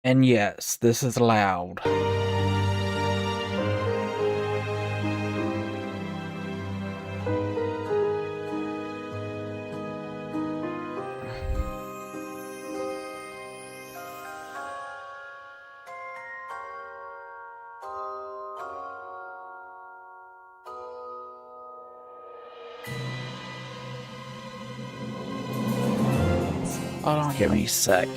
And yes, this is loud. Hold on, give me a sec.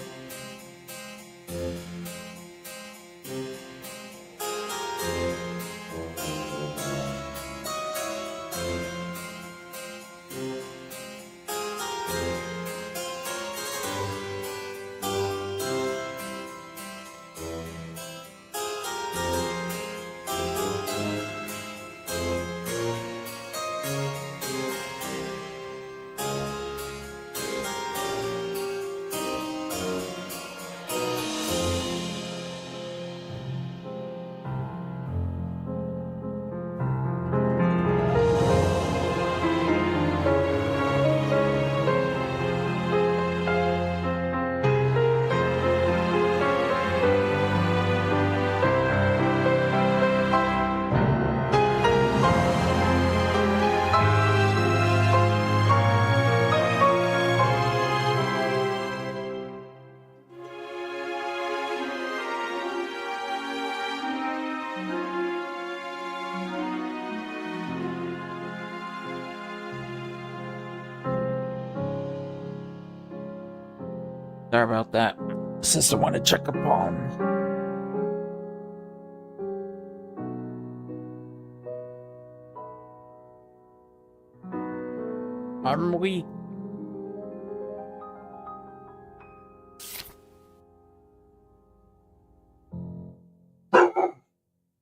Sorry about that. Sister wanted to check upon. I'm weak.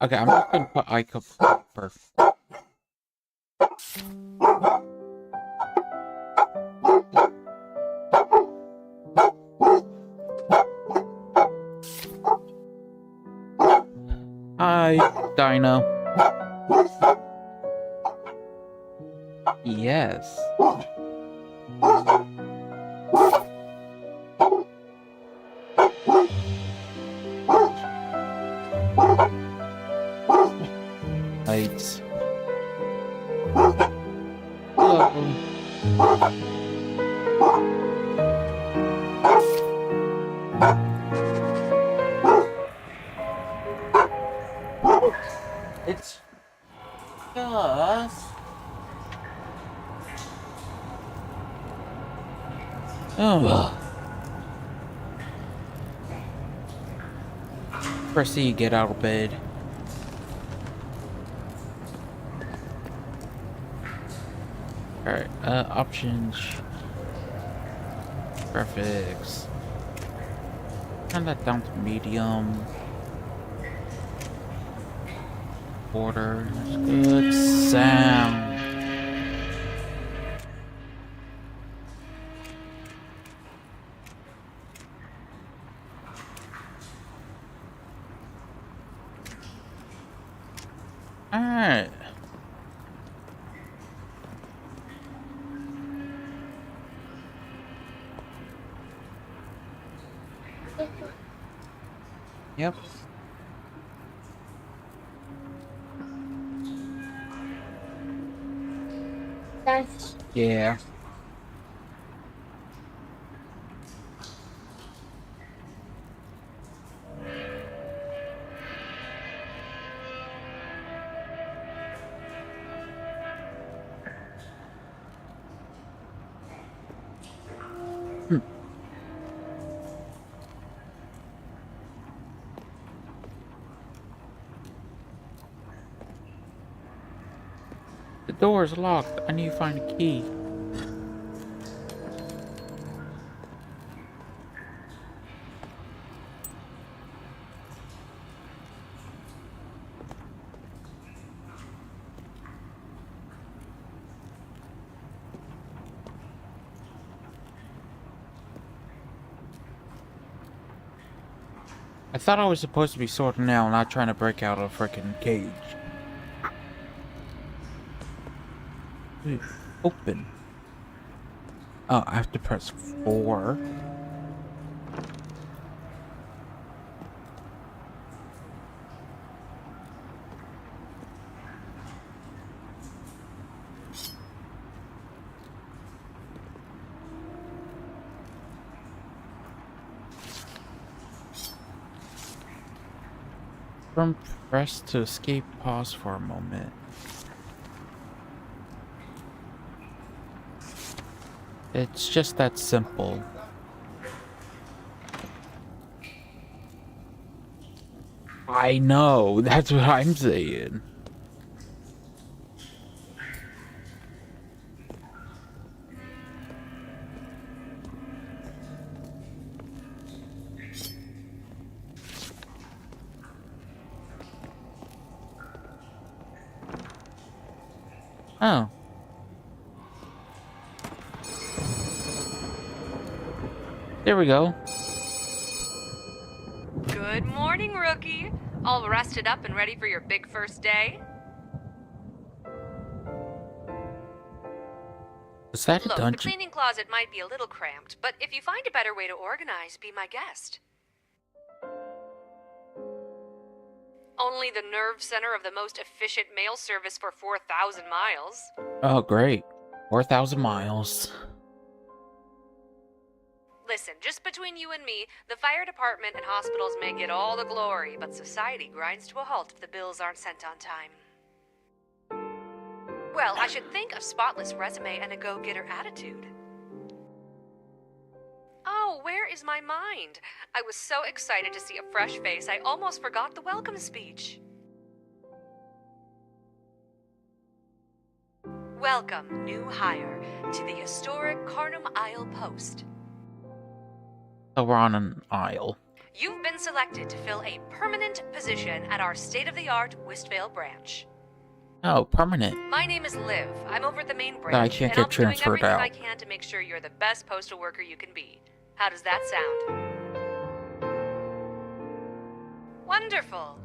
Okay, I'm not gonna put Ike up first. Hi, Dino. Yes. Lights. Hello. It's just... Oh. Proceed, get out of bed. Alright, options. Graphics. Turn that down to medium. Border. Good sound. Alright. Yep. Yeah. The door is locked. I need to find a key. I thought I was supposed to be sorting out, not trying to break out of a freaking cage. Open. Oh, I have to press 4. From press to escape, pause for a moment. It's just that simple. I know, that's what I'm saying. Oh. There we go. Good morning, rookie. All rested up and ready for your big first day? Is that a Look, the dungeon? cleaning closet might be a little cramped, but if you find a better way to organize, be my guest. Only the nerve center of the most efficient mail service for 4,000 miles. Oh, great. 4,000 miles. Listen, just between you and me, the fire department and hospitals may get all the glory, but society grinds to a halt if the bills aren't sent on time. Well, I should think a spotless resume and a go-getter attitude. Oh, where is my mind? I was so excited to see a fresh face, I almost forgot the welcome speech. Welcome, new hire, to the historic Carnum Isle Post. So we're on an aisle. You've been selected to fill a permanent position at our state-of-the-art Westvale branch. Oh, permanent. My name is Liv. I'm over at the main branch, I can't and I'll get be doing transferred everything out. I can to make sure you're the best postal worker you can be. How does that sound? Wonderful.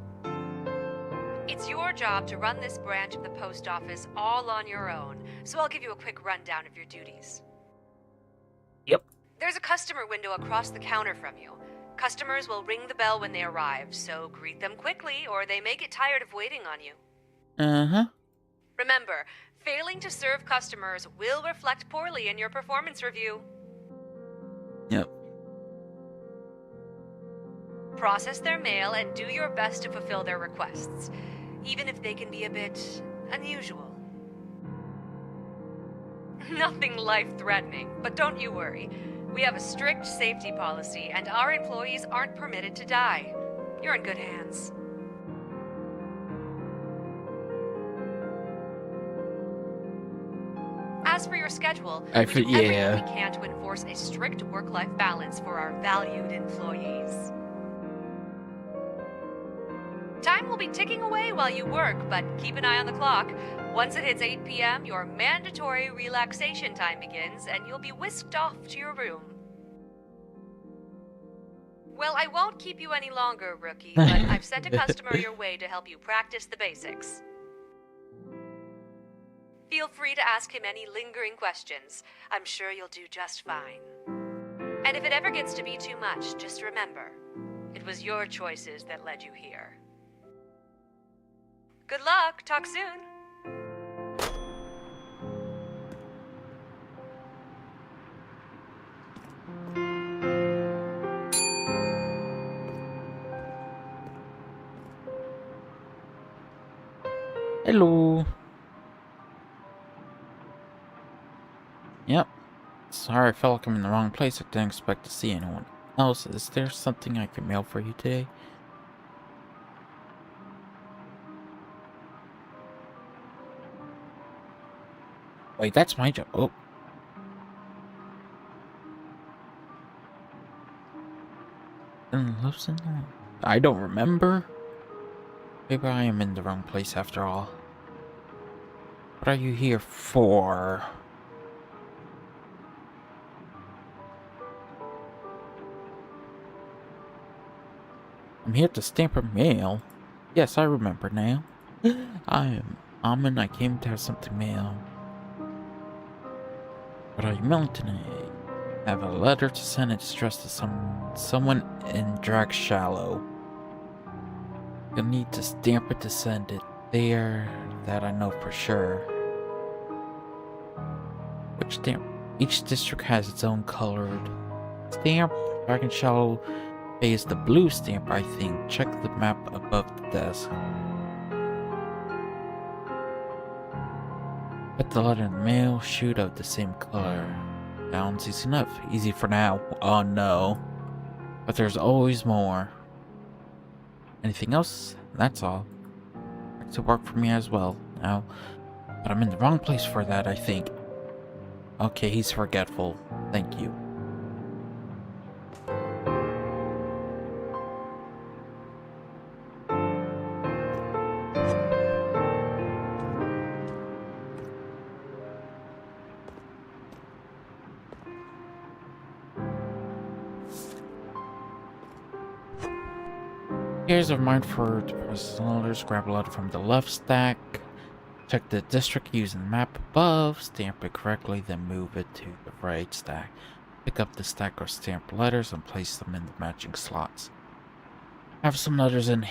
It's your job to run this branch of the post office all on your own, so I'll give you a quick rundown of your duties. Yep. There's a customer window across the counter from you. Customers will ring the bell when they arrive, so greet them quickly or they may get tired of waiting on you. Uh-huh. Remember, failing to serve customers will reflect poorly in your performance review. Yep. Process their mail and do your best to fulfill their requests, even if they can be a bit unusual. Nothing life-threatening, but don't you worry. We have a strict safety policy, and our employees aren't permitted to die. You're in good hands. As for your schedule, we do everything we can to enforce a strict work-life balance for our valued employees. Time will be ticking away while you work, but keep an eye on the clock. Once it hits 8 p.m., your mandatory relaxation time begins, and you'll be whisked off to your room. Well, I won't keep you any longer, rookie, but I've sent a customer your way to help you practice the basics. Feel free to ask him any lingering questions. I'm sure you'll do just fine. And if it ever gets to be too much, just remember, it was your choices that led you here. Good luck. Talk soon. Hello. Yep. Sorry, I felt like I'm in the wrong place. I didn't expect to see anyone else. Is there something I can mail for you today? Wait, that's my job. Oh. I don't remember. Maybe I am in the wrong place after all. What are you here for? I'm here to stamp her mail. Yes, I remember now. I am Amin. I came to have something mailed. What are you mailing today? I have a letter to send. It's addressed to someone in Drag Shallow. You'll need to stamp it to send it there. That I know for sure. Which stamp? Each district has its own colored stamp. Drag Shallow Okay, it's the blue stamp, I think. Check the map above the desk. Put the letter in the mail, shoot out the same color. Sounds easy enough. Easy for now. Oh no. But there's always more. Anything else? That's all. Back to work for me as well now. But I'm in the wrong place for that, I think. Okay, he's forgetful. Thank you. Here's a reminder for personal letters. Grab a letter from the left stack. Check the district using the map above. Stamp it correctly, then move it to the right stack. Pick up the stack of stamped letters and place them in the matching slots. Have some letters in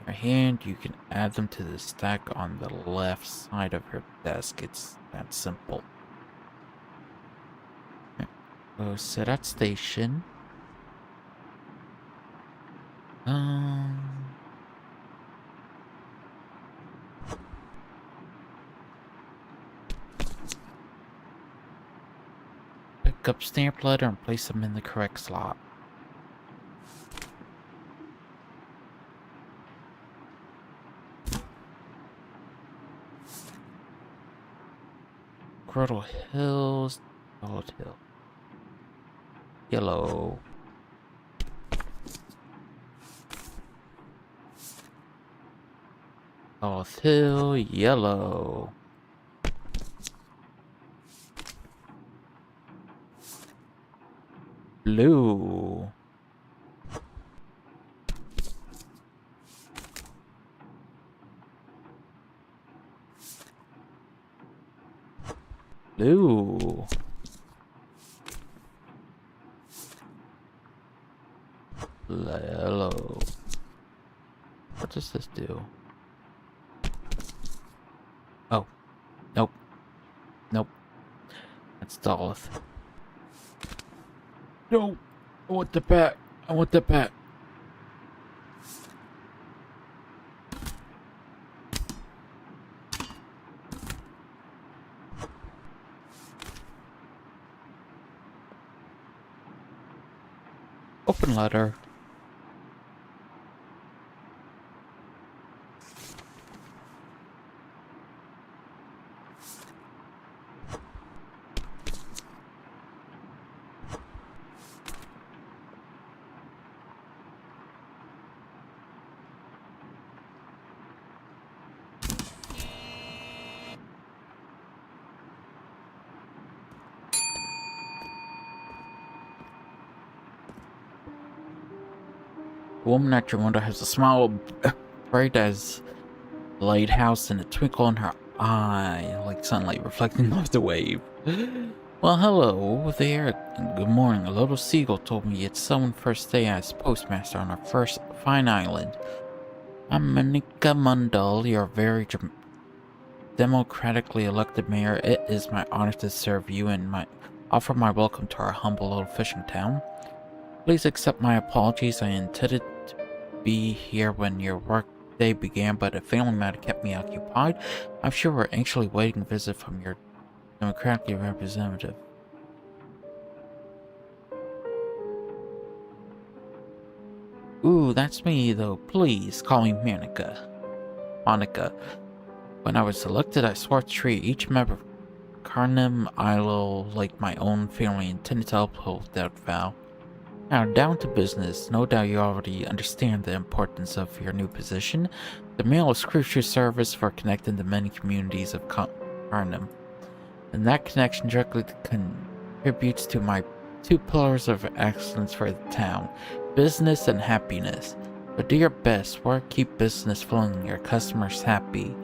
your hand. You can add them to the stack on the left side of your desk. It's that simple. Go sit at station. Pick up stamped letter and place them in the correct slot. Grottle Hills, Gold Hill. Yellow. Gold Hill, yellow. Blue. Blue. Yellow. What does this do? Oh. Nope. Nope. That's Dolph. No! I want the bat! I want the bat! Open letter. The woman at your window has a smile bright as the lighthouse and a twinkle in her eye, like sunlight reflecting off the wave. Well, hello there, and good morning. A little seagull told me it's someone's first day as postmaster on our first fine island. I'm Monica Mundell, your very democratically elected mayor. It is my honor to serve you and offer my welcome to our humble little fishing town. Please accept my apologies. I intended to be here when your work day began, but a family matter kept me occupied. I'm sure we're anxiously waiting a visit from your democratically representative. Ooh, that's me though. Please call me Monica. When I was elected, I swore to treat each member of Carnum Isle like my own family, intended to uphold that vow. Now, down to business. No doubt you already understand the importance of your new position. The mail is crucial service for connecting the many communities of Carnum. And that connection directly contributes to my two pillars of excellence for the town, business and happiness. But do your best, work, keep business flowing and your customers happy,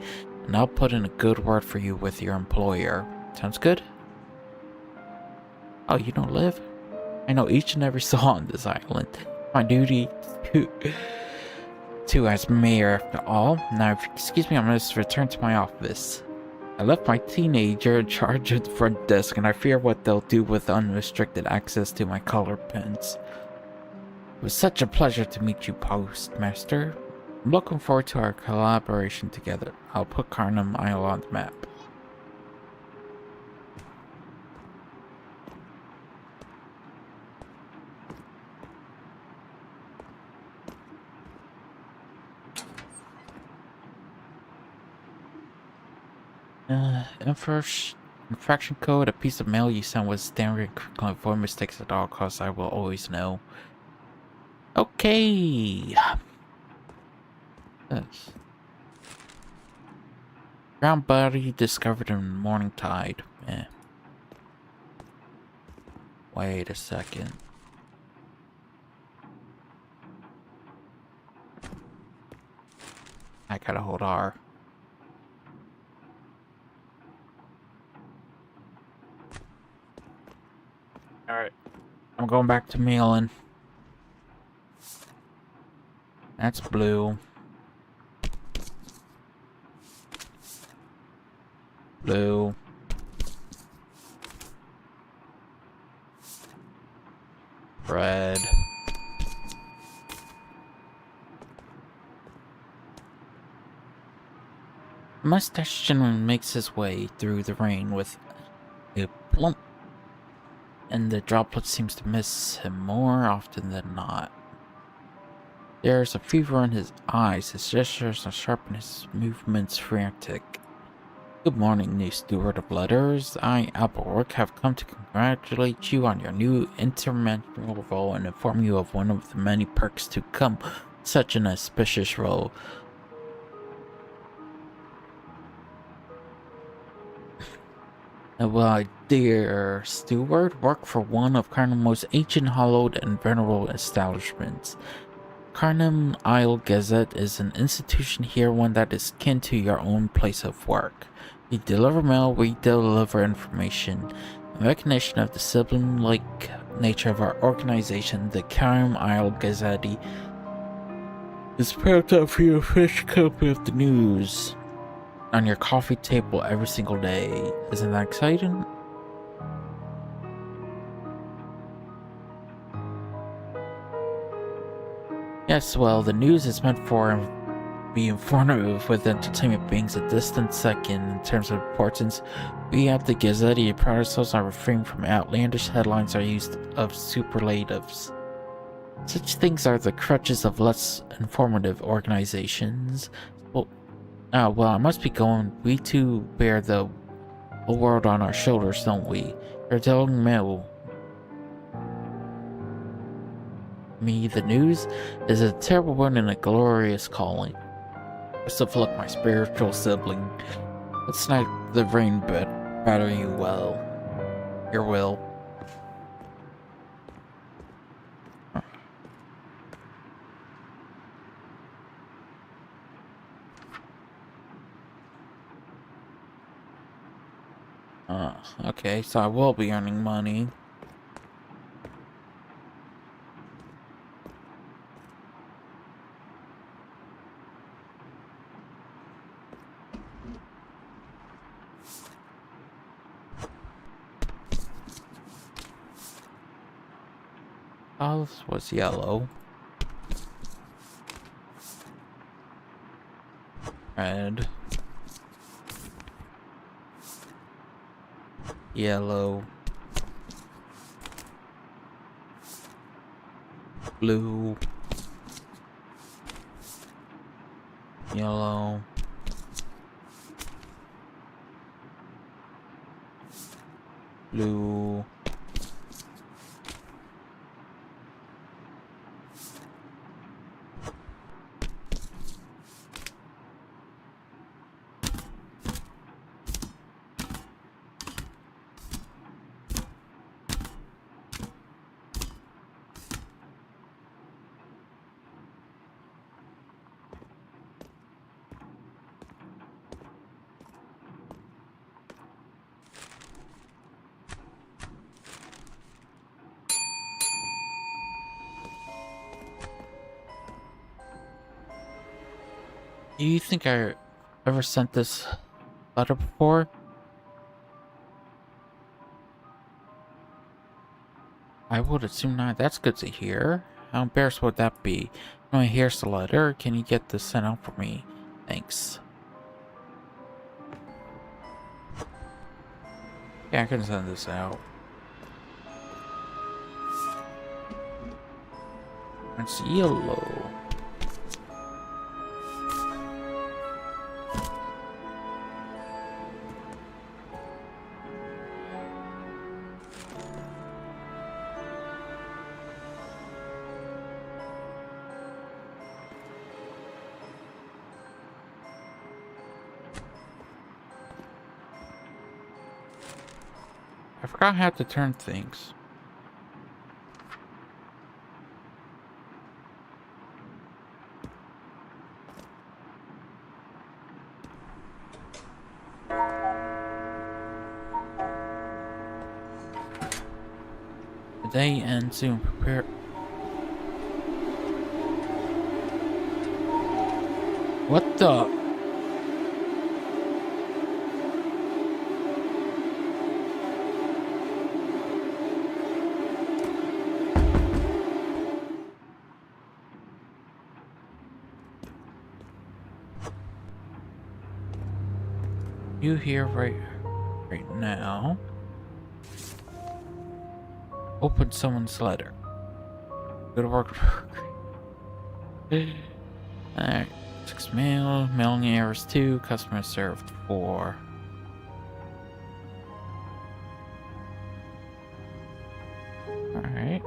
and I'll put in a good word for you with your employer. Sounds good? Oh, you don't live? I know each and every soul on this island. My duty to as mayor after all. Now, if you excuse me, I'm going to return to my office. I left my teenager in charge of the front desk, and I fear what they'll do with unrestricted access to my color pens. It was such a pleasure to meet you, Postmaster. I'm looking forward to our collaboration together. I'll put Carnum Isle on the map. Infraction code, a piece of mail you sent was standard and avoid mistakes at all costs. I will always know. Okay. Yes. Brown body discovered in morning tide. Wait a second. I gotta hold R. Alright. I'm going back to mailing. That's blue. Blue. Red. Mustache gentleman makes his way through the rain with a plump, and the droplet seems to miss him more often than not. There's a fever in his eyes, his gestures are sharp and his movements frantic. Good morning, new steward of letters. I, Applework, have come to congratulate you on your new interdimensional role and inform you of one of the many perks to come such an auspicious role. Well, dear steward, work for one of Carnum's most ancient, hallowed, and venerable establishments. Carnum Isle Gazette is an institution here, one that is kin to your own place of work. You deliver mail, we deliver information. In recognition of the sibling-like nature of our organization, the Carnum Isle Gazette is proud to offer you a fresh copy of the news on your coffee table every single day. Isn't that exciting? Yes, well, the news is meant for be informative, with entertainment being a distant second in terms of importance. We at the Gazette pride ourselves on refraining from outlandish headlines or use of superlatives. Such things are the crutches of less informative organizations. Well, I must be going. We too bear the whole world on our shoulders, don't we? You're telling me the news is a terrible one and a glorious calling. Best of luck, my spiritual sibling. Let's not the rain batter you well. Your will. Okay, so I will be earning money. Oh, this was yellow. Red. Yellow. Blue. Yellow. Blue. Do you think I ever sent this letter before? I would assume not. That's good to hear. How embarrassed would that be? Anyway, here's the letter. Can you get this sent out for me? Thanks. Yeah, I can send this out. It's yellow. I forgot how to turn things. The day ends soon. Prepare. What the? You here right now? Open someone's letter. Go to work. Alright. 6 mail. Mailing errors 2. Customer served 4. Alright.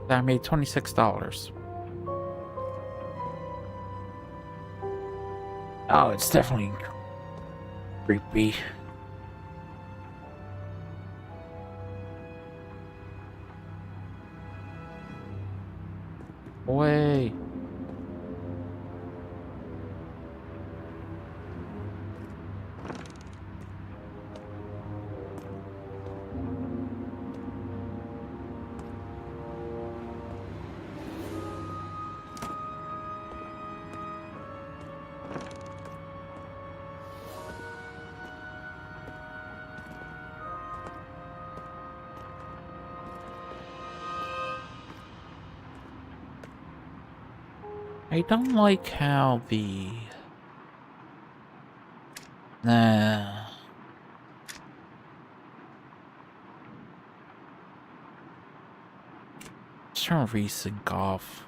I made $26. Oh, it's definitely creepy. Way. I don't like how the... Nah. Just turn resync off.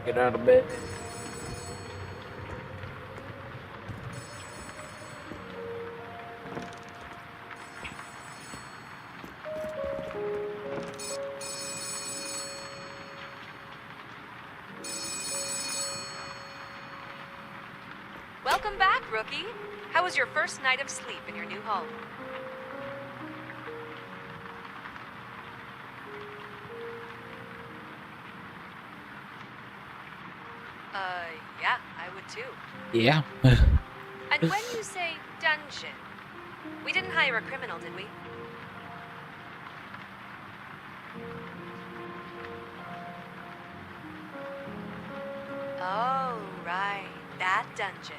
Get out of bed. Welcome back, rookie. How was your first night of sleep in your new home? Yeah, I would too. Yeah. And when you say dungeon, we didn't hire a criminal, did we? Oh, right. That dungeon.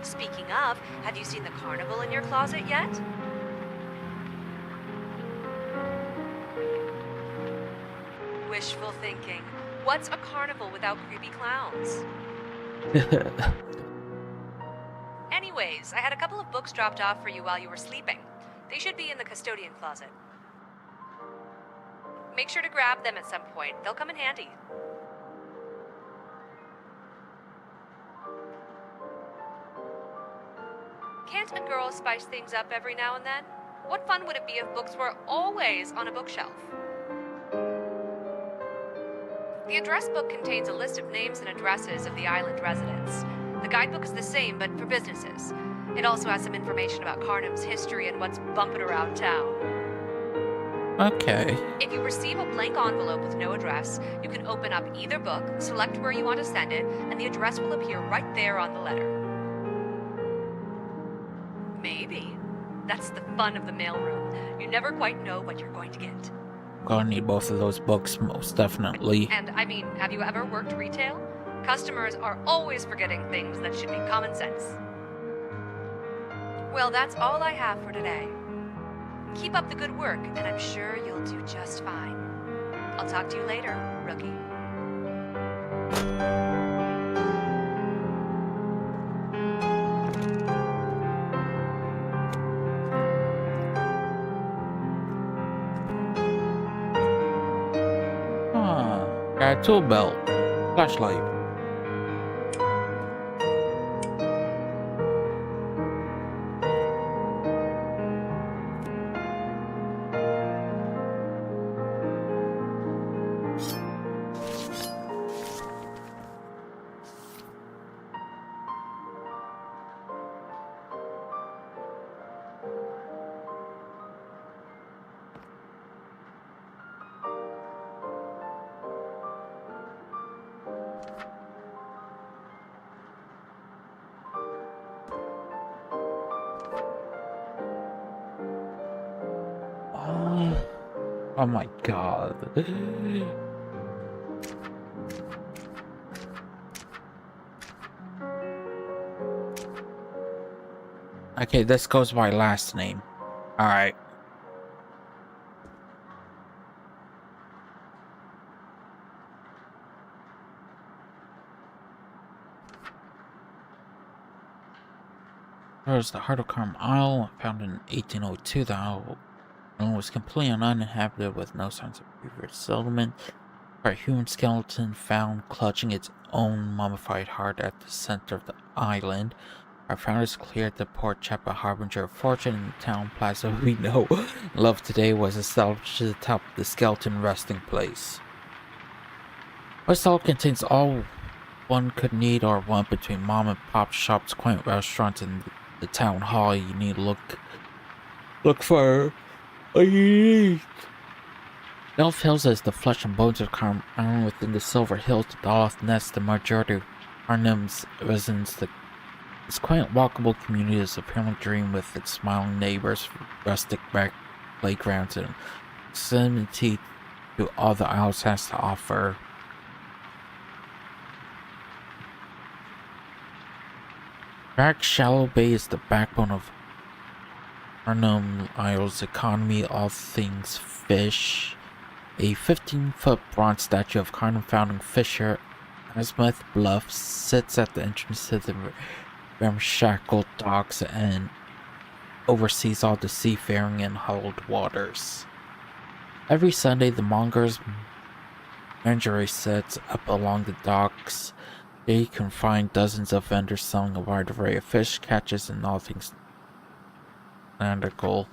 Speaking of, have you seen the carnival in your closet yet? Wishful thinking. What's a carnival without creepy clowns? Anyways, I had a couple of books dropped off for you while you were sleeping. They should be in the custodian closet. Make sure to grab them at some point. They'll come in handy. Can't a girl spice things up every now and then? What fun would it be if books were always on a bookshelf? The address book contains a list of names and addresses of the island residents. The guidebook is the same, but for businesses. It also has some information about Carnum's history and what's bumping around town. Okay. If you receive a blank envelope with no address, you can open up either book, select where you want to send it, and the address will appear right there on the letter. Maybe. That's the fun of the mailroom. You never quite know what you're going to get. Gonna need both of those books, most definitely. And, I mean, have you ever worked retail? Customers are always forgetting things that should be common sense. Well, that's all I have for today. Keep up the good work, and I'm sure you'll do just fine. I'll talk to you later, rookie. Huh. Got a tool belt. Flashlight. Oh my god. Okay, this goes by last name. Alright. There's the Heart of Carm Isle, found in 1802. The island was completely uninhabited with no signs of previous settlement. A human skeleton found clutching its own mummified heart at the center of the island. Our founders cleared the port chapel harbinger of fortune in the town plaza we know. Love today was established at the top of the skeleton resting place. West Hall contains all one could need or want between mom and pop shops, quaint restaurants, and the town hall. You need to look for a unique. Elf Hills is the flesh and bones of Carm Island. Within the Silver Hills, the Dolph Nest, the majority of Arnhem's residents. This quaint, walkable community is a family dream with its smiling neighbors, rustic playgrounds, and proximity to all the Isles has to offer. Dark Shallow Bay is the backbone of Arnhem Isle's economy, all things fish. A 15-foot bronze statue of Carnum founding fisher Asmuth Bluff sits at the entrance to the ramshackle docks and oversees all the seafaring in hulled waters. Every Sunday, the Mongers Menagerie sets up along the docks. There you can find dozens of vendors selling a wide array of fish catches and all things nautical.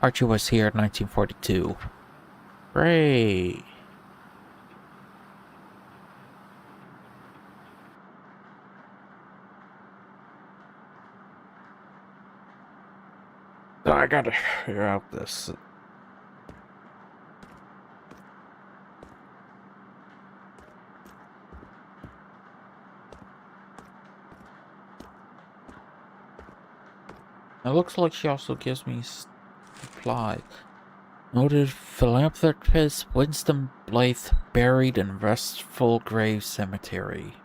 Archie was here in 1942. Great. So I gotta figure out this. It looks like she also gives me supplies. Noted philanthropist Winston Blythe buried in Restful Grave Cemetery.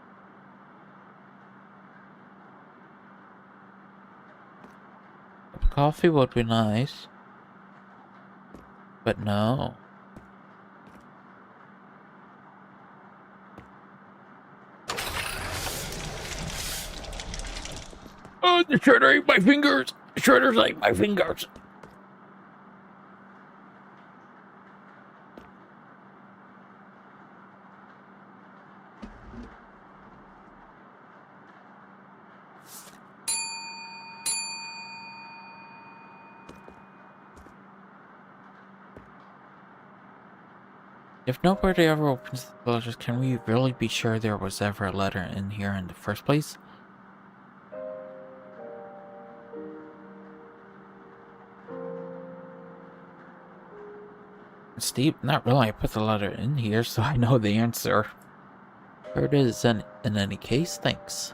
Coffee would be nice. But no. Oh, the shredder ate my fingers! The shredder's ate my fingers! If nobody ever opens the letters, can we really be sure there was ever a letter in here in the first place? Steve, not really. I put the letter in here, so I know the answer. Here it is, in any case, thanks.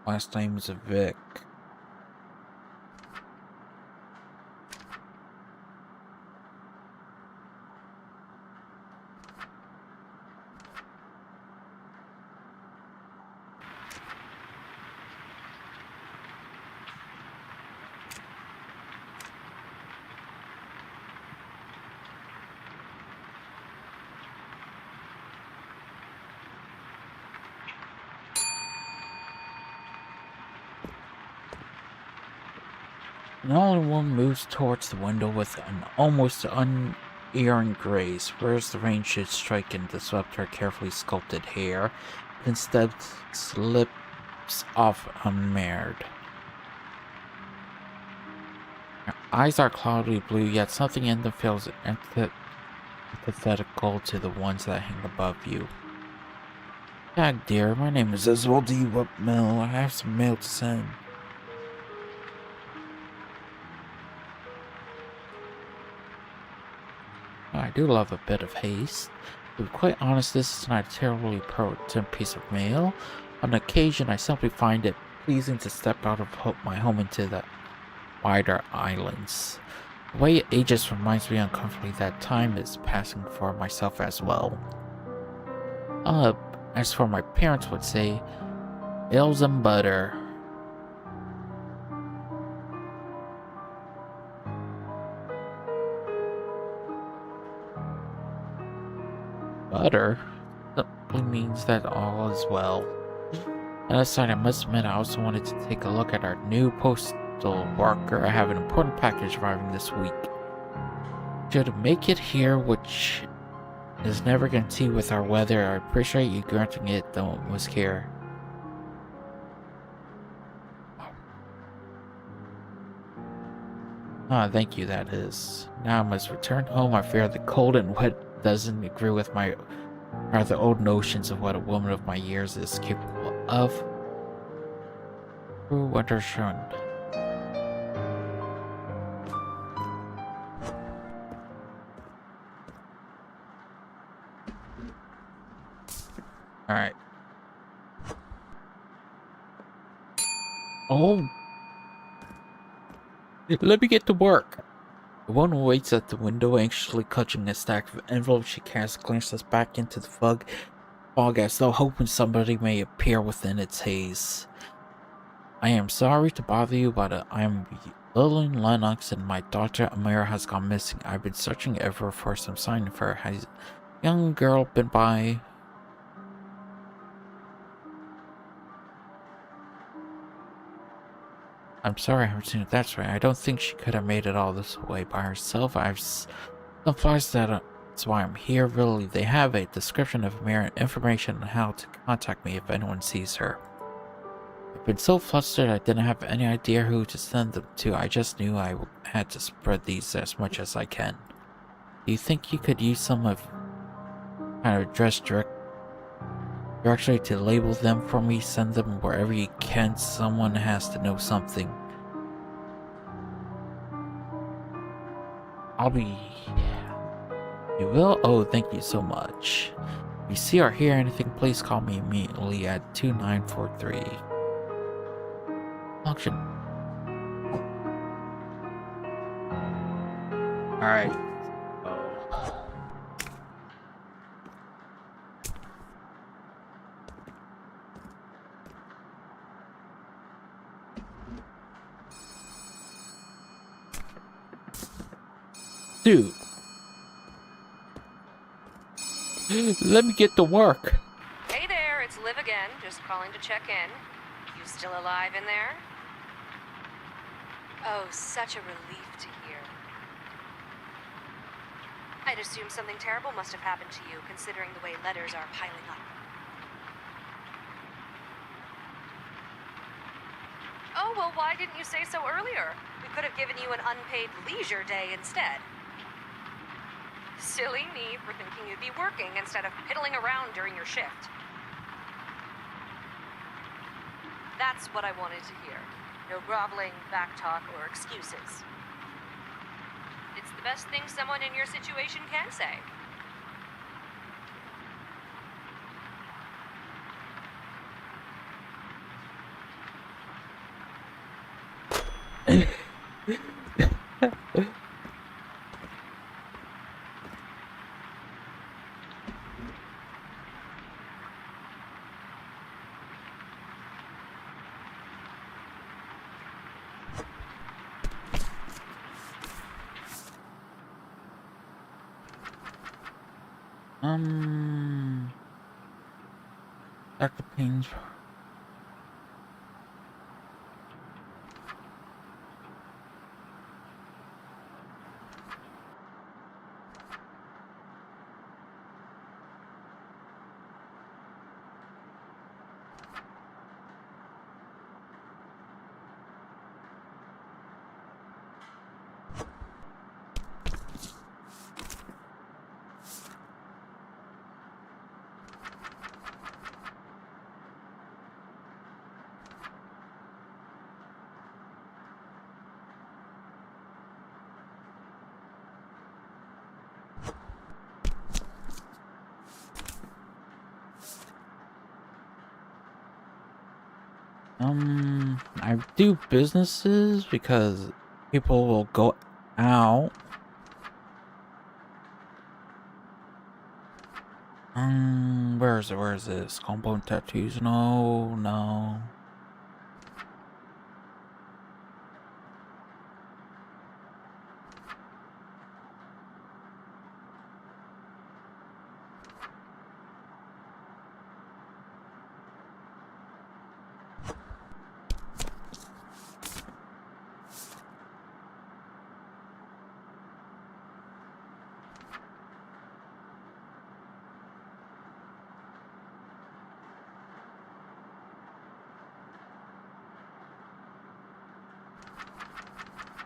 Last name is Vic. An older woman moves towards the window with an almost unerring grace. Whereas the rain should strike and disrupt her carefully sculpted hair, instead slips off unmarred. Her eyes are cloudy blue, yet something in them feels antithetical to the ones that hang above you. Dag dear, my name is Oswald D. Whitmill. I have some mail to send. I do love a bit of haste. To be quite honest, this is not a terribly potent piece of mail. On occasion, I simply find it pleasing to step out of my home into the wider islands. The way it ages reminds me uncomfortably that time is passing for myself as well. As for my parents would say, ales and butter. Butter simply means that all is well. On the side, I must admit I also wanted to take a look at our new postal worker. I have an important package arriving this week. Should make it here, which is never guaranteed with our weather. I appreciate you granting it, though, Miss Care. Thank you, that is. Now I must return home. I fear the cold and wet doesn't agree with my rather old notions of what a woman of my years is capable of. True winter shun. Alright. Oh! Let me get to work! The woman waits at the window, anxiously clutching a stack of envelopes. She casts glances back into the fog as though hoping somebody may appear within its haze. I am sorry to bother you, but I am Lillian Lennox and my daughter Amira has gone missing. I've been searching ever for some sign of her. Has a young girl been by? I'm sorry I haven't seen it. That's right. I don't think she could have made it all this way by herself. I've some flies that's why I'm here. Really, they have a description of Amira and information on how to contact me if anyone sees her. I've been so flustered I didn't have any idea who to send them to. I just knew I had to spread these as much as I can. Do you think you could use some of kind of address directly to label them for me? Send them wherever you can. Someone has to know something. I'll be... You will? Oh, thank you so much. If you see or hear anything, please call me immediately at 2943. Function. Alright. Dude. Let me get to work. Hey there, it's Liv again. again, just calling to check in. You still alive in there? Oh, such a relief to hear. I'd assume something terrible must have happened to you, considering the way letters are piling up. Oh, well, why didn't you say so earlier? We could have given you an unpaid leisure day instead. Silly me for thinking you'd be working instead of piddling around during your shift. That's what I wanted to hear. No groveling, backtalk, or excuses. It's the best thing someone in your situation can say. Dr. Payne's. I do businesses because people will go out. Where is it? Where is this? Compound tattoos? No, no.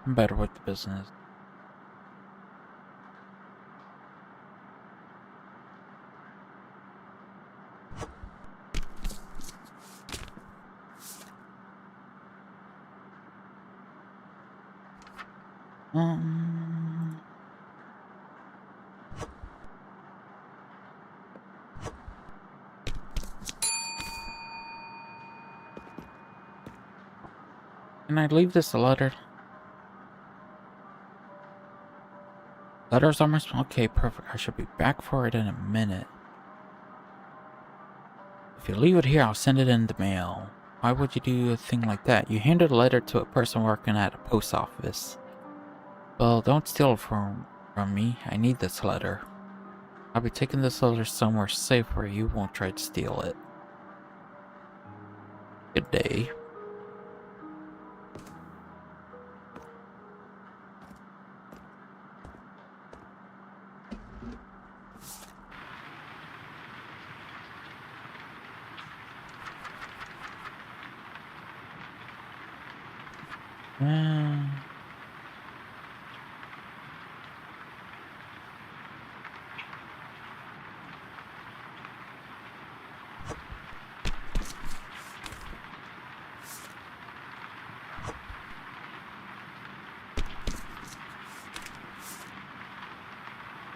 I'm better with the business. Can I leave this a letter? Letters almost okay, perfect. I should be back for it in a minute. If you leave it here, I'll send it in the mail. Why would you do a thing like that? You handed a letter to a person working at a post office. Well, don't steal it from me. I need this letter. I'll be taking this letter somewhere safe where you won't try to steal it. Good day.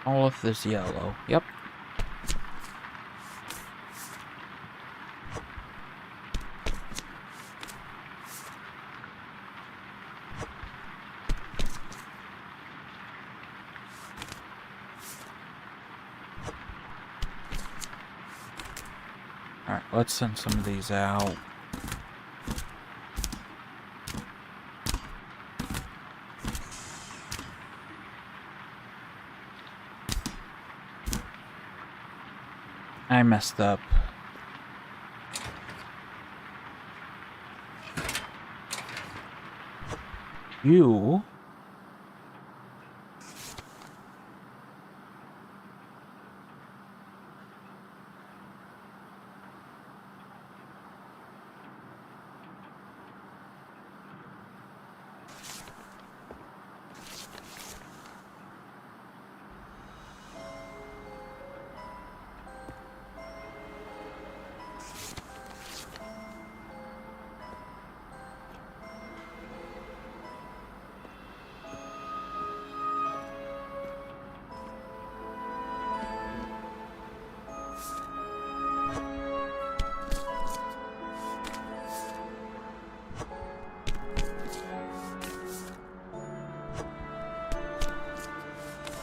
All of this yellow. Yep. Alright, let's send some of these out. I messed up. you.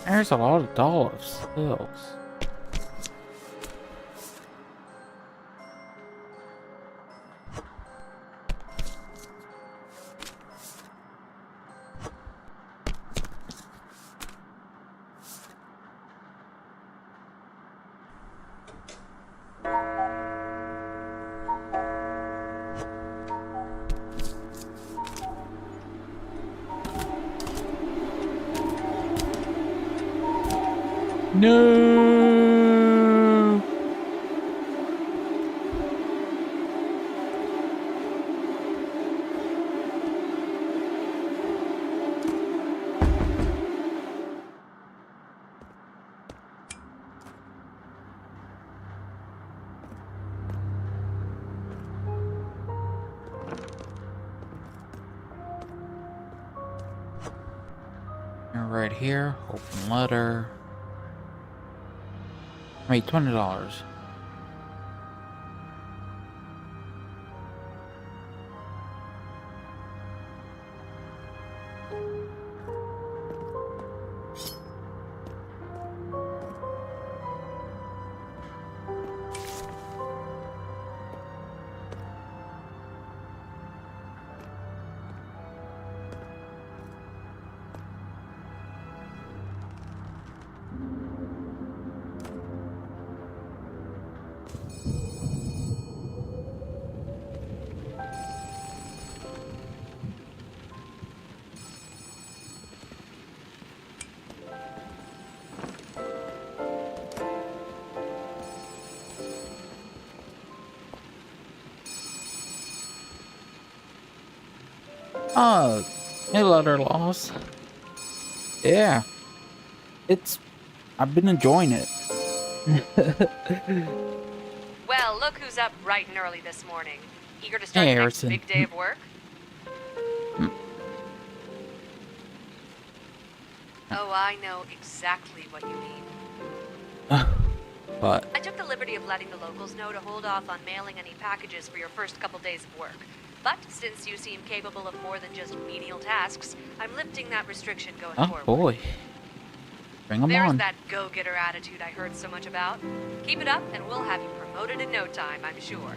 There's a lot of dollars still. No. And right here, open letter. Wait, $20. Oh, hey, letter loss. Yeah, I've been enjoying it. Well, look who's up bright and early this morning. Eager to start Hey, the next Harrison. big day of work? Oh, I know exactly what you mean. But I took the liberty of letting the locals know to hold off on mailing any packages for your first couple days of work. But since you seem capable of more than just menial tasks, I'm lifting that restriction going oh forward. boy, bring 'em There's on. that go-getter attitude I heard so much about. Keep it up and we'll have you promoted in no time, I'm sure.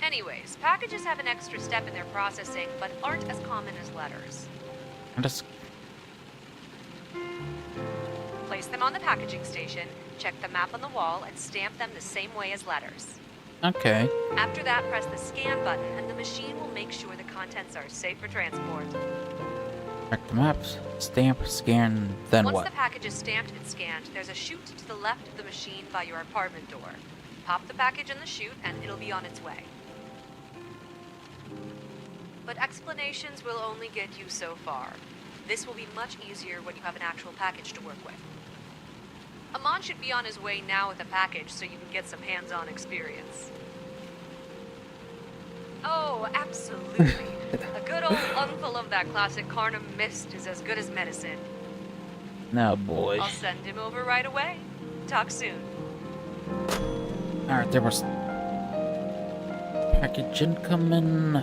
Anyways, packages have an extra step in their processing, but aren't as common as letters. I'm just Place them on the packaging station, check the map on the wall, and stamp them the same way as letters. okay. After that, press the scan button and the machine will make sure the contents are safe for transport. Check the maps. Stamp, scan, then Once what? the package is stamped and scanned, there's a chute to the left of the machine by your apartment door. Pop the package in the chute and it'll be on its way. But explanations will only get you so far. This will be much easier when you have an actual package to work with. Amon should be on his way now with a package so you can get some hands-on experience. Oh, absolutely. A good old lungful of that classic Carnum Mist is as good as medicine. No boy. I'll send him over right away. Talk soon. Alright, there was package incoming.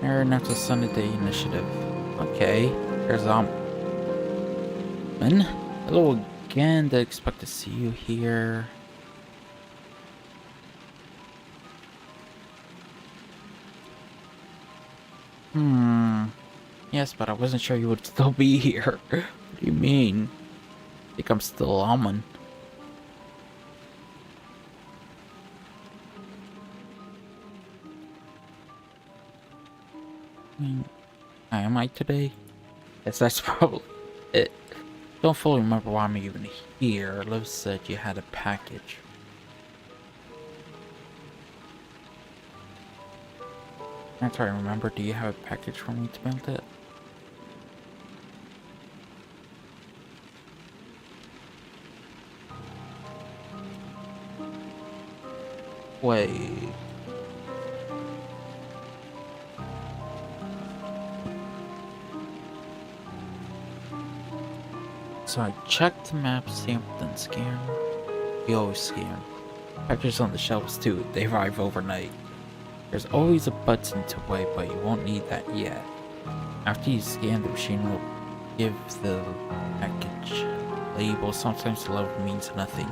Aaron after Sunday initiative. Okay, there's hello again. Didn't expect to see you here. Yes, but I wasn't sure you would still be here. What do you mean? I think I'm still Almond. Am I today? Yes, that's probably it. Don't fully remember why I'm even here. Liv said you had a package. That's what I remember. Do you have a package for me to build it? Wait. So I checked the map, stamped, and scanned. We always scan. Packages on the shelves too. They arrive overnight. There's always a button to wait, but you won't need that yet. After you scan, the machine will give the package label. Sometimes the label means nothing.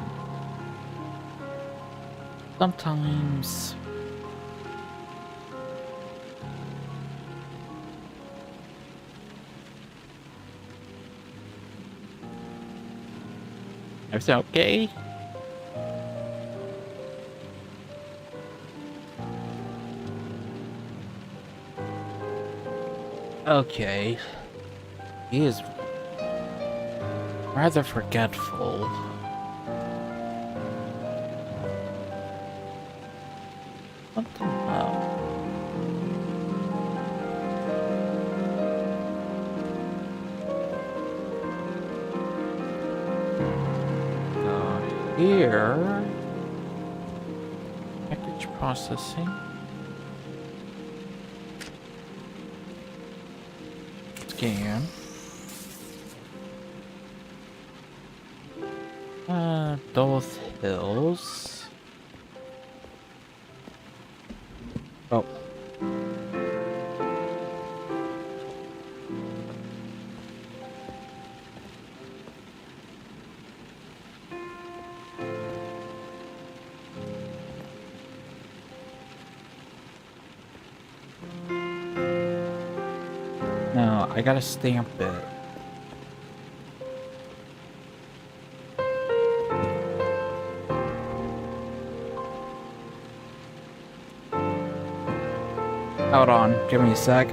Sometimes. Everything okay? Okay. He is rather forgetful. Something about. Here. Package processing. Scan. Duluth Hills. Oh. No, I gotta stamp it. Hold on, give me a sec.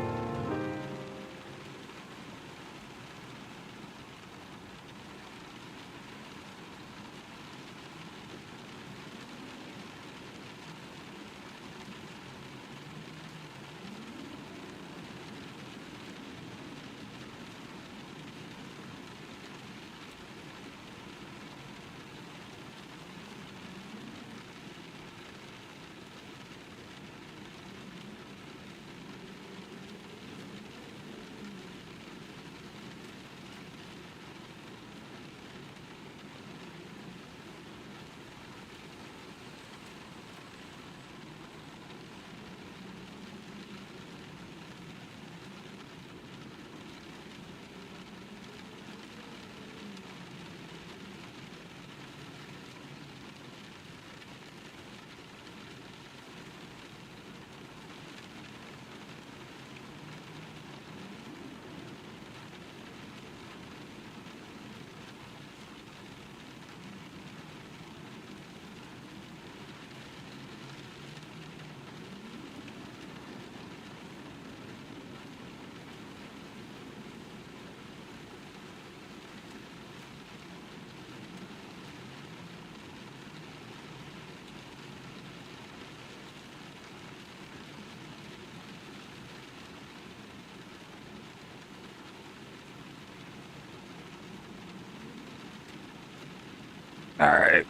Alright.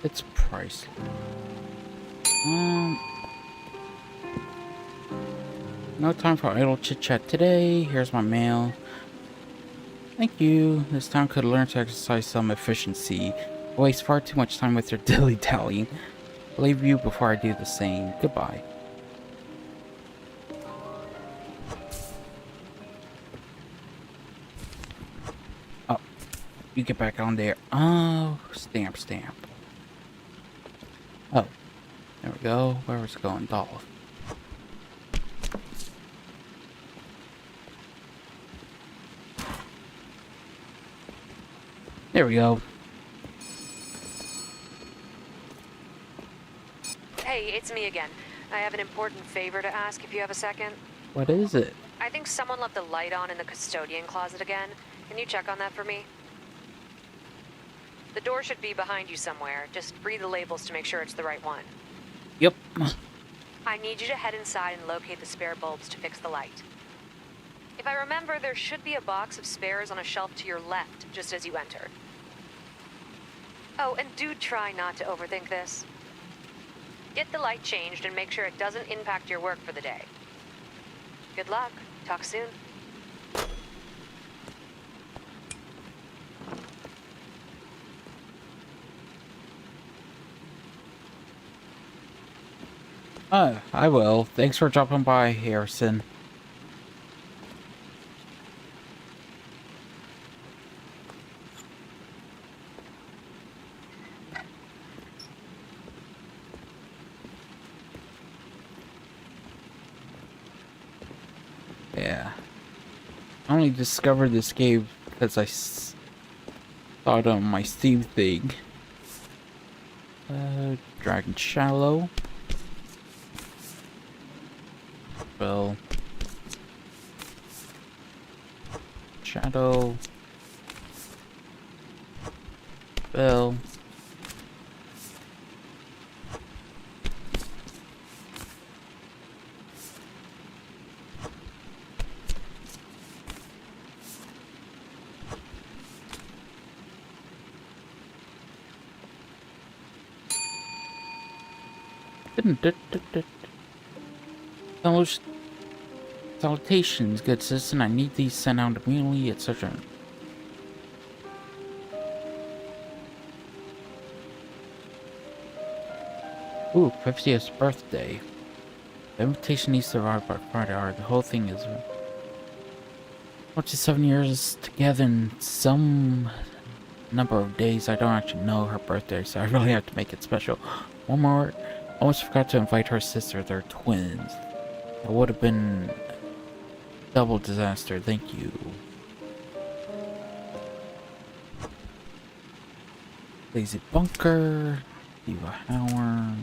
It's priceless. No time for idle chit-chat today. Here's my mail. Thank you. This town could learn to exercise some efficiency. I waste far too much time with your dilly-dallying. I'll leave you before I do the same. Goodbye. Oh, you get back on there. Oh, stamp. Oh, there we go. Where was it going? Dolph. There we go. Hey, it's me again. I have an important favor to ask if you have a second. What is it? I think someone left the light on in the custodian closet again. Can you check on that for me? The door should be behind you somewhere. Just read the labels to make sure it's the right one. Yep. I need you to head inside and locate the spare bulbs to fix the light. If I remember, there should be a box of spares on a shelf to your left, just as you enter. Oh, and do try not to overthink this. Get the light changed and make sure it doesn't impact your work for the day. Good luck. Talk soon. I will. Thanks for dropping by, Harrison. Yeah. I only discovered this game because I saw it on my Steam thing. Dragon Shallow. Well. Shadow. Bell. Salutations, good citizen. I need these sent out immediately, etc. Ooh, 50th birthday. The invitation needs to arrive by Friday. Alright, the whole thing is 27 years together in some number of days. I don't actually know her birthday, so I really have to make it special. One more. I almost forgot to invite her sister. They're twins. It would have been double disaster. Thank you. Lazy Bunker. Diva Howard.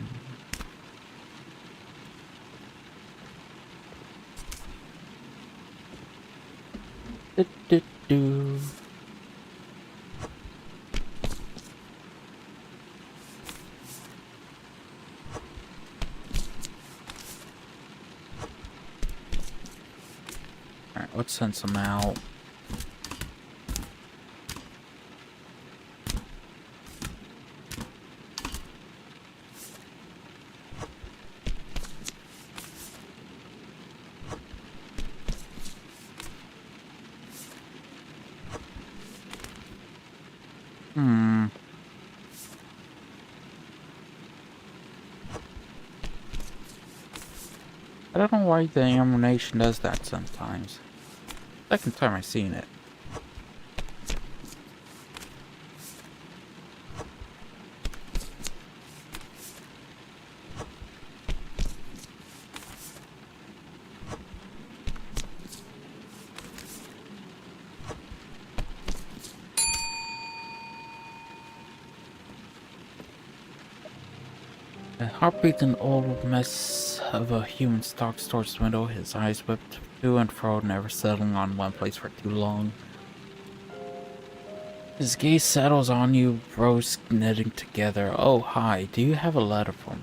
Do. Alright, let's send some out. I don't know why the animation does that sometimes. Second time I've seen it. A heartbeating old mess of a human stalks towards the window, his eyes whipped to and fro, never settling on one place for too long. His gaze settles on you, brows knitting together. Oh, hi, do you have a letter for me?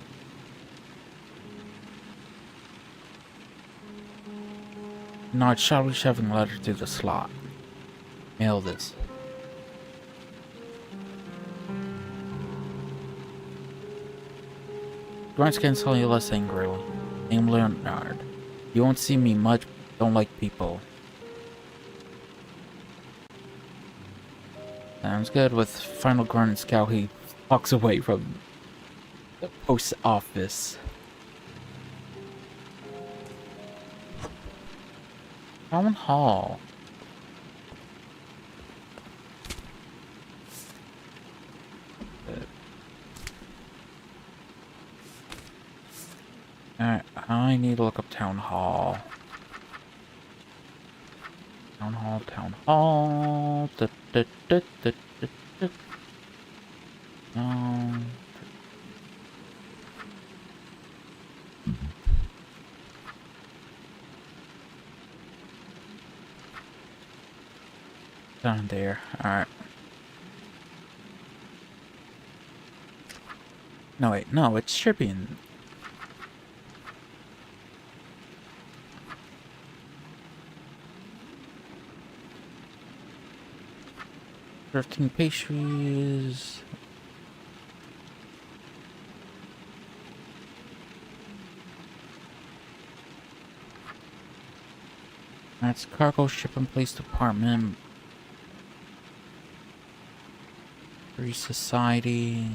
Nod, shall shoving a letter through the slot. Mail this. Grunts can tell you less angrily. Name Leonard. You won't see me much, don't like people. Sounds good. With final grunt and scowl, he walks away from the post office. Town Hall. Alright, I need to look up Town Hall. Town Hall, Town Hall. Um, Down there. Alright. No, wait. No, it should be in... "13 pastries." That's cargo ship and place department. Free society.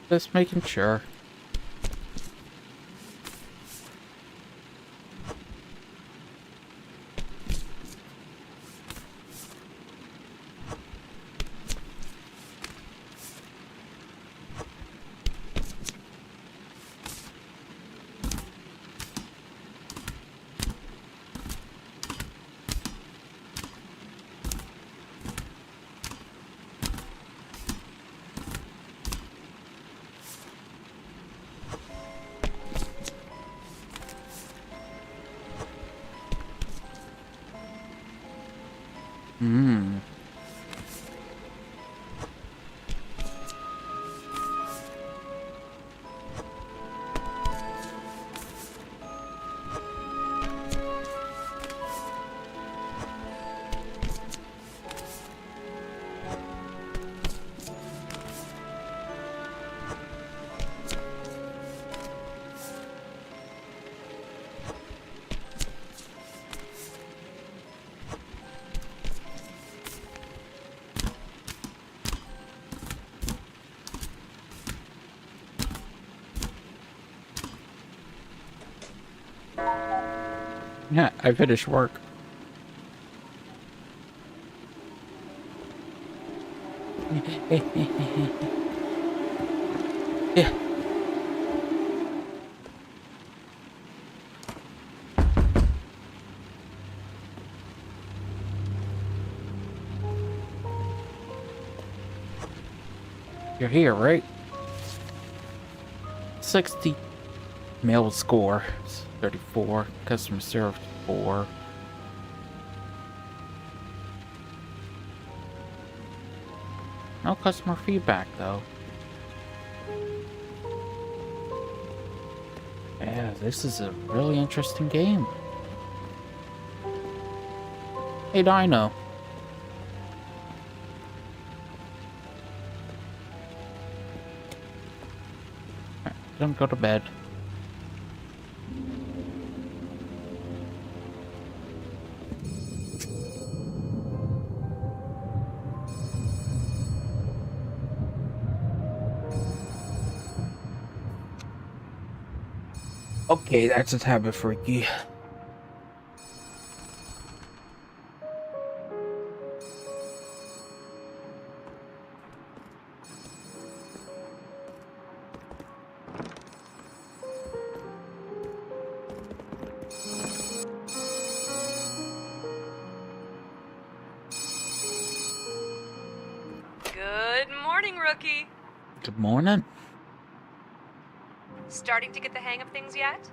Just making sure. Hmm. Yeah, I finished work. Yeah. You're here, right? 60. Mail score 34. Customer service 4. No customer feedback though. Yeah, this is a really interesting game. Hey, Dino. Don't go to bed. Okay, that's a tad bit freaky. Good morning, rookie. Good morning. Starting to get the hang of things yet?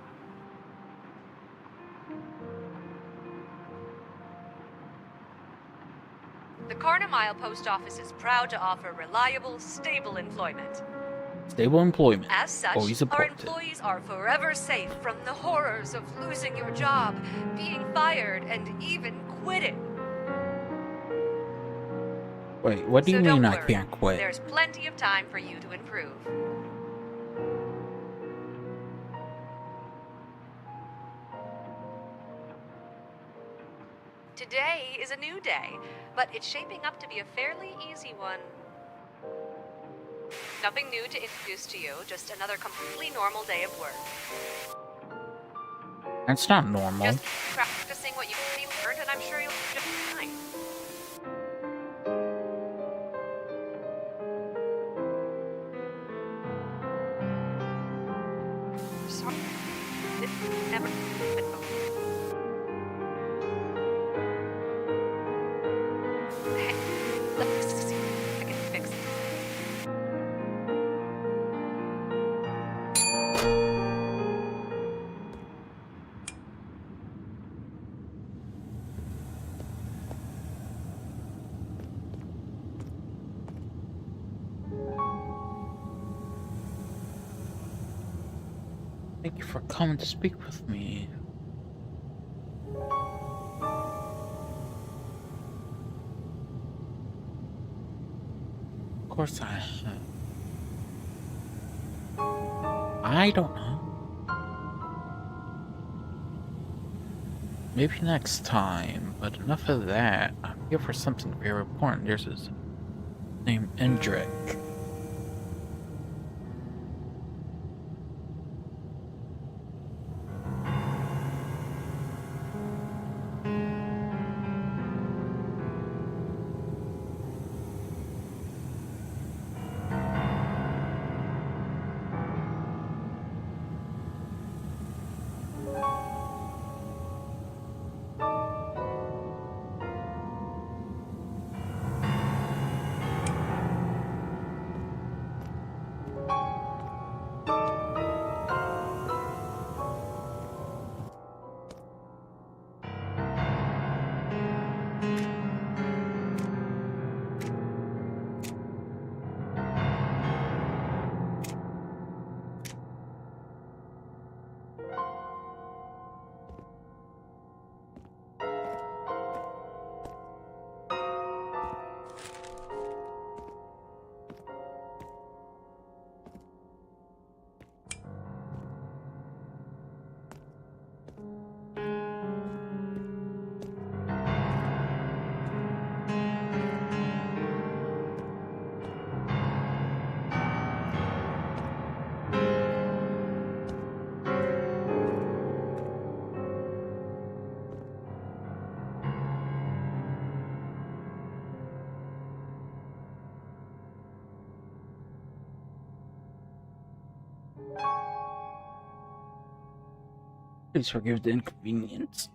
The Carnamile Post Office is proud to offer reliable, stable employment. Stable employment. As such, Always our important. employees are forever safe from the horrors of losing your job, being fired, and even quitting. Wait, what do you So mean don't I worry. can't quit? There's plenty of time for you to improve. Today is a new day, but it's shaping up to be a fairly easy one. Nothing new to introduce to you, just another completely normal day of work. That's not normal. Just practicing what you've learned, and I'm sure you'll be just fine. Sorry. This never happened before. Hey, let's see. Thank you for coming to speak with me. Of course, I don't know. Maybe next time, but enough of that. I'm here for something very important. There's his name, Indrik. Please forgive the inconvenience.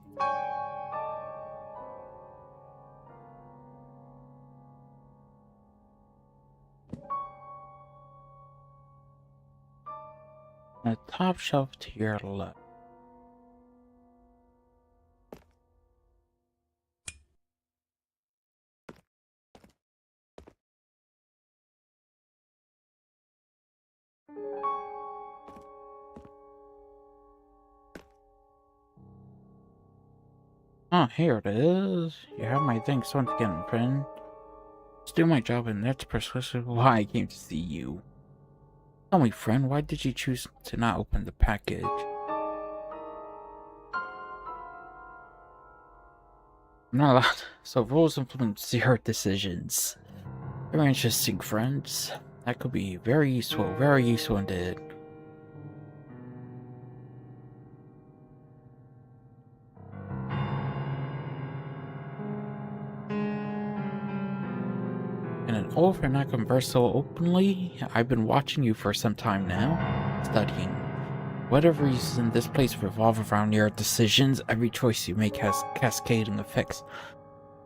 The top shelf to your left. Oh, here it is. You have my thanks once again, friend. Let's do my job, and that's precisely why I came to see you. Tell me, friend, why did you choose to not open the package? I'm not allowed. So rules influence your decisions. Very interesting, friends. That could be very useful indeed. And an oath and not converse so openly? I've been watching you for some time now, studying. Whatever reason, this place revolves around your decisions. Every choice you make has cascading effects.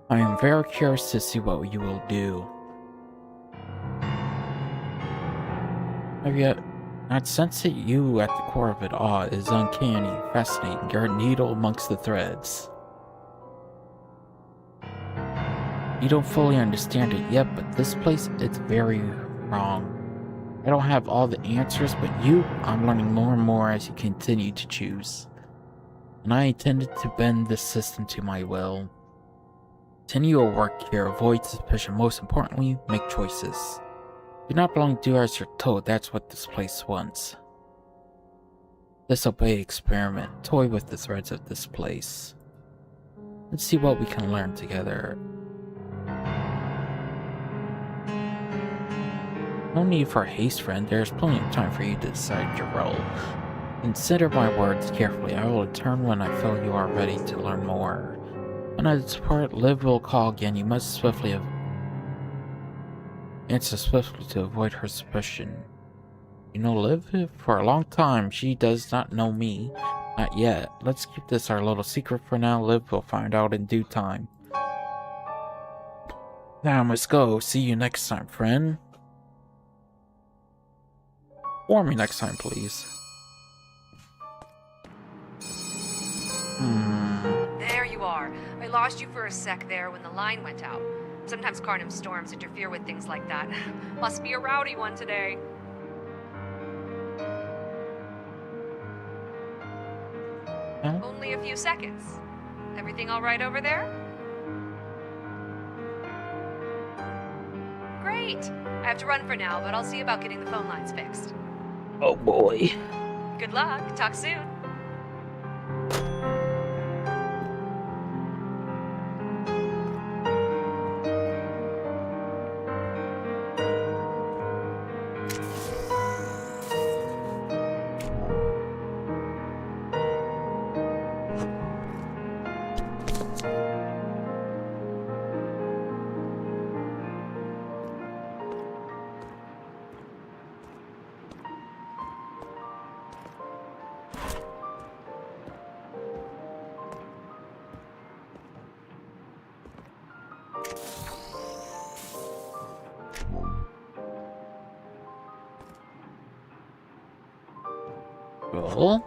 I am very curious to see what you will do. Have you not sensed it? You at the core of it all is uncanny, fascinating. You're a needle amongst the threads. You don't fully understand it yet, but this place, it's very wrong. I don't have all the answers, but I'm learning more and more as you continue to choose. And I intended to bend this system to my will. Continue your work here, avoid suspicion, most importantly, make choices. Do not blindly do as you're told, that's what this place wants. Disobey, experiment, toy with the threads of this place. Let's see what we can learn together. No need for haste, friend. There's plenty of time for you to decide your role. Consider my words carefully. I will return when I feel you are ready to learn more. When I depart, Liv will call again. You must answer swiftly to avoid her suspicion. You know Liv? For a long time, she does not know me. Not yet. Let's keep this our little secret for now. Liv will find out in due time. Now I must go. See you next time, friend. Warn me next time, please. There you are. I lost you for a sec there when the line went out. Sometimes Carnum storms interfere with things like that. Must be a rowdy one today. Huh? Only a few seconds. Everything all right over there? Great. I have to run for now, but I'll see about getting the phone lines fixed. Oh boy. Good luck. Talk soon. Cool.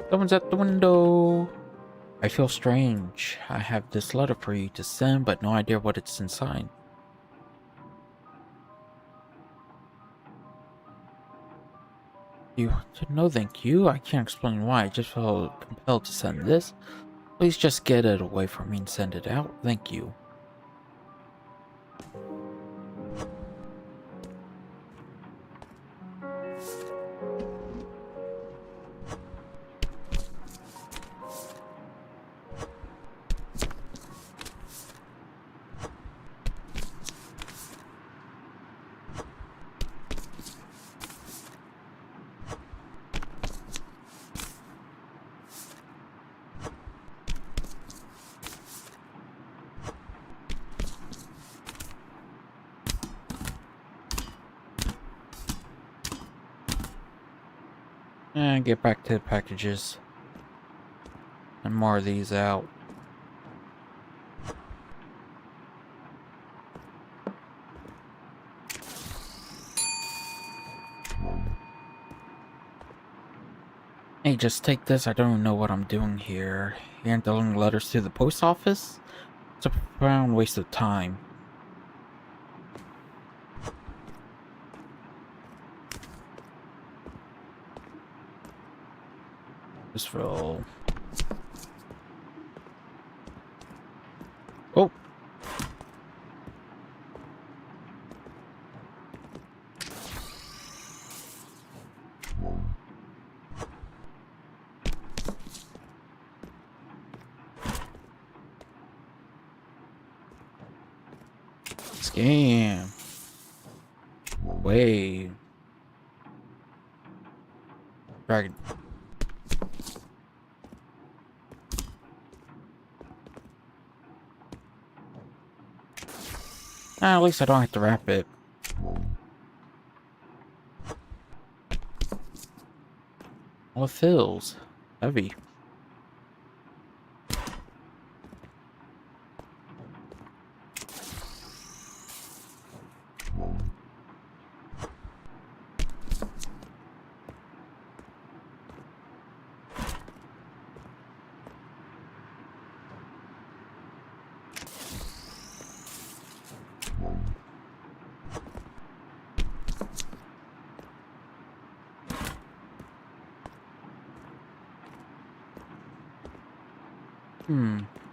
Someone's at the window. I feel strange. I have this letter for you to send, but no idea what it's inside. No thank you. I can't explain why. I just felt compelled to send this. Please just get it away from me and send it out. Thank you. And get back to the packages. And more of these out. Hey, just take this. I don't know what I'm doing here. Handling letters to the post office? It's a profound waste of time. Just feel... Oh! Scam. Wait. Dragon. At least I don't have to wrap it. Well, it feels heavy.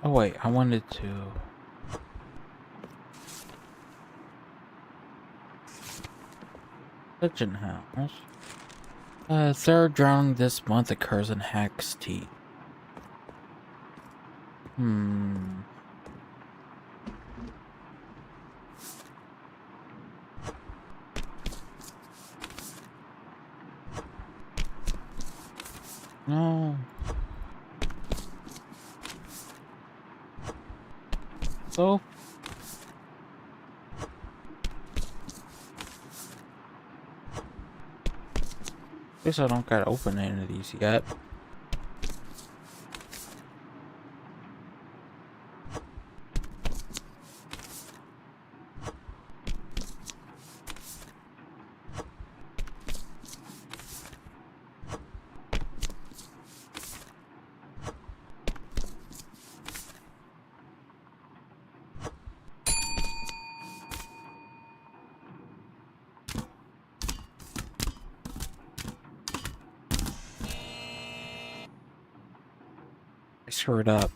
Oh wait, I wanted to... Legend House. Third drowning this month occurs in Hack's Teeth. No. So? Guess I don't gotta open any of these yet. shirt up.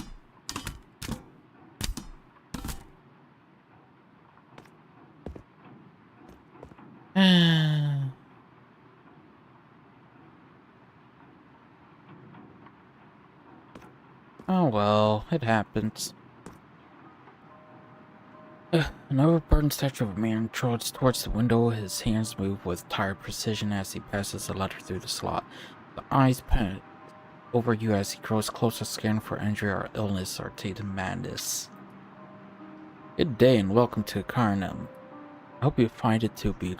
Oh well, it happens. An overburdened statue of a man trots towards the window. His hands move with tired precision as he passes the letter through the slot. The eyes pan over you as he grows closer, scanning for injury or illness or tainted madness. Good day and welcome to Carnum. I hope you find it to be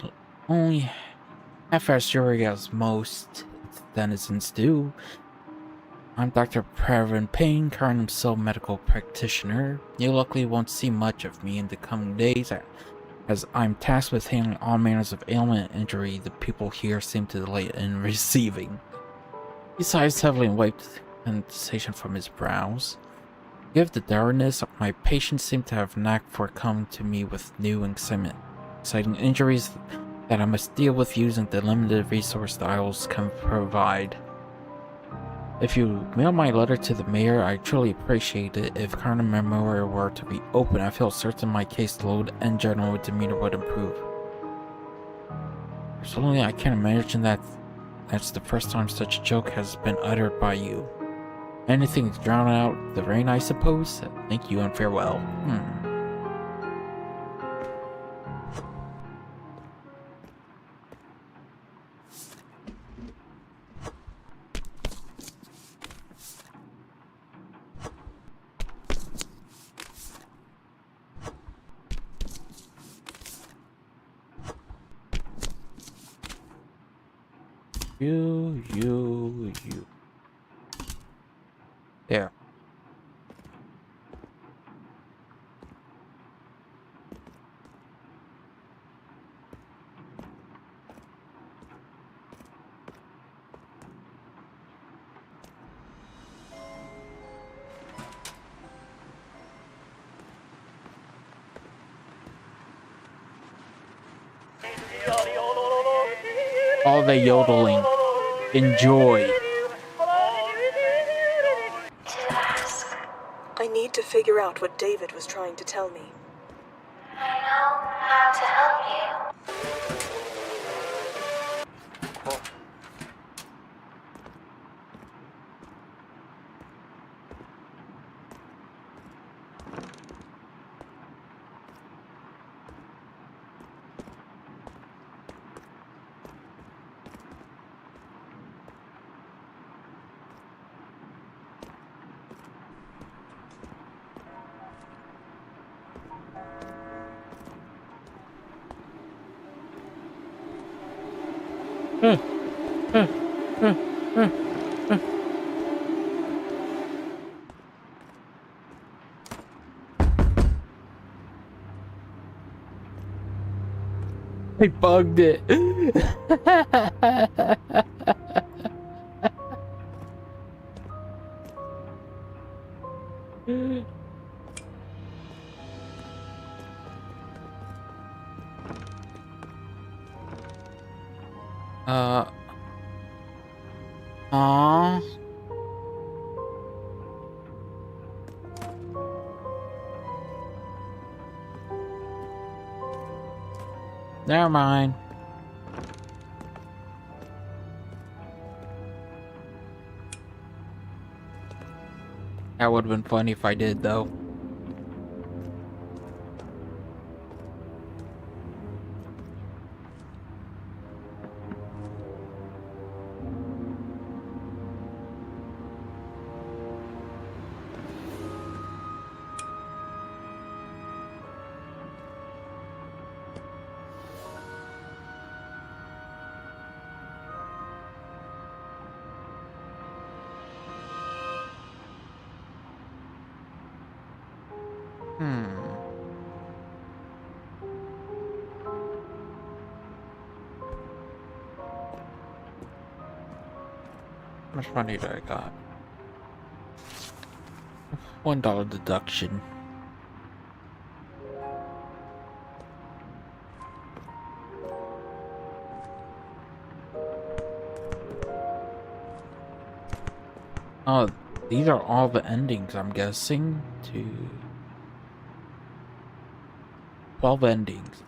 only half as dreary as most denizens do. I'm Dr. Previn Payne, Carnum's sole medical practitioner. You luckily won't see much of me in the coming days, as I'm tasked with handling all manners of ailment and injury the people here seem to delight in receiving. He sighs heavily and wiped condensation from his brows. Given the dourness, my patients seem to have a knack for coming to me with new and exciting injuries that I must deal with using the limited resource the Isles can provide. If you mail my letter to the mayor, I truly appreciate it. If Carnum Memorial were to be open, I feel certain my caseload and general demeanor would improve. Personally, I can't imagine that's the first time such a joke has been uttered by you. Anything to drown out the rain, I suppose? Thank you and farewell. You. There. All the yodeling. Enjoy. I need to figure out what David was trying to tell me. I know how to help you. I bugged it. Aww. Never mind. That would have been funny if I did, though. How much money do I got? $1 deduction. Oh, These are all the endings, I'm guessing, to 12 endings.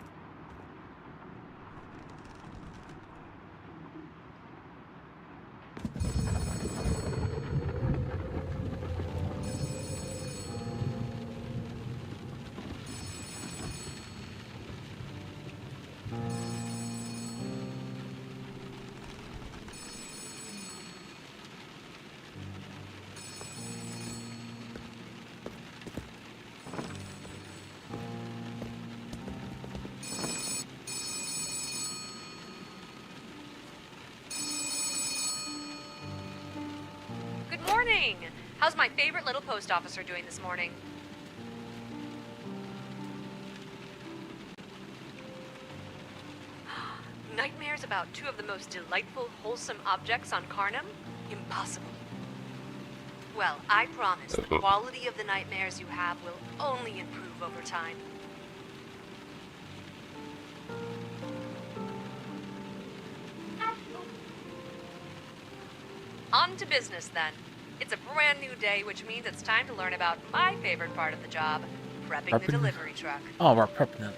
Good morning! How's my favorite little post officer doing this morning? Nightmares about two of the most delightful, wholesome objects on Carnum? Impossible. Well, I promise the quality of the nightmares you have will only improve over time. On to business, then. It's a brand new day, which means it's time to learn about my favorite part of the job, prepping the delivery truck. Oh, we're prepping it.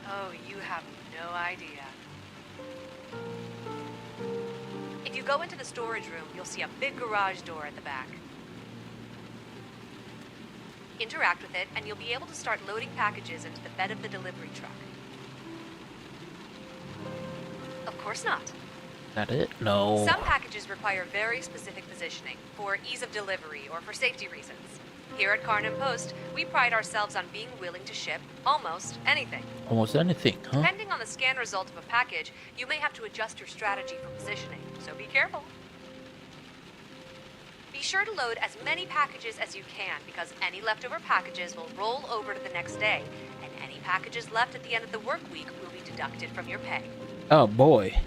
Oh, you have no idea. If you go into the storage room, you'll see a big garage door at the back. Interact with it, and you'll be able to start loading packages into the bed of the delivery truck. Of course not. That it? No. Some packages require very specific positioning, for ease of delivery or for safety reasons. Here at Carnum Post, we pride ourselves on being willing to ship almost anything. Almost anything, huh? Depending on the scan result of a package, you may have to adjust your strategy for positioning, so be careful. Be sure to load as many packages as you can, because any leftover packages will roll over to the next day, and any packages left at the end of the work week will be deducted from your pay. Oh boy.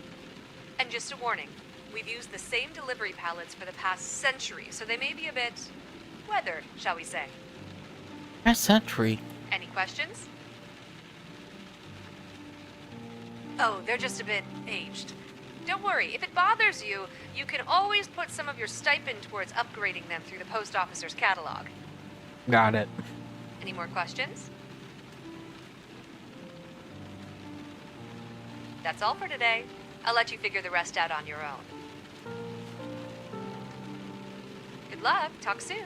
And just a warning, we've used the same delivery pallets for the past century, so they may be a bit weathered, shall we say. Past century. Any questions? Oh, they're just a bit aged. Don't worry, if it bothers you, you can always put some of your stipend towards upgrading them through the post officer's catalog. Got it. Any more questions? That's all for today. I'll let you figure the rest out on your own. Good luck. Talk soon.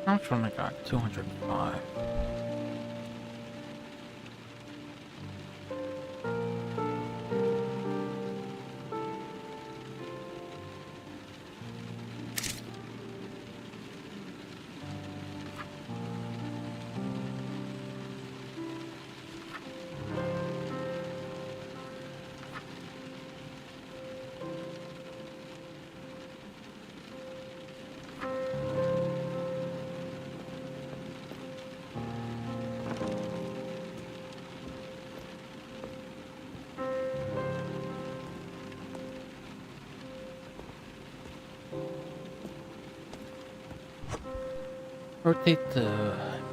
How much one I got? 205. Rotate the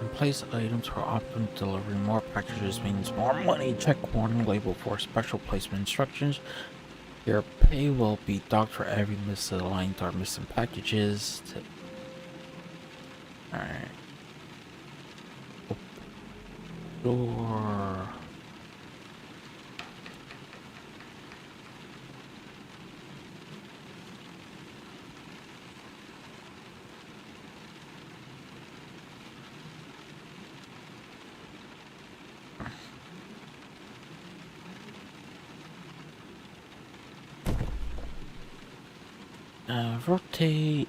and place items for optimal delivery. More packages means more money. Check warning label for special placement instructions. Your pay will be docked for every misaligned or missing packages. Alright. Door. Rotate.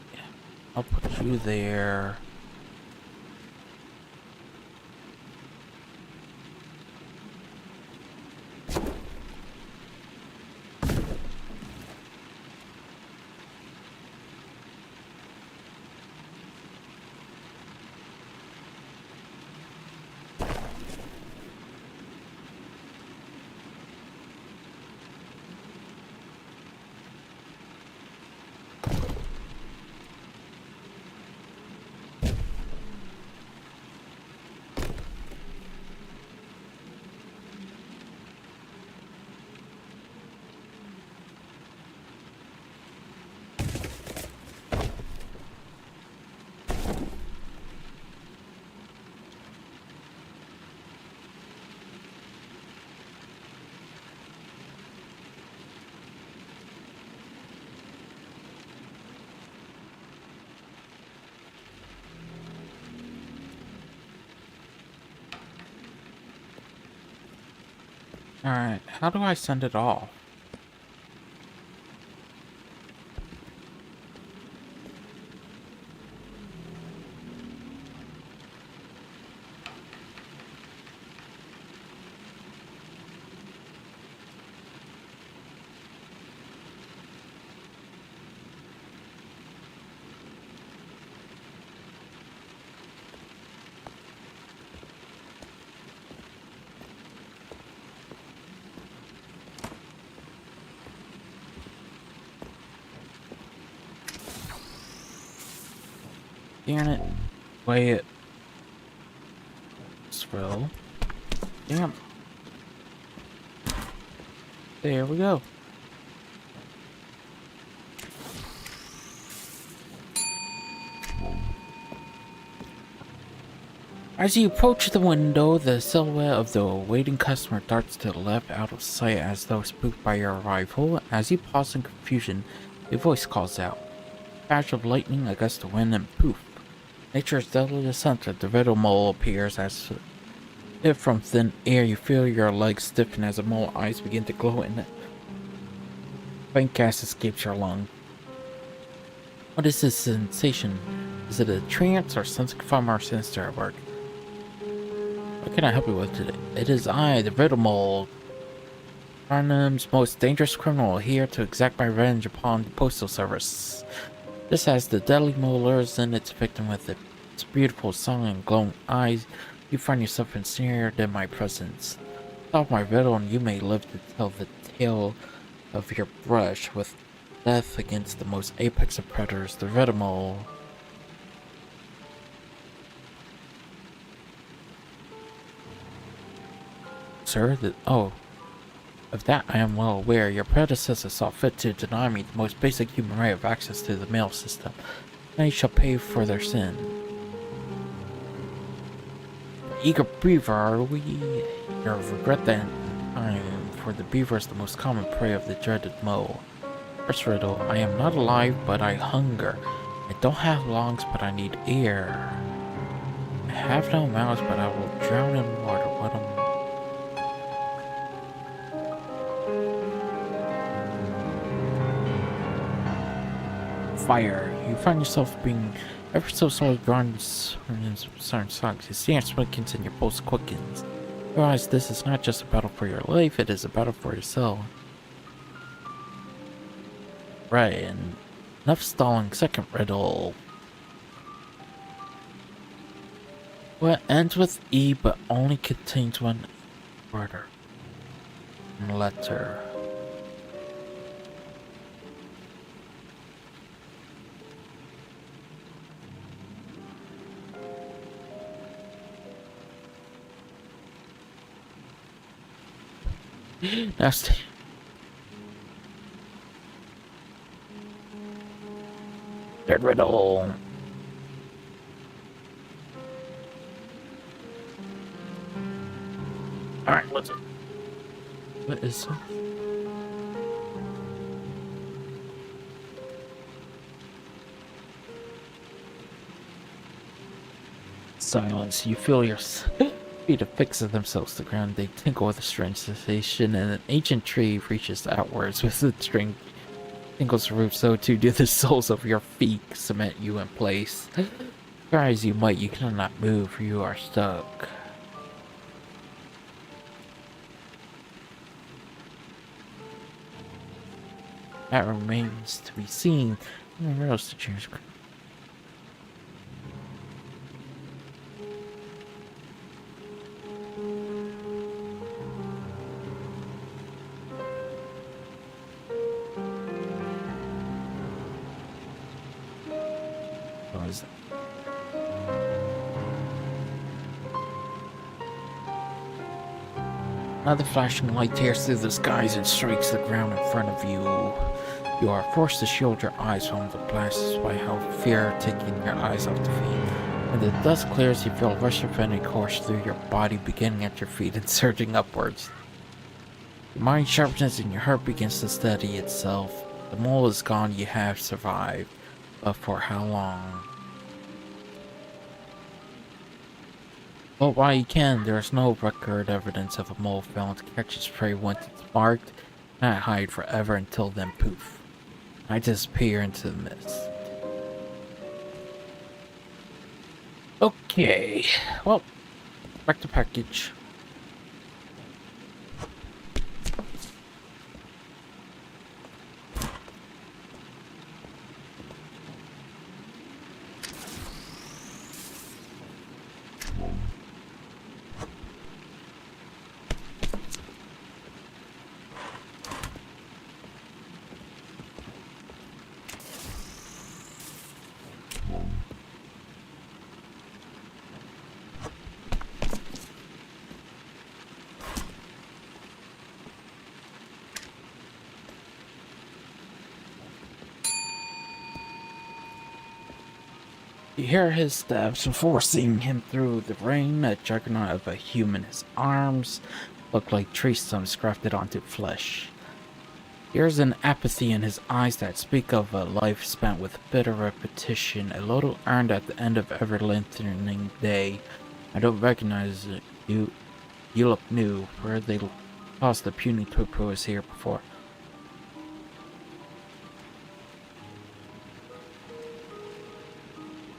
I'll put you there. Alright, how do I send it off? Damn it. Wait. Swell. Damn. There we go. As you approach the window, the silhouette of the waiting customer darts to the left out of sight as though spooked by your arrival. As you pause in confusion, a voice calls out. Flash of lightning, a gust of wind, and poof. Nature's deadliest hunter, the riddle mole, appears as if from thin air. You feel your legs stiffen as the mole eyes begin to glow and faint gas escapes your lung. What is this sensation? Is it a trance or something far more sinister at work? What can I help you with today? It is I, the riddle mole, Arnhem's most dangerous criminal, here to exact my revenge upon the postal service. Just as the deadly mole lures in its victim with its beautiful song and glowing eyes, you find yourself ensnared in my presence. Solve my riddle and you may live to tell the tale of your brush with death against the most apex of predators, the riddle mole. Sir, of that I am well aware. Your predecessor saw fit to deny me the most basic human right of access to the mail system. Many shall pay for their sin. Eager beaver, are we? You regret that in time, for the beaver is the most common prey of the dreaded mole. First riddle, I am not alive, but I hunger. I don't have lungs, but I need air. I have no mouth, but I will drown in water. What am fire. You find yourself being ever so slowly drawn in certain socks. You see your quickens and your pulse quickens. You realize this is not just a battle for your life, it is a battle for yourself. Right, and enough stalling. Second riddle. What ends with E but only contains one word and letter. Nasty. Third riddle. Alright, what's it? What is it? Silence. You feel your feet affix themselves to the ground. They tinkle with a strange sensation, and an ancient tree reaches outwards with its string. Tinkles the roof, so too do the soles of your feet cement you in place. Try as you might, you cannot move. You are stuck. That remains to be seen. Where else to change? What is that? Another flashing light tears through the skies and strikes the ground in front of you. You are forced to shield your eyes from the blasts by how fear taking your eyes off the feet. When the dust clears, you feel a rush of energy course through your body, beginning at your feet and surging upwards. Your mind sharpens and your heart begins to steady itself. The mole is gone, you have survived. But for how long? But while you can, there's no record evidence of a mole failing to catch its prey once it's marked. And I hide forever until then poof. I disappear into the mist. Okay, well, back to package. You hear his steps before seeing him through the rain, a juggernaut of a human. His arms look like tree stumps grafted onto flesh. There's an apathy in his eyes that speak of a life spent with bitter repetition, a little earned at the end of every lengthening day. I don't recognize it. You look new. Where they tossed the puny twig who was here before.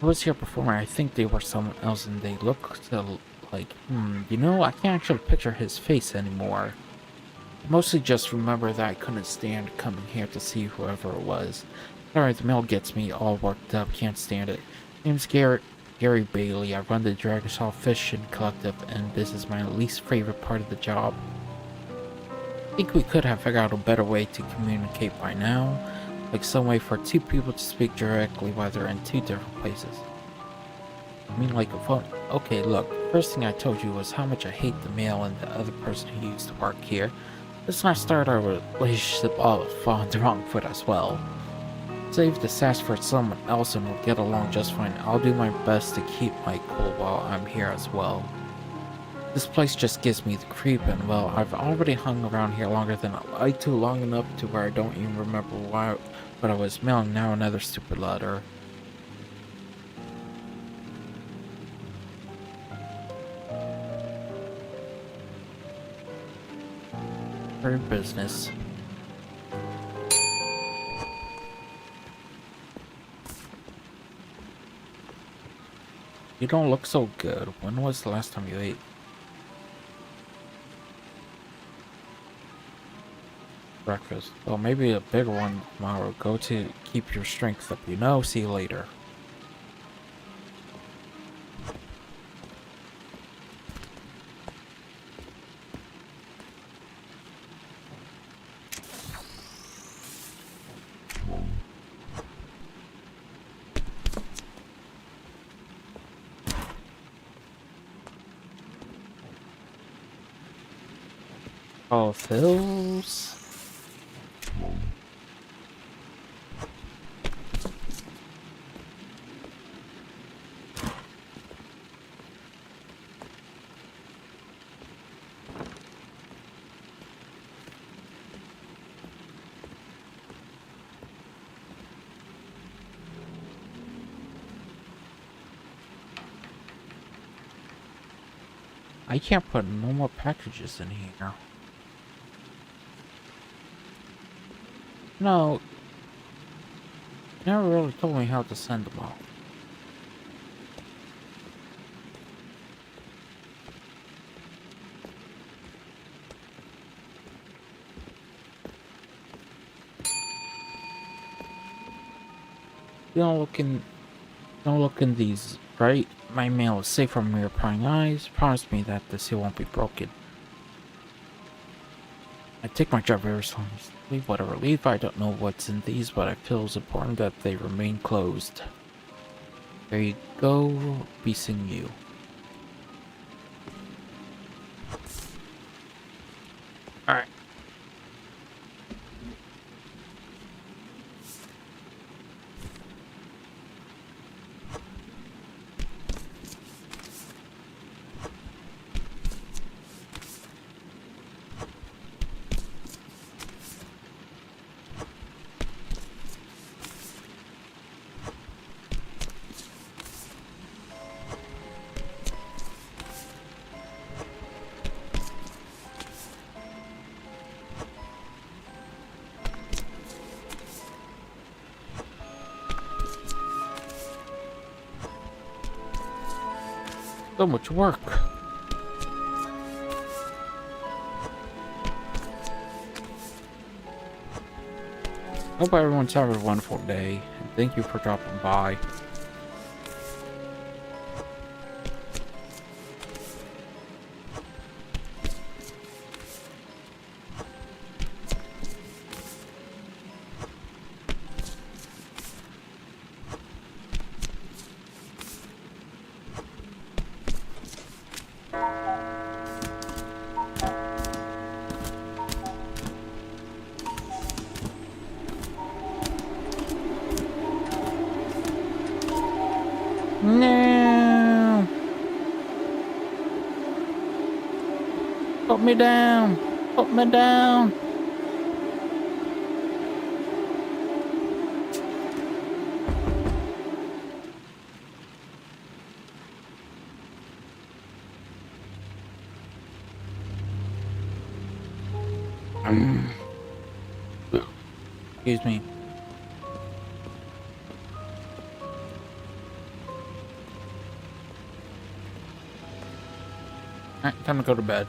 Who was here before me? I think they were someone else and they look like, you know, I can't actually picture his face anymore. I mostly just remember that I couldn't stand coming here to see whoever it was. Sorry, the mail gets me all worked up, can't stand it. Name's Gary Bailey. I run the Dragonsaw Fishing Collective, and this is my least favorite part of the job. I think we could have figured out a better way to communicate by now. Like some way for two people to speak directly while they're in two different places. I mean like a phone. Okay, look, first thing I told you was how much I hate the mail and the other person who used to work here. Let's not start our relationship off on the wrong foot as well. Save the sass for someone else and we'll get along just fine. I'll do my best to keep my cool while I'm here as well. This place just gives me the creep, and well, I've already hung around here longer than I like to, long enough to where I don't even remember what I was mailing. Now another stupid letter. For business. You don't look so good. When was the last time you ate? Breakfast. Well, maybe a bigger one tomorrow. Go to keep your strength up, you know. See you later. Oh, Phil's. I can't put no more packages in here. No. You never really told me how to send them off. You don't look in these, right? My mail is safe from your prying eyes. Promise me that the seal won't be broken. I take my job very seriously. What a relief. I don't know what's in these, but I feel it's important that they remain closed. There you go. Be seeing you. Alright. So much work. Hope everyone's having a wonderful day, and thank you for dropping by. No! Put me down! Put me down! Excuse me. Alright, time to go to bed.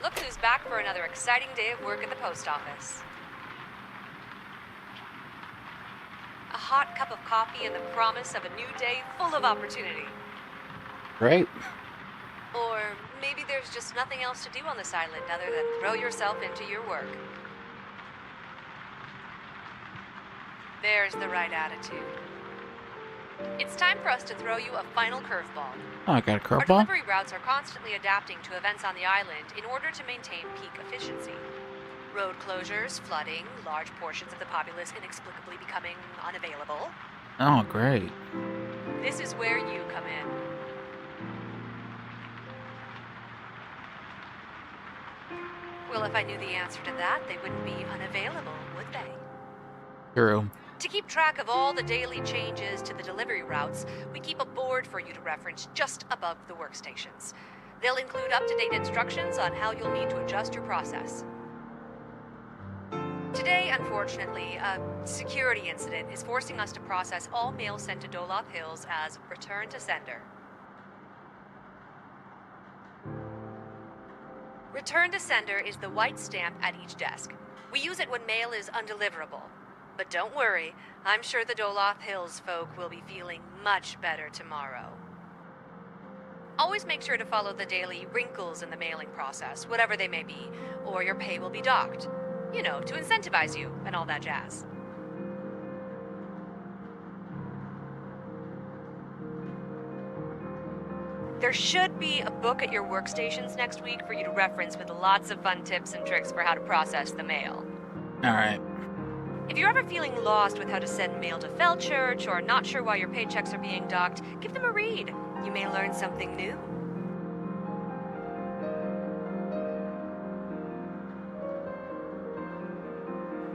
Look who's back for another exciting day of work at the post office. A hot cup of coffee and the promise of a new day full of opportunity. Great. Or maybe there's just nothing else to do on this island other than throw yourself into your work. There's the right attitude. It's time for us to throw you a final curveball. Oh, I got a Our curveball. delivery routes are constantly adapting to events on the island in order to maintain peak efficiency. Road closures, flooding, large portions of the populace inexplicably becoming unavailable. Oh, great. This is where you come in. Well, if I knew the answer to that, they wouldn't be unavailable, would they? True. To keep track of all the daily changes to the delivery routes, we keep a board for you to reference just above the workstations. They'll include up-to-date instructions on how you'll need to adjust your process. Today, unfortunately, a security incident is forcing us to process all mail sent to Doloth Hills as return to sender. Return to sender is the white stamp at each desk. We use it when mail is undeliverable. But don't worry, I'm sure the Doloth Hills folk will be feeling much better tomorrow. Always make sure to follow the daily wrinkles in the mailing process, whatever they may be, or your pay will be docked. You know, to incentivize you and all that jazz. There should be a book at your workstations next week for you to reference with lots of fun tips and tricks for how to process the mail. Alright. If you're ever feeling lost with how to send mail to Felchurch or not sure why your paychecks are being docked, give them a read. You may learn something new.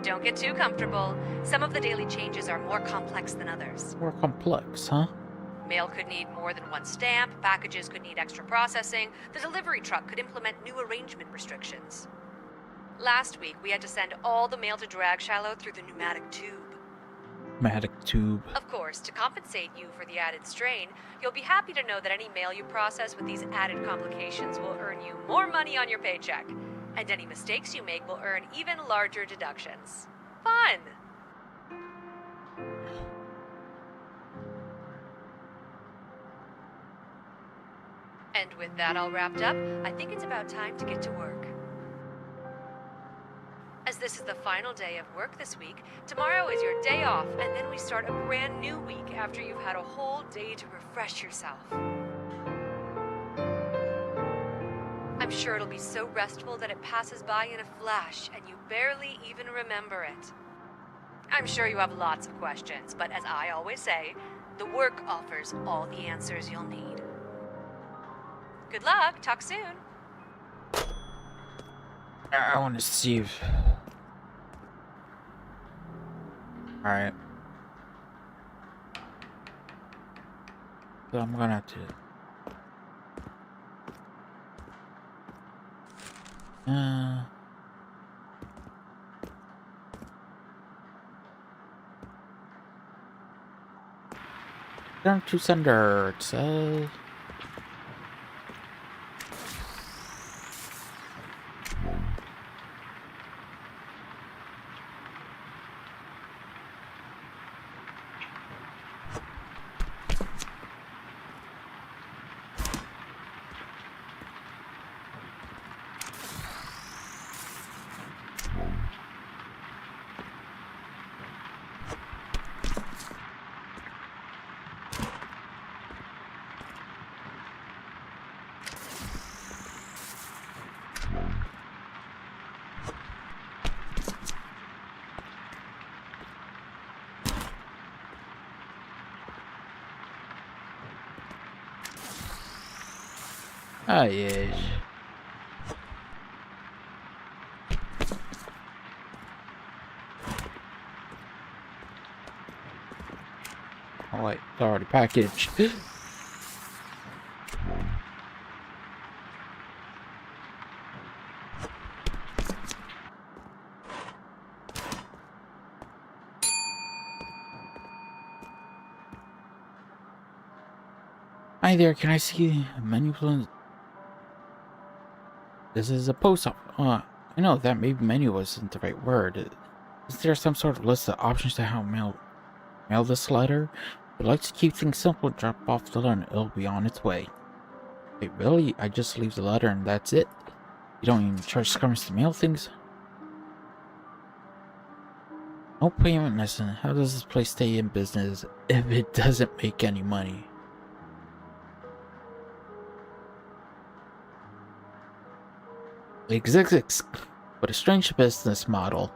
Don't get too comfortable. Some of the daily changes are more complex than others. More complex, huh? Mail could need more than one stamp, packages could need extra processing, the delivery truck could implement new arrangement restrictions. Last week, we had to send all the mail to Drag Shallow through the pneumatic tube. Pneumatic tube. Of course, to compensate you for the added strain, you'll be happy to know that any mail you process with these added complications will earn you more money on your paycheck. And any mistakes you make will earn even larger deductions. Fun! And with that all wrapped up, I think it's about time to get to work. As this is the final day of work this week, tomorrow is your day off, and then we start a brand new week after you've had a whole day to refresh yourself. I'm sure it'll be so restful that it passes by in a flash, and you barely even remember it. I'm sure you have lots of questions, but as I always say, the work offers all the answers you'll need. Good luck. Talk soon. I want to see if... Alright. So I'm gonna have to... Turn to sender, it says... Ah, yes. Oh wait, it's already packaged. Hi there, can I see a menu please? This is a post office. I know that maybe menu wasn't the right word. Is there some sort of list of options to how mail this letter? I'd like to keep things simple. Drop off the letter and it'll be on its way. Wait, really? I just leave the letter and that's it? You don't even charge customers to mail things? No payment necessary. How does this place stay in business if it doesn't make any money? Exists, but a strange business model.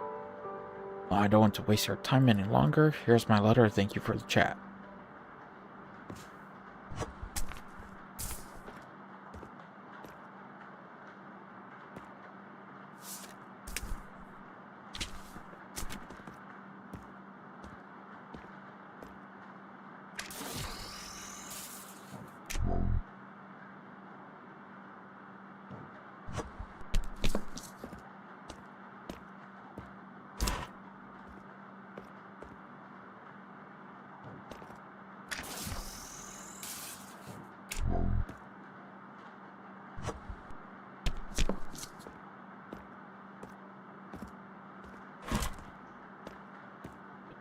Well, I don't want to waste your time any longer. Here's my letter. Thank you for the chat.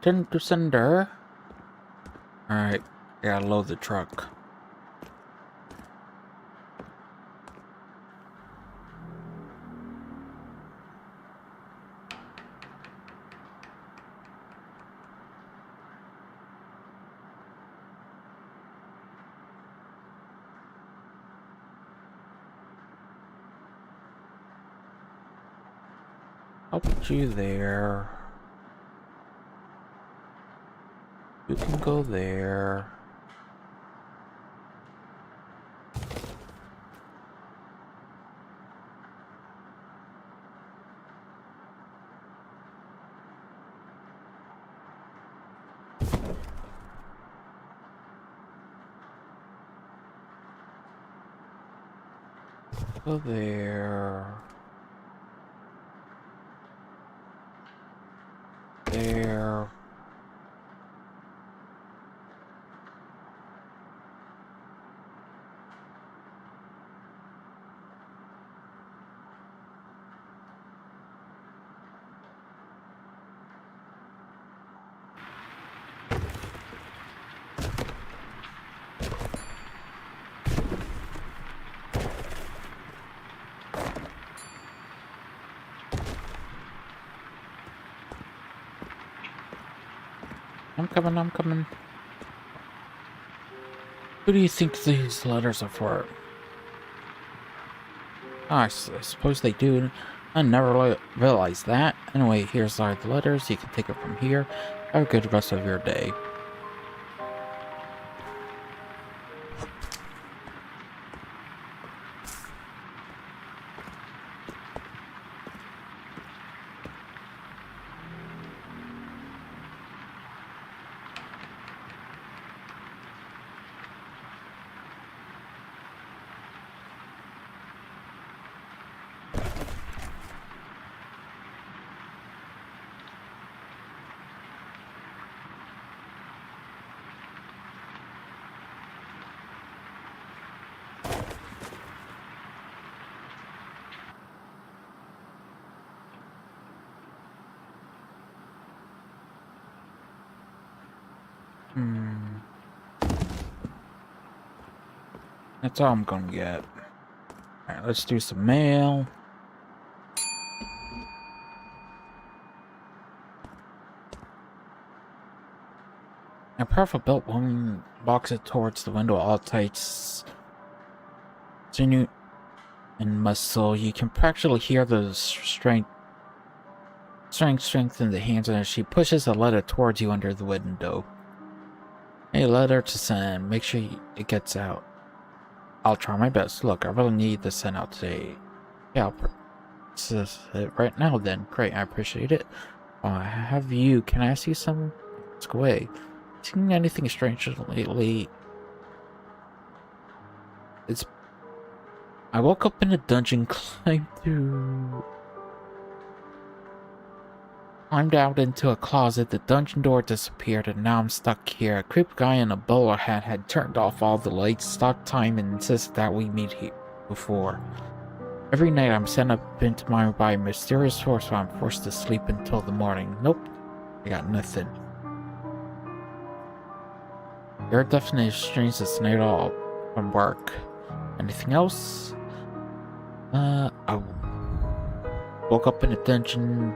Turn to sender. Alright, gotta load the truck. I'll put you there. You can go there. Go there. There. I'm coming. Who do you think these letters are for? Ah, I suppose they do. I never realized that. Anyway, here's our letters. You can take it from here. Have a good rest of your day. That's all I'm gonna get. Alright, let's do some mail. A powerful belt woman walks it towards the window, all tight, sinew and muscle. You can practically hear the strength in the hands as she pushes a letter towards you under the window. A letter to send. Make sure it gets out. I'll try my best. Look, I really need this sent out today. Yeah, I'll process it right now then. Great, I appreciate it. Can I ask you something? Ask away. Seen anything strange lately? I woke up in a dungeon, climbed out into a closet, the dungeon door disappeared, and now I'm stuck here. A creepy guy in a bowler hat had turned off all the lights, stopped time, and insisted that we meet here before. Every night I'm sent up into my room by a mysterious force where I'm forced to sleep until the morning. Nope, I got nothing. You're definitely strange this night all from work. Anything else? I woke up in a dungeon.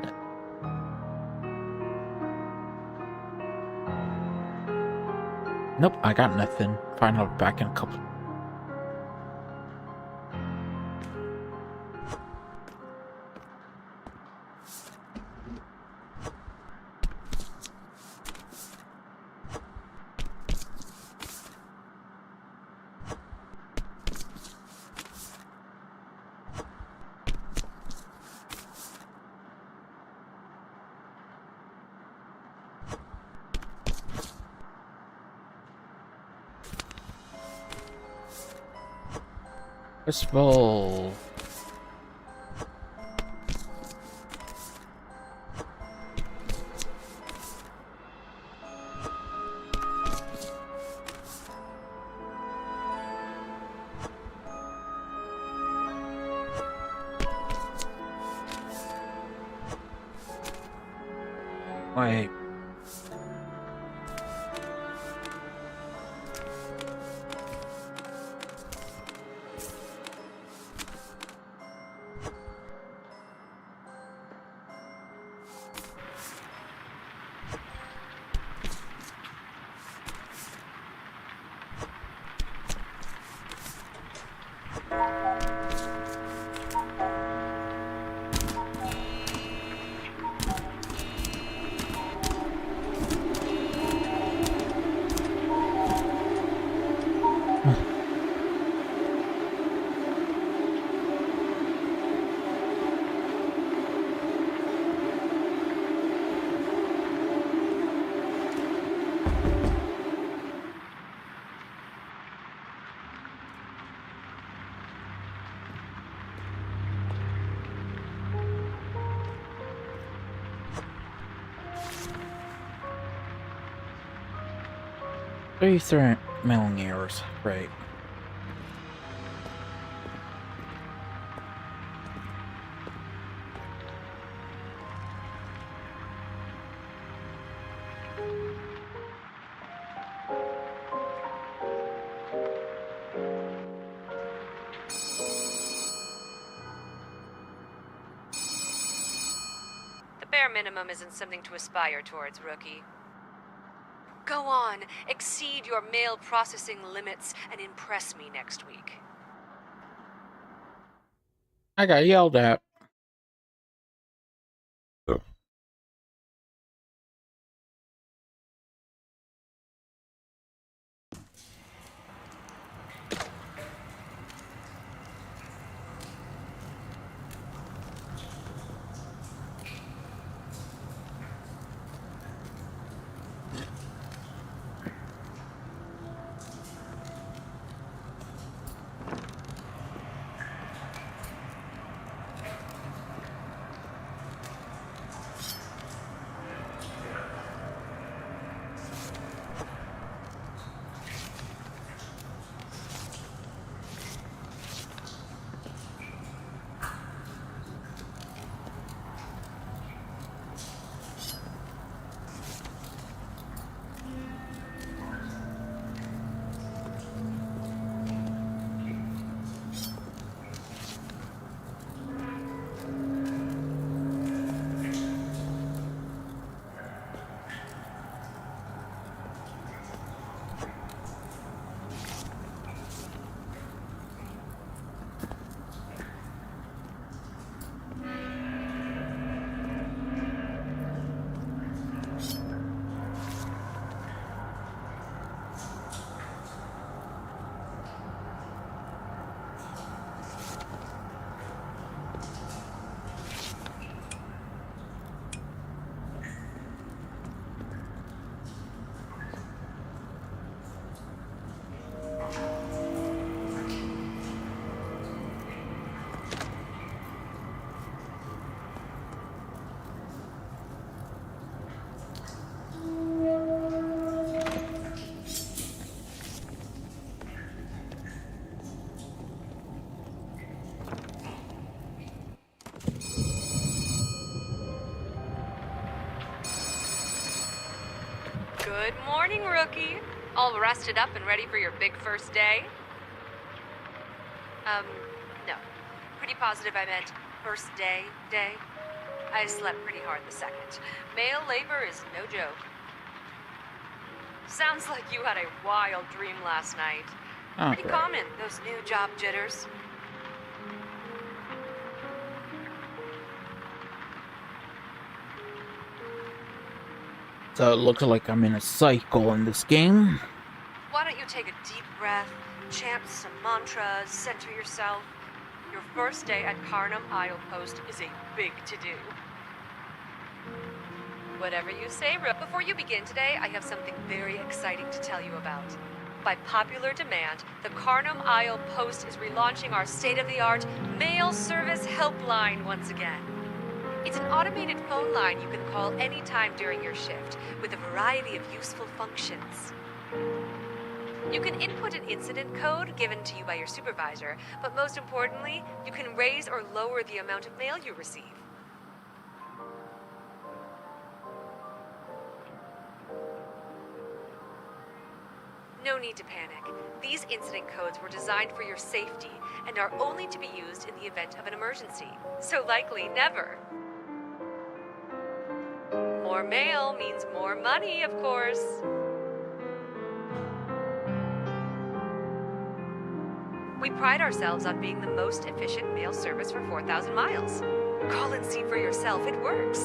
Nope, I got nothing. Fine, I'll be back in a couple. First of all, wait. Three mailing errors, right. The bare minimum isn't something to aspire towards, rookie. Go on, exceed your mail processing limits and impress me next week. I got yelled at. Good morning, rookie. All rested up and ready for your big first day? No. Pretty positive I meant first day. I slept pretty hard the second. Male labor is no joke. Sounds like you had a wild dream last night. Pretty Okay. common, those new job jitters. So it looks like I'm in a cycle in this game. Why don't you take a deep breath, chant some mantras, center yourself? Your first day at Carnum Isle Post is a big to-do. Whatever you say, Rook. Before you begin today, I have something very exciting to tell you about. By popular demand, the Carnum Isle Post is relaunching our state-of-the-art mail service helpline once again. It's an automated phone line you can call anytime during your shift, with a variety of useful functions. You can input an incident code given to you by your supervisor, but most importantly, you can raise or lower the amount of mail you receive. No need to panic. These incident codes were designed for your safety and are only to be used in the event of an emergency. So likely never. More mail means more money, of course. We pride ourselves on being the most efficient mail service for 4,000 miles. Call and see for yourself, it works.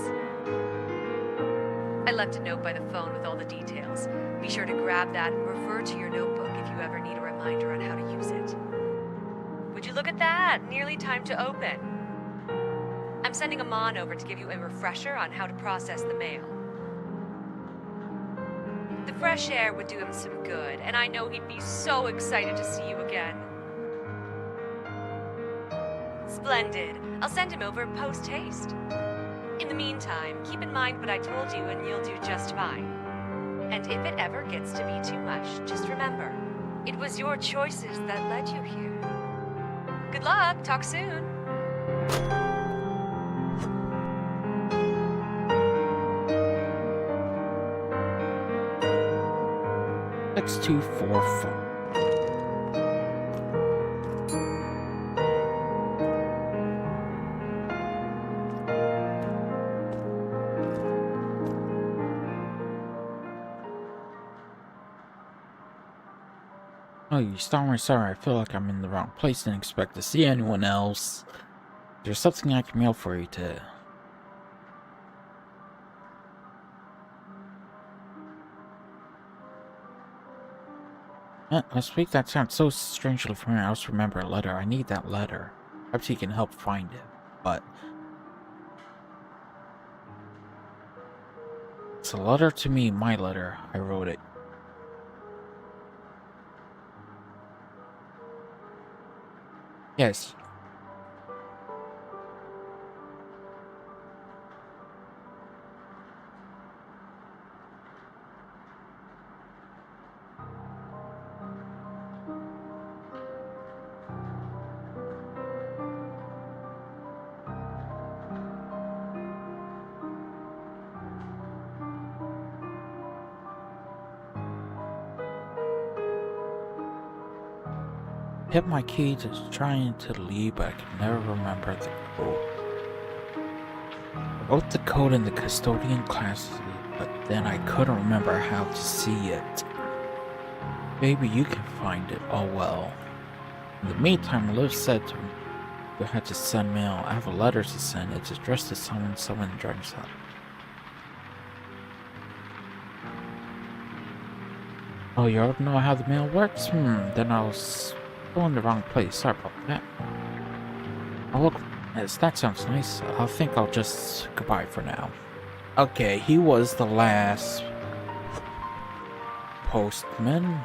I left a note by the phone with all the details. Be sure to grab that and refer to your notebook if you ever need a reminder on how to use it. Would you look at that? Nearly time to open. I'm sending Amon over to give you a refresher on how to process the mail. The fresh air would do him some good, and I know he'd be so excited to see you again. Splendid. I'll send him over post-haste. In the meantime, keep in mind what I told you and you'll do just fine. And if it ever gets to be too much, just remember, it was your choices that led you here. Good luck. Talk soon. X244. Oh, you sorry, I feel like I'm in the wrong place. Didn't expect to see anyone else. There's something I can mail for you to... I speak that sounds so strangely familiar. I also remember a letter. I need that letter. Perhaps he can help find it. But... it's a letter to me, my letter. I wrote it. Yes. Hit my key to trying to leave, but I can never remember the code. I wrote the code in the custodian class, but then I couldn't remember how to see it. Maybe you can find it. Oh well. In the meantime, Liv said to me, you had to send mail. I have a letter to send. It's addressed to someone drinks up. Oh, you already know how the mail works? Then I was in the wrong place. Sorry about that. Oh look, yes, that sounds nice. I think I'll just goodbye for now. Okay, he was the last postman.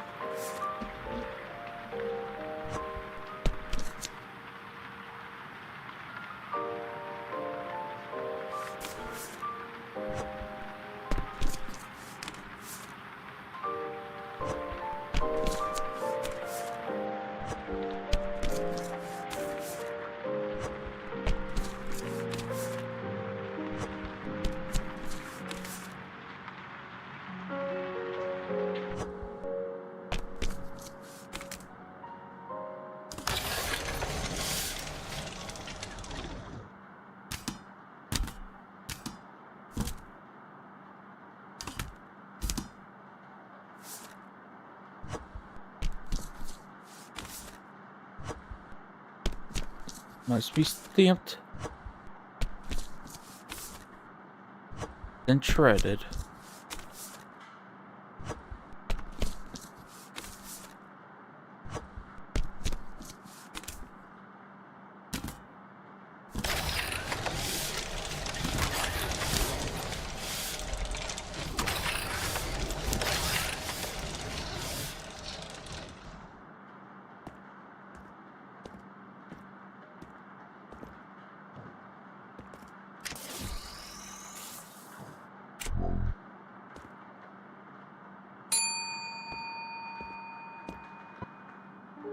Must be stamped. Then shredded.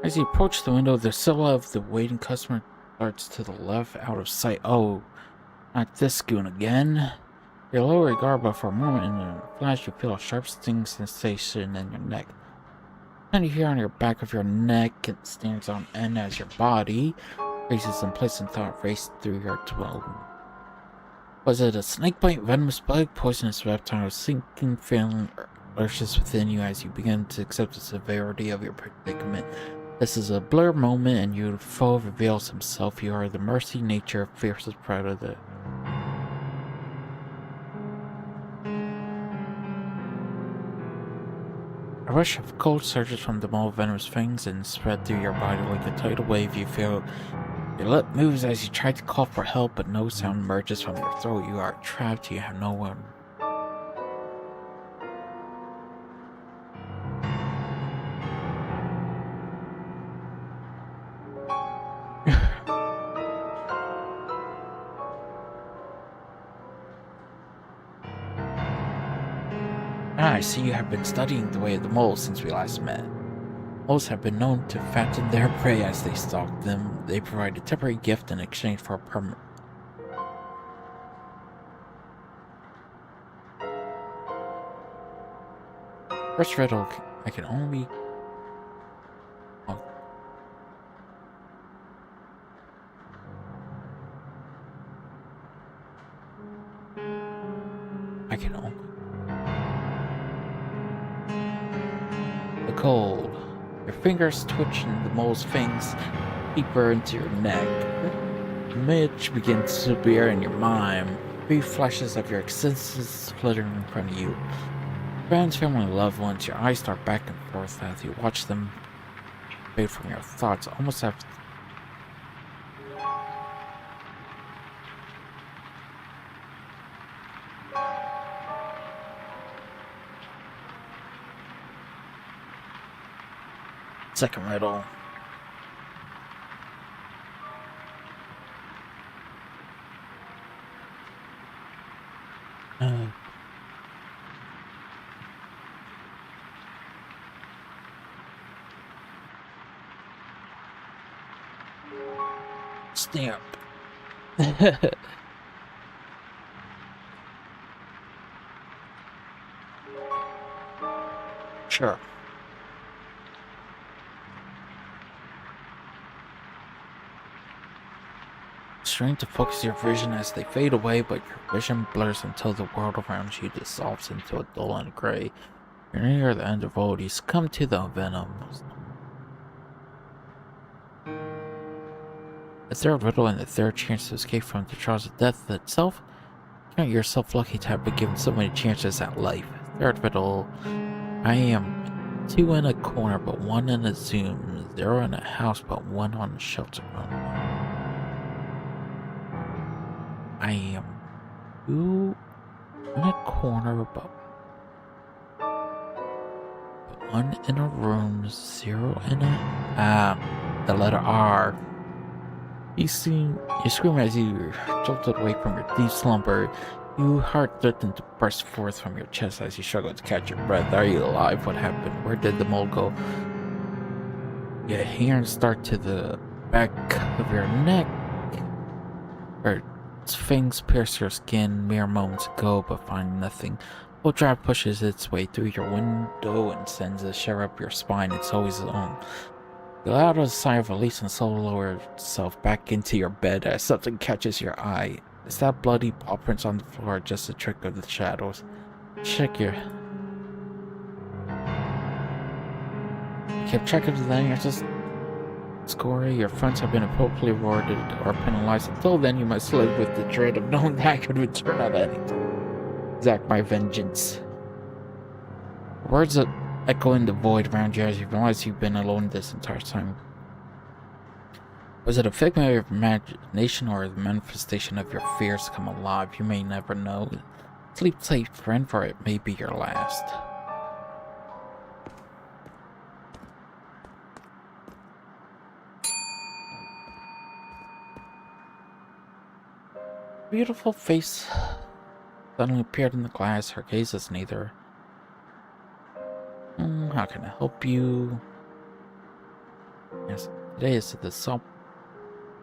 As you approach the window, the silhouette of the waiting customer darts to the left, out of sight. Oh, not this goon again. You lower your guard, but for a moment, in a flash, you feel a sharp stinging sensation in your neck. And you hear on your back of your neck, it stands on end as your body races in place and thought raced through your dwelling. Was it a snakebite, venomous bug, poisonous reptile? Sinking feeling lurches within you as you begin to accept the severity of your predicament. This is a blur moment, and your foe reveals himself. You are the mercy nature, fiercest predator. A rush of cold surges from the mole venomous fangs and spread through your body like a tidal wave. You feel your lip moves as you try to call for help, but no sound emerges from your throat. You are trapped. You have no one. I see you have been studying the way of the moles since we last met. Moles have been known to fatten their prey as they stalk them. They provide a temporary gift in exchange for a permanent. First riddle, I can only... Oh. I can only... The cold. Your fingers twitching the mole's fangs deeper into your neck. The image begins to appear in your mind. Brief flashes of your senses flittering in front of you. Friends, family, loved ones, your eyes start back and forth as you watch them fade from your thoughts, almost have second riddle. Stamp. Sure. Strain to focus your vision as they fade away, but your vision blurs until the world around you dissolves into a dull and gray. You're near the end of road. You succumb to the venom. The third riddle and the third chance to escape from the jaws of death itself. Count yourself lucky to have been given so many chances at life. Third riddle. I am 2 in a corner, but 1 in a zoom. 0 in a house, but 1 on a shelter room. I am 2 in a corner, but 1 in a room, 0 in a... the letter R. You scream as you jolted away from your deep slumber. Your heart threatened to burst forth from your chest as you struggled to catch your breath. Are you alive? What happened? Where did the mole go? Your hands start to the back of your neck. Its fangs pierce your skin mere moments ago, but find nothing. Full drive pushes its way through your window and sends a shiver up your spine. It's always on. You let out a sigh of release and slowly lower yourself back into your bed as something catches your eye. Is that bloody paw prints on the floor or just a trick of the shadows? Check your... You kept checking the thing, I just Score, your funds have been appropriately rewarded or penalized. Until then, you must live with the dread of knowing that I could return at any time. Exact my vengeance. Words that echo in the void around you as you realize you've been alone this entire time. Was it a figment of your imagination or the manifestation of your fears come alive? You may never know. Sleep tight, friend, for it may be your last. Beautiful face suddenly appeared in the glass. Her gaze is neither. How can I help you? Yes, today is the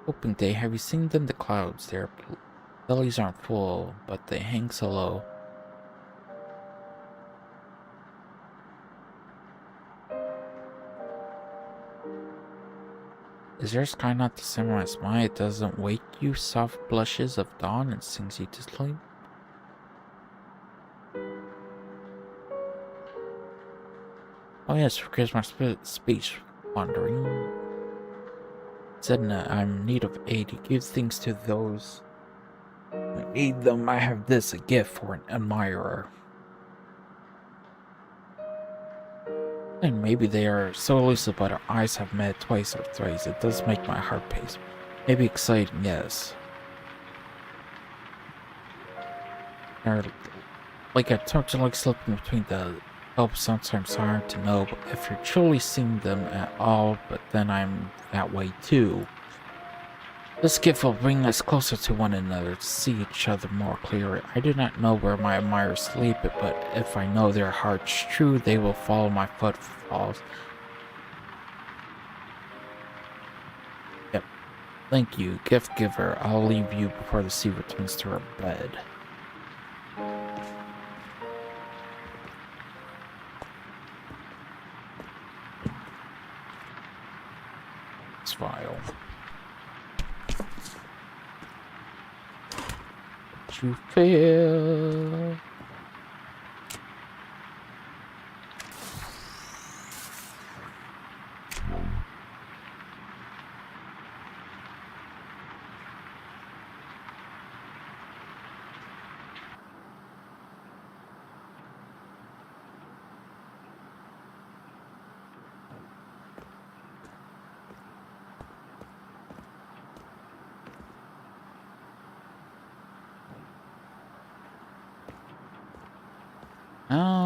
open day. Have you seen them? The clouds. Their bellies aren't full, but they hang so low. Is your sky not the same as mine? It doesn't wake you soft blushes of dawn and sings you to sleep. Oh yes, forgive my speech wandering. Sedna, I'm in need of aid. You give things to those who need them. I have this, a gift for an admirer. And maybe they are so elusive, but our eyes have met twice or thrice. It does make my heart pace. Maybe exciting, yes. Or like a touch like slipping between the help sometimes hard to know if you're truly seeing them at all, but then I'm that way too. This gift will bring us closer to one another, to see each other more clearly. I do not know where my admirers sleep, but if I know their hearts true, they will follow my footfalls. Yep. Thank you, gift giver. I'll leave you before the sea returns to her bed. This file. You feel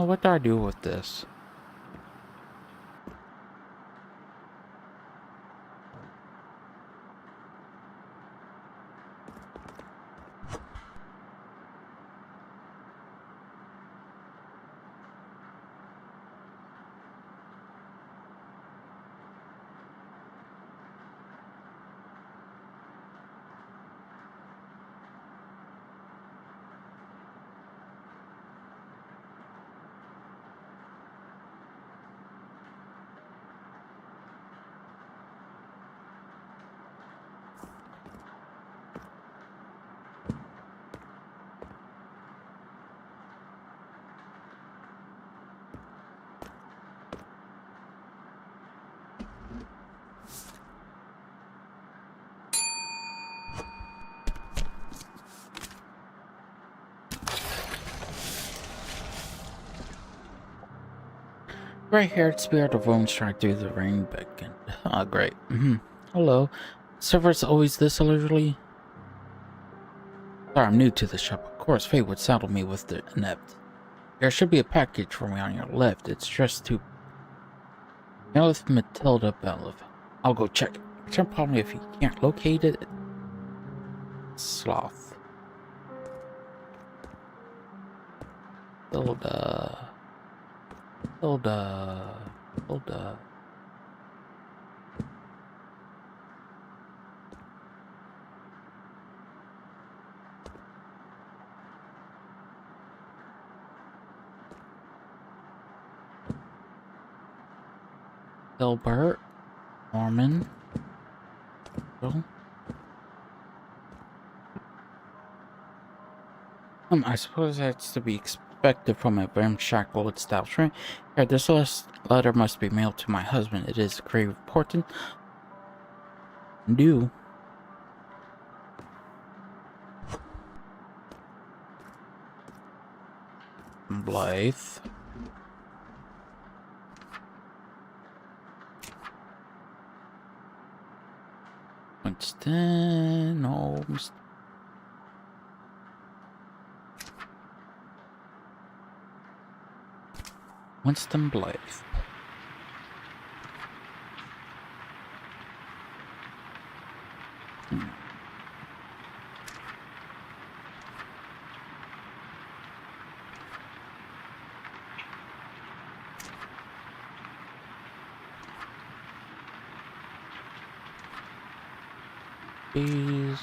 what do I do with this? Gray-haired spirit of wound strike through the rain beckoned. Ah, great. Hello. Server's always this elderly? Sorry, I'm new to the shop. Of course, fate would saddle me with the inept. There should be a package for me on your left. It's just to Elif Matilda Bellev. I'll go check it. Return probably if you can't locate it. Sloth. Hilda. Hilbert. Norman. I suppose that's to be expected from a ramshackle establishment. Here, this letter must be mailed to my husband. It is very important. do. Blythe. Winston, almost. Winston Blythe. Please.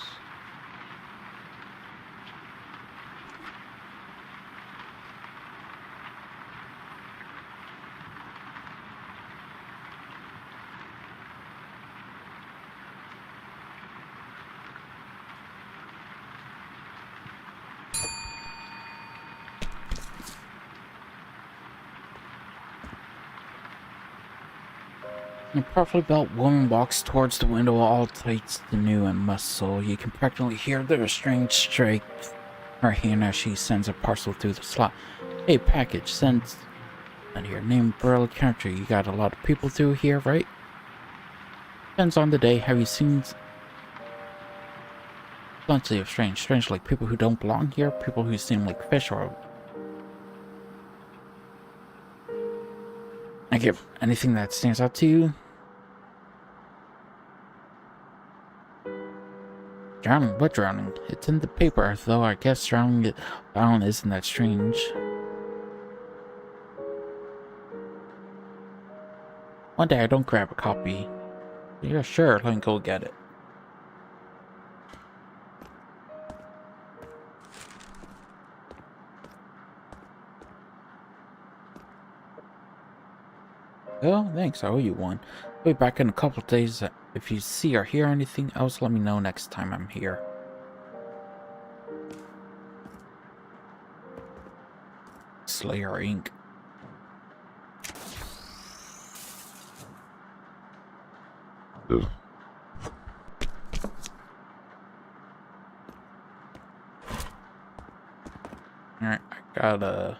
A properly built woman walks towards the window, all tight, new and muscle. You can practically hear the strange strike her hand as she sends a parcel through the slot. Hey, package, sends under your name, Burl character. You got a lot of people through here, right? Depends on the day. Have you seen plenty of strange like people who don't belong here, people who seem like fish, or I get anything that stands out to you? Drowning? What drowning? It's in the paper, though I guess drowning down isn't that strange. One day I don't grab a copy. Yeah, sure, let me go get it. Oh, thanks, I owe you one. I'll be back in a couple of days. If you see or hear anything else, let me know next time I'm here. Slayer Inc. Ugh. Alright, I gotta...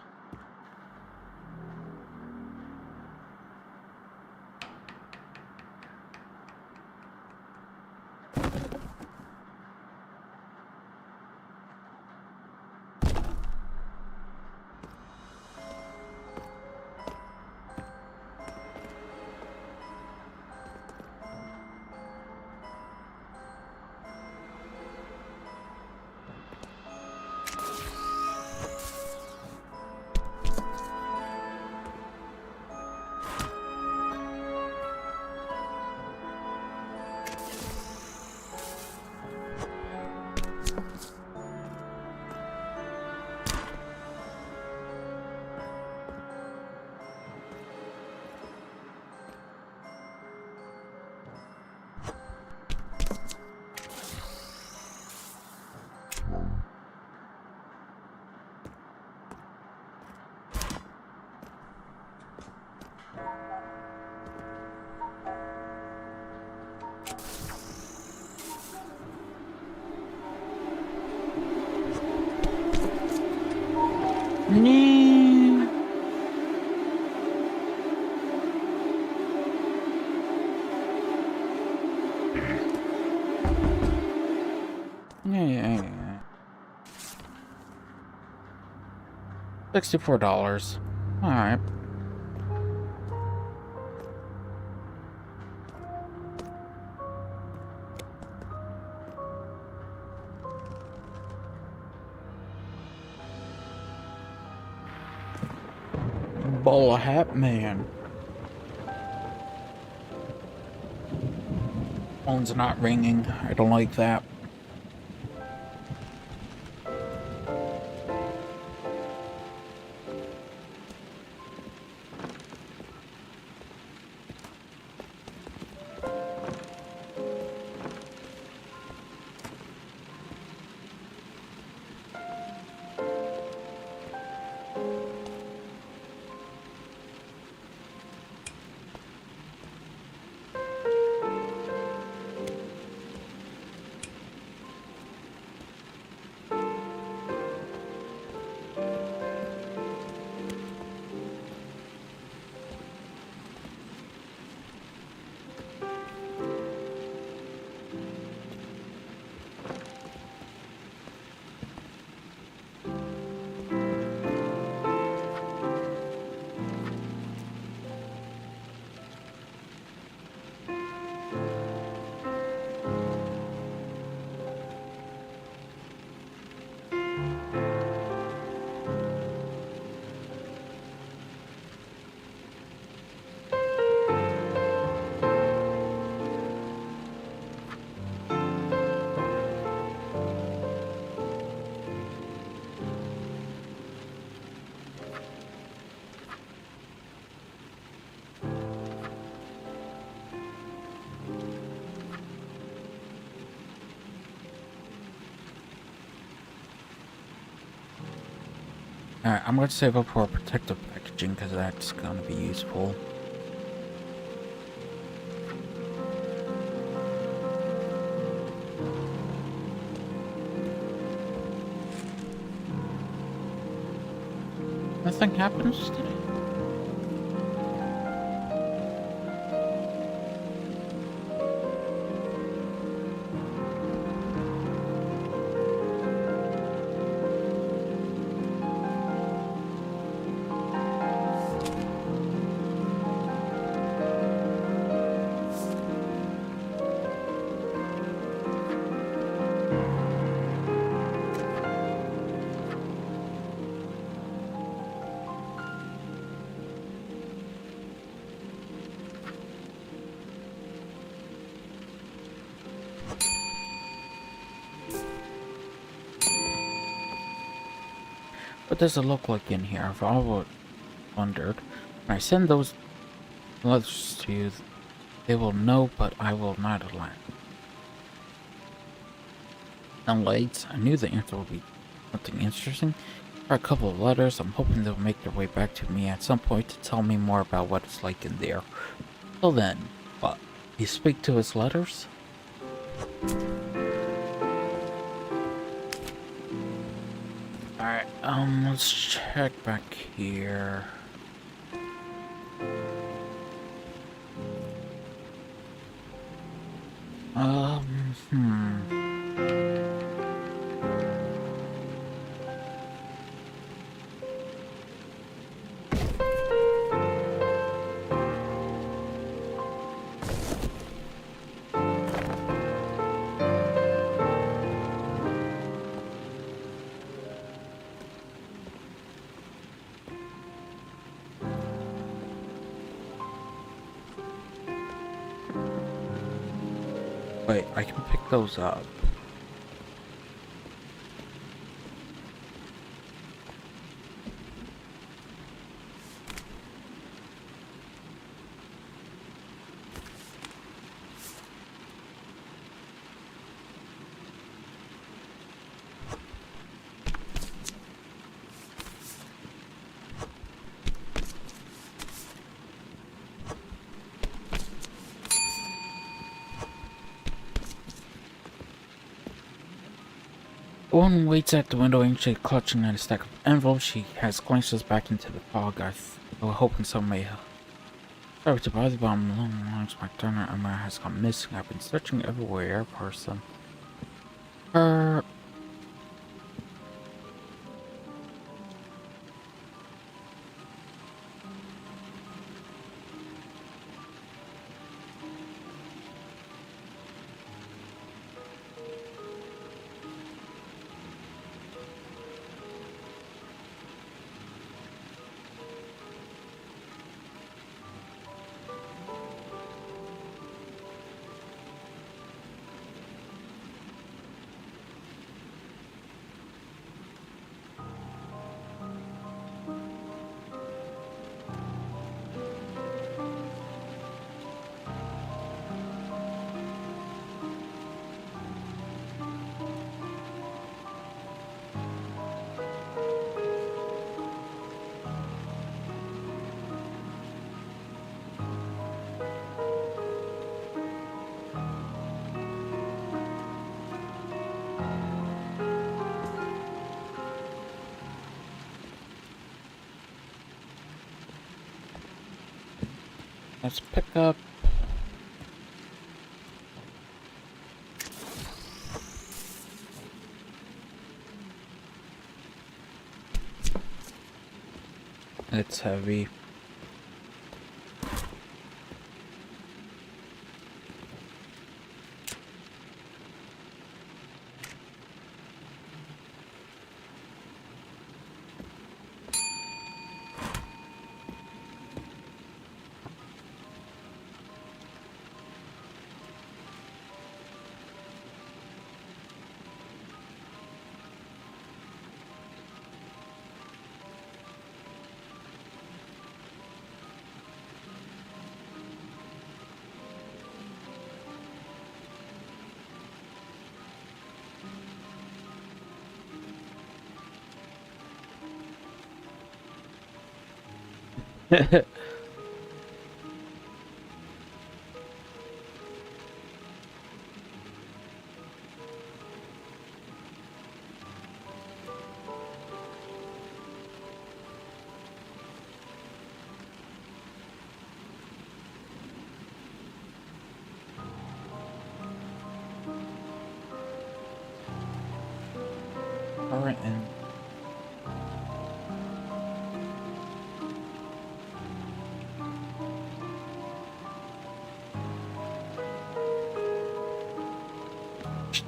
Nee. Yeah. $64. Alright. Bowler hat man. Phone's not ringing. I don't like that. Alright, I'm going to save up for protective packaging because that's going to be useful. Nothing happens today? What does it look like in here? I've always wondered. When I send those letters to you, they will know, but I will not allow. Now, late, I knew the answer would be something interesting. For a couple of letters, I'm hoping they'll make their way back to me at some point to tell me more about what it's like in there. Till then, what? You speak to his letters? Alright, let's check back here. Hmm. Wait, I can pick those up. The woman waits at the window, anxiously clutching at a stack of envelopes. She has glances back into the fog. I was hoping some may help. Sorry to bother, but I'm alone. My turner Emma has gone missing. I've been searching everywhere for some. Her. Let's pick up. It's heavy. Alright, and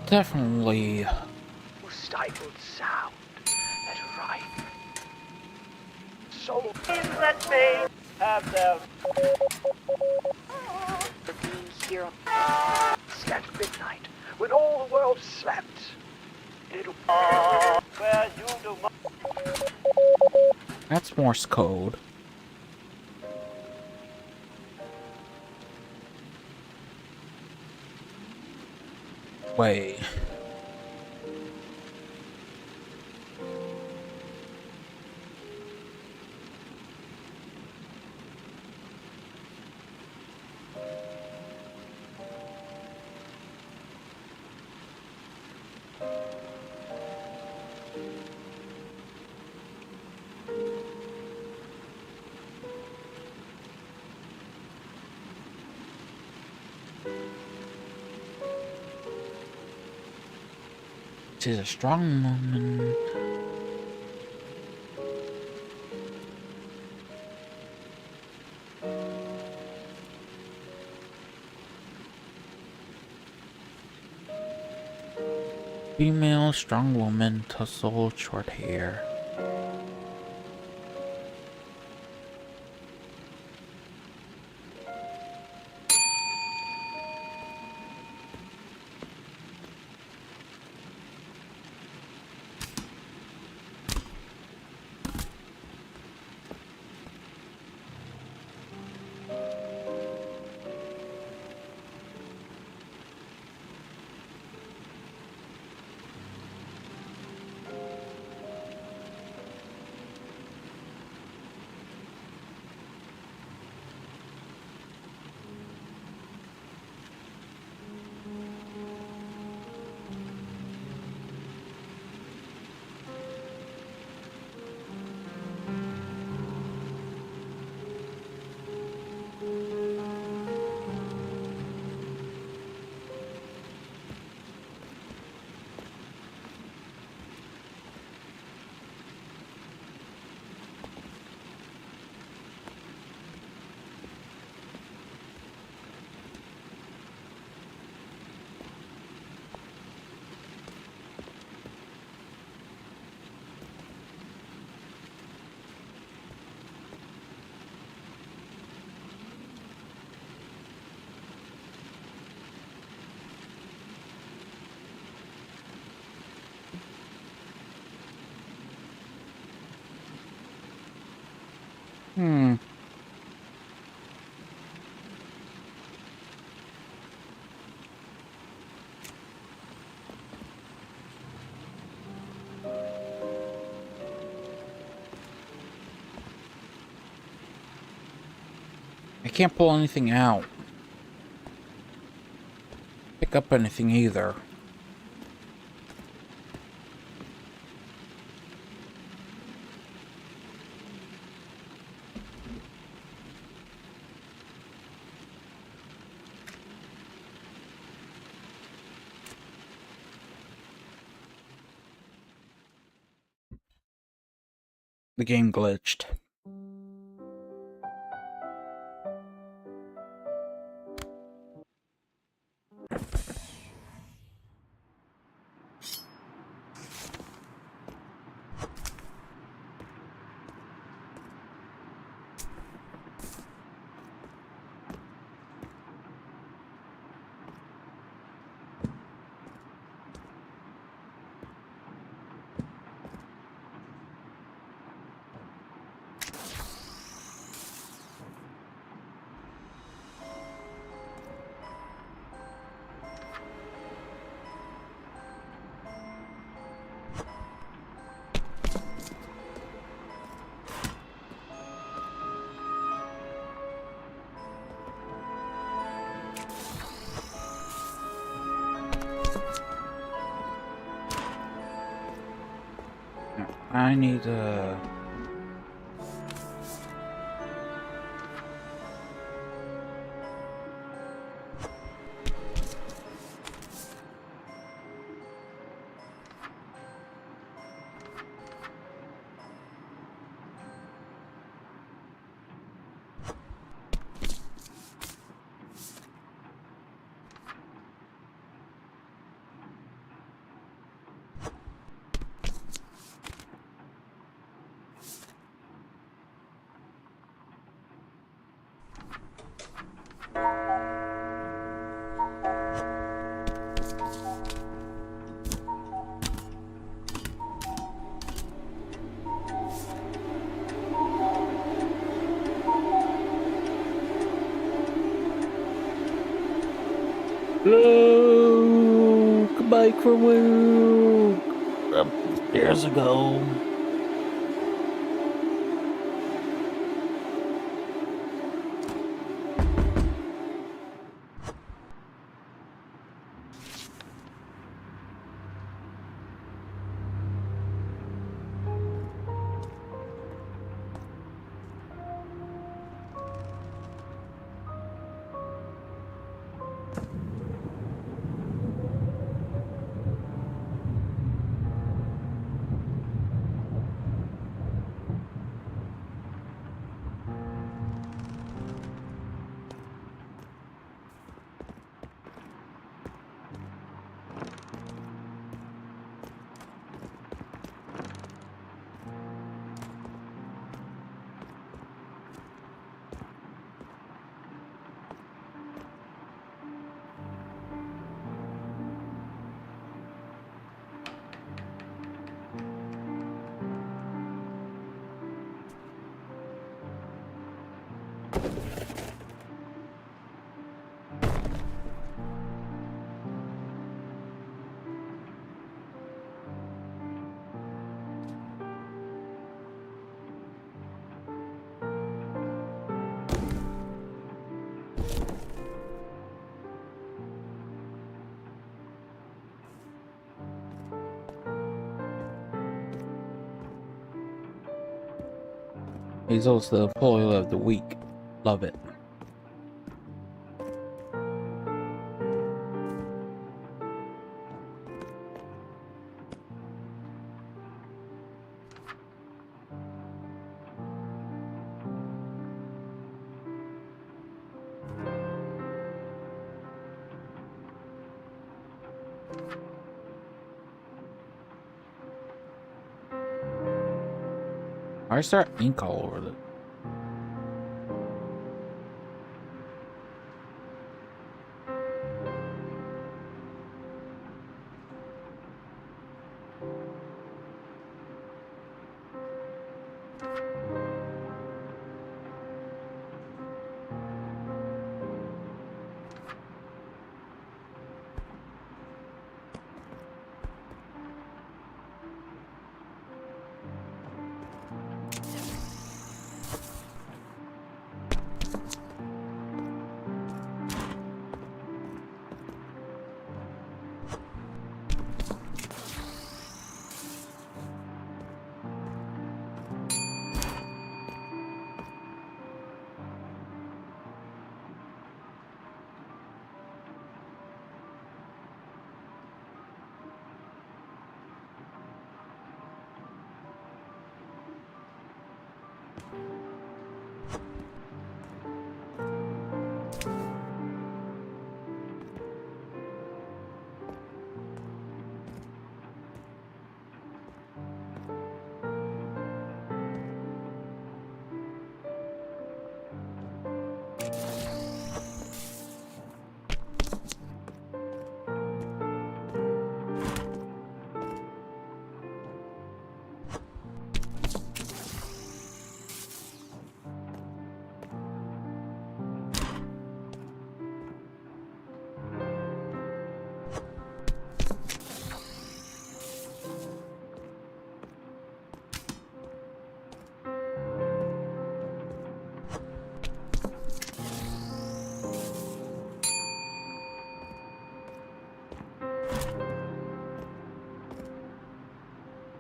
definitely Stifled sound that ripe. So let me have them. For being here on scant midnight, when all the world slept. It'll where you do my that's Morse code. Wait. She's a strong woman. Female, strong woman, tussle, short hair. I can't pull anything out. Pick up anything either. The game glitched. I need to... Hello! Goodbye, crew! Up the stairs I go. He's also the employee of the week. Love it. Why is there ink all over the...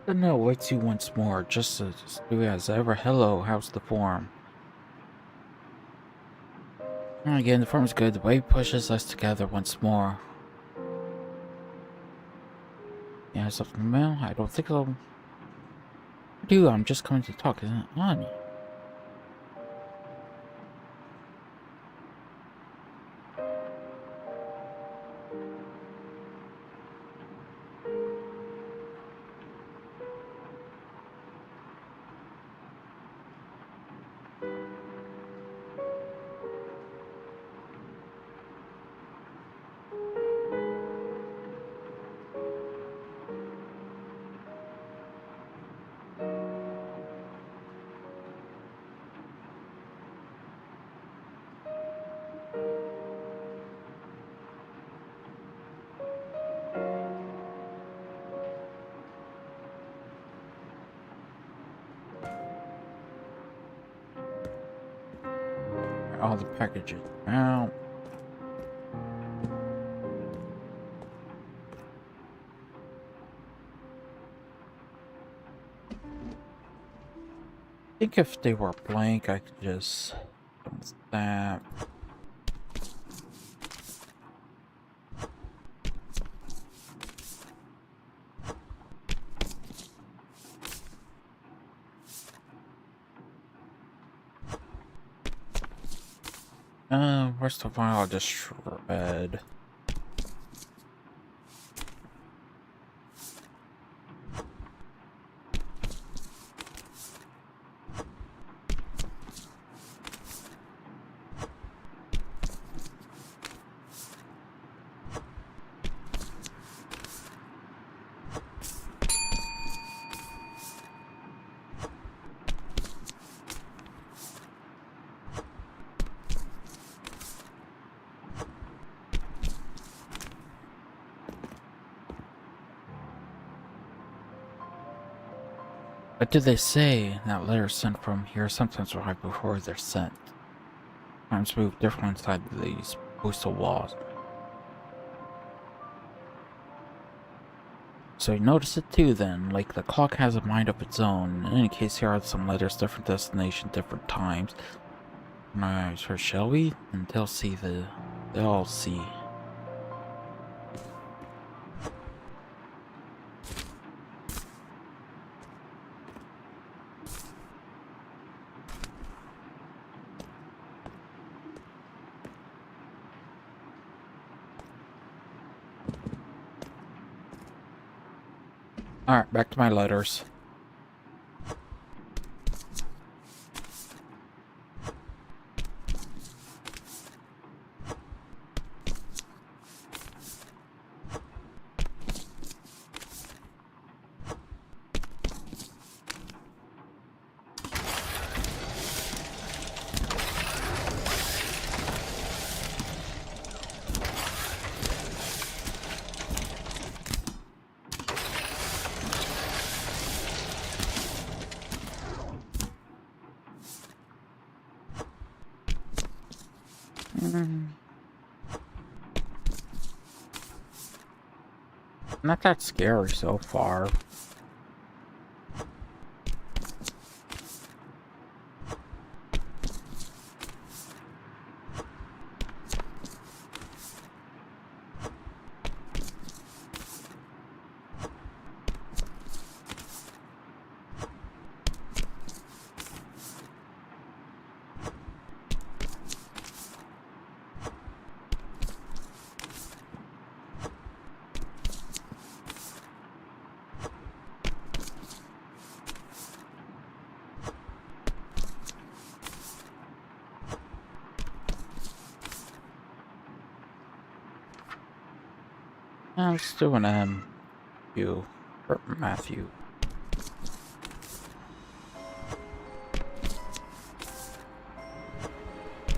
The note waits you once more, just as do as ever. Hello, how's the form? Again, the form is good. The wave pushes us together once more. Yeah, something in the mail? I don't think so. Dude, I'm just coming to talk, isn't it? Honey. All the packages out. I think if they were blank, I could just that. Rest of all, I'll just shred. What did they say? That letter sent from here sometimes arrive before they're sent. Times move different inside these postal walls. So you notice it too then, like the clock has a mind of its own. In any case, here are some letters, different destination, different times. Alright, so shall we? And they'll see. Alright, back to my letters. Not that scary so far. Let's do an you or Matthew.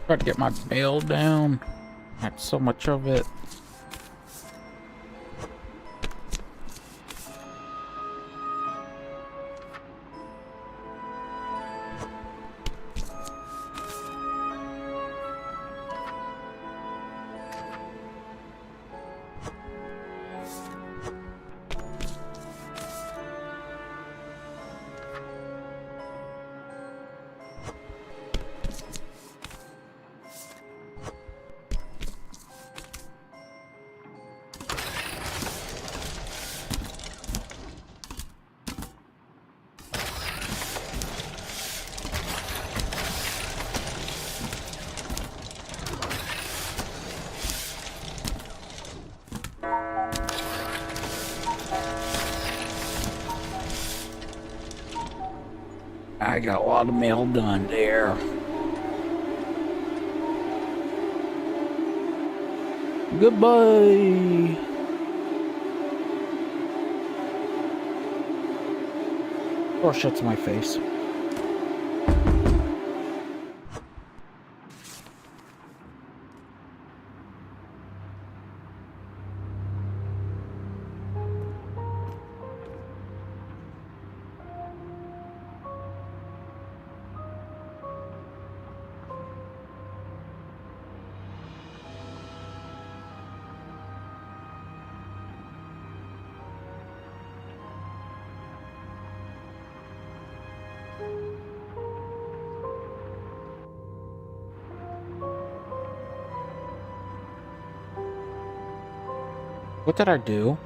Try to get my mail down. I had so much of it. I got a lot of mail done there. Goodbye. Door shuts my face. What did I do?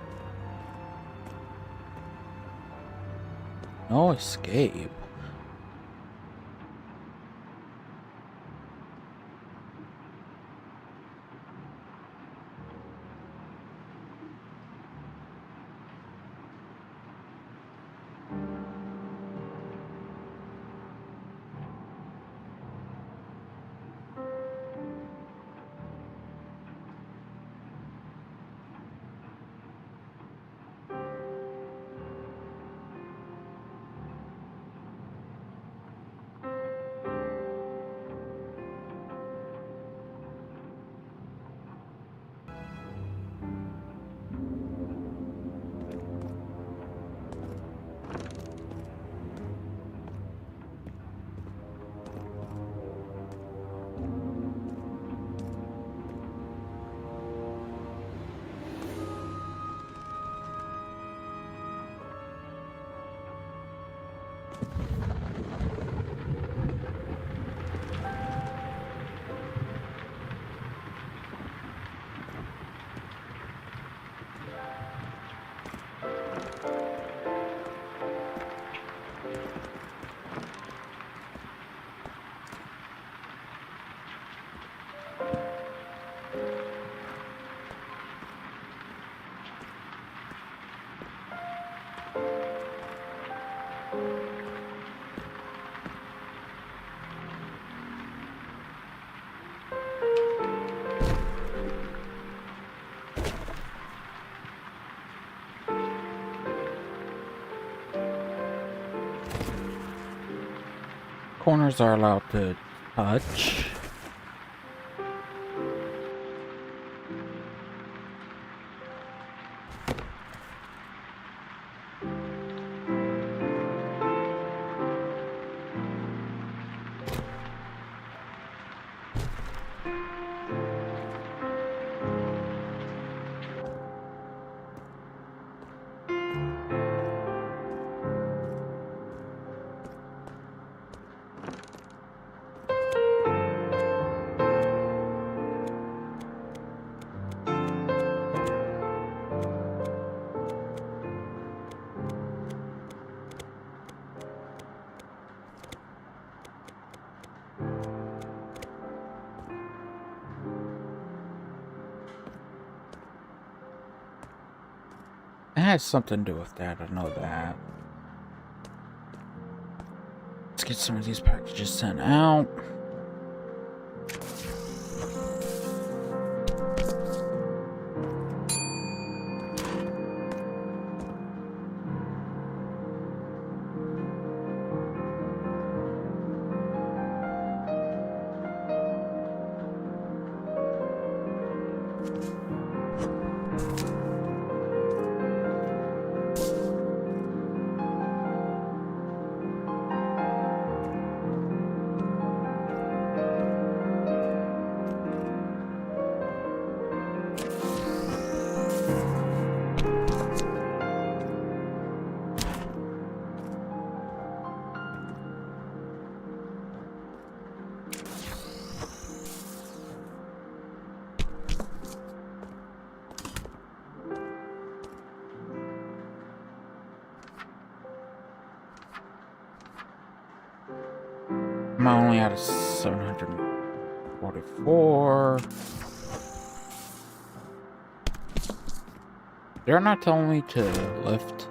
No escape. Corners are allowed to touch. It has something to do with that, I know that. Let's get some of these packages sent out. I'm only at a 744. They're not telling me to lift.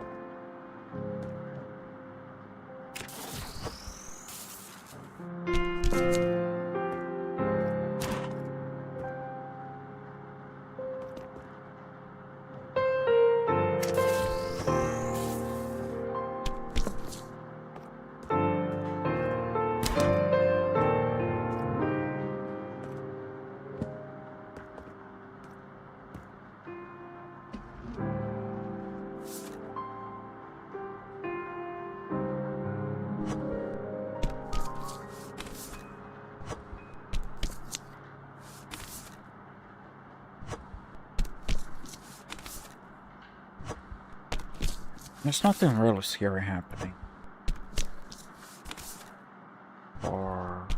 There's nothing really scary happening. Or...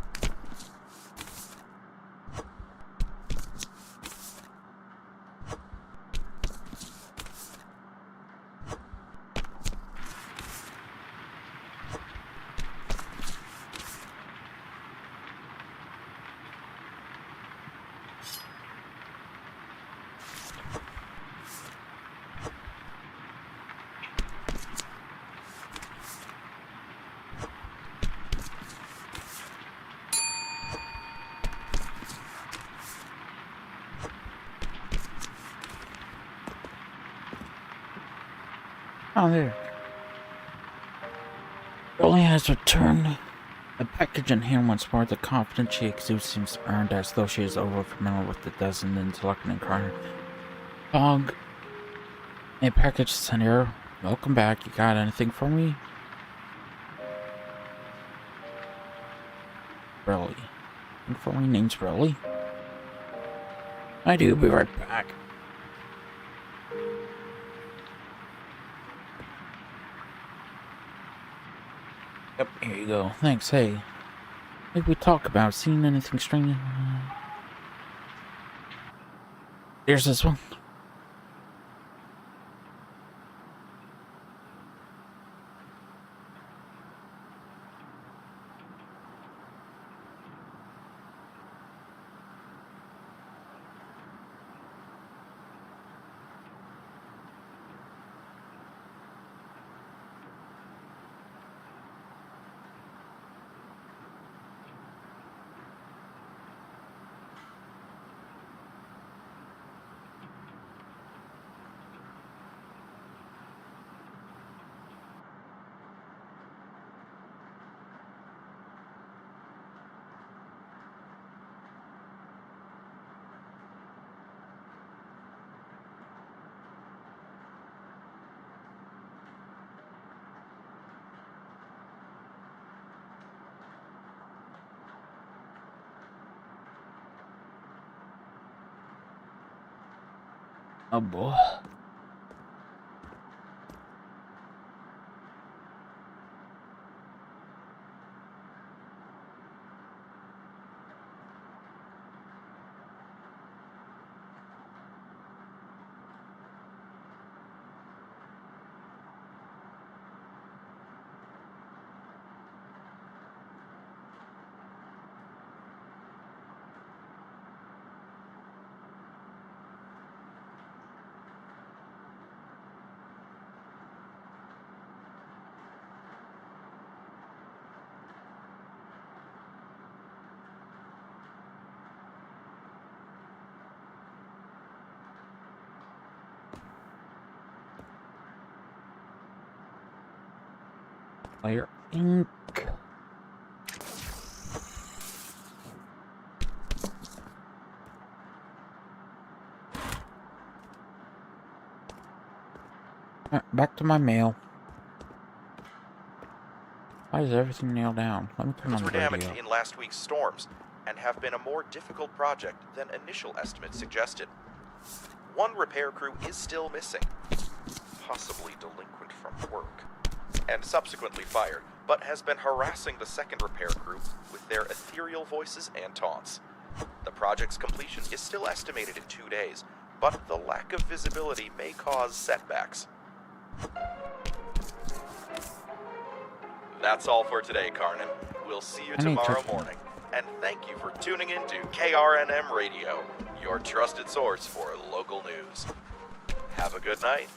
Oh, there. Rolly has returned. The package in hand once more. The confidence she exudes seems earned, as though she is over familiar with the dozen intellect and inquiry. Dog. A package sent here. Welcome back. You got anything for me? Rolly. Anything for me? Name's Rolly. I do. Be right back. Yep, here you go. Thanks. Hey, maybe we talk about seeing anything strange. There's this one. Oh boy. Player ink. Back to my mail. Why is everything nailed down? Let me turn on the Were damaged radio. in last week's storms and have been a more difficult project than initial estimates suggested. One repair crew is still missing, possibly delinquent from work, and subsequently fired, but has been harassing the second repair crew with their ethereal voices and taunts. The project's completion is still estimated in 2 days, but the lack of visibility may cause setbacks. That's all for today, Karnan. We'll see you tomorrow morning. And thank you for tuning in to KRNM Radio, your trusted source for local news. Have a good night.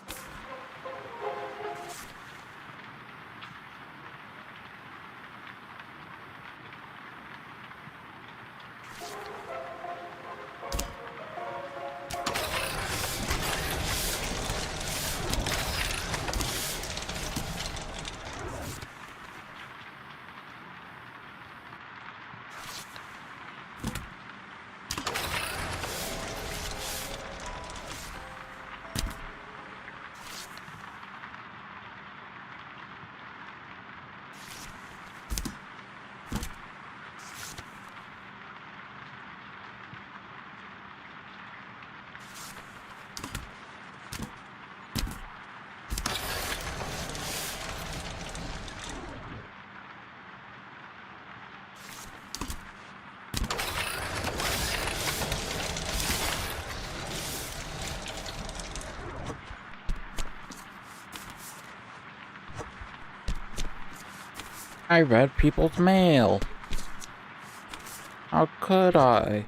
I read people's mail. How could I?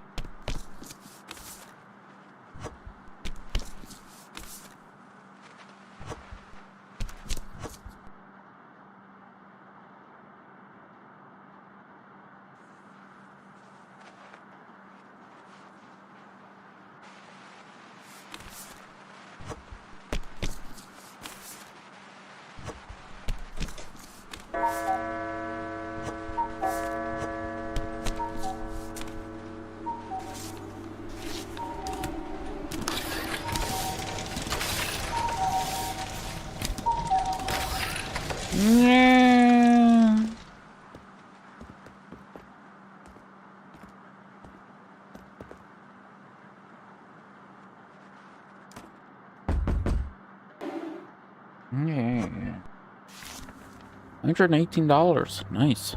Yeah. Yeah. $118. Nice.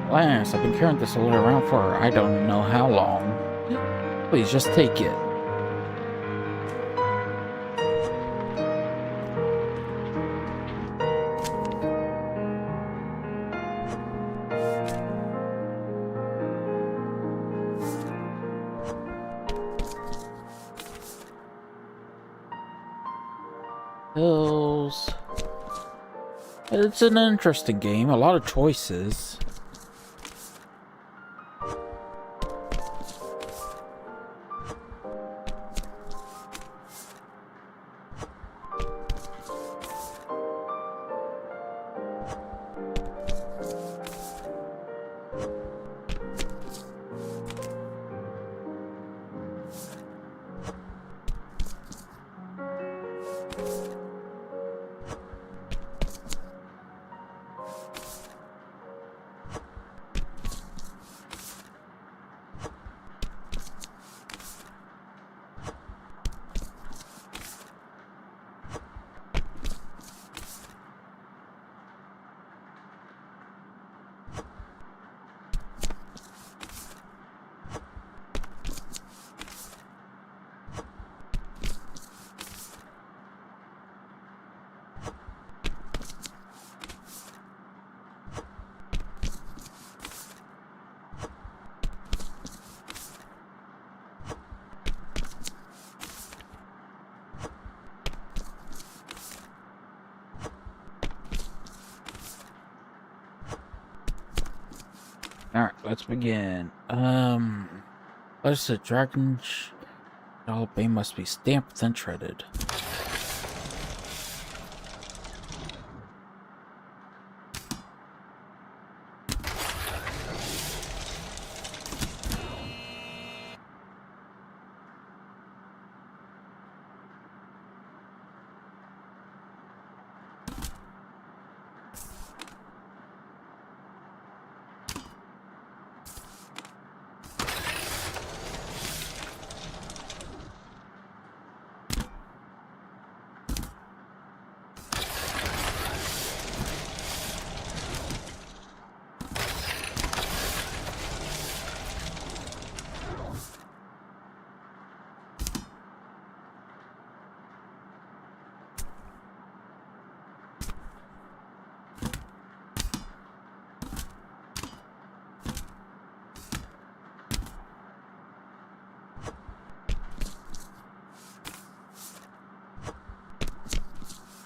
Lance, I've been carrying this letter around for I don't know how long. Please just take it. Hills. It's an interesting game, a lot of choices. let's begin. Let's the dragon Bay must be stamped and shredded.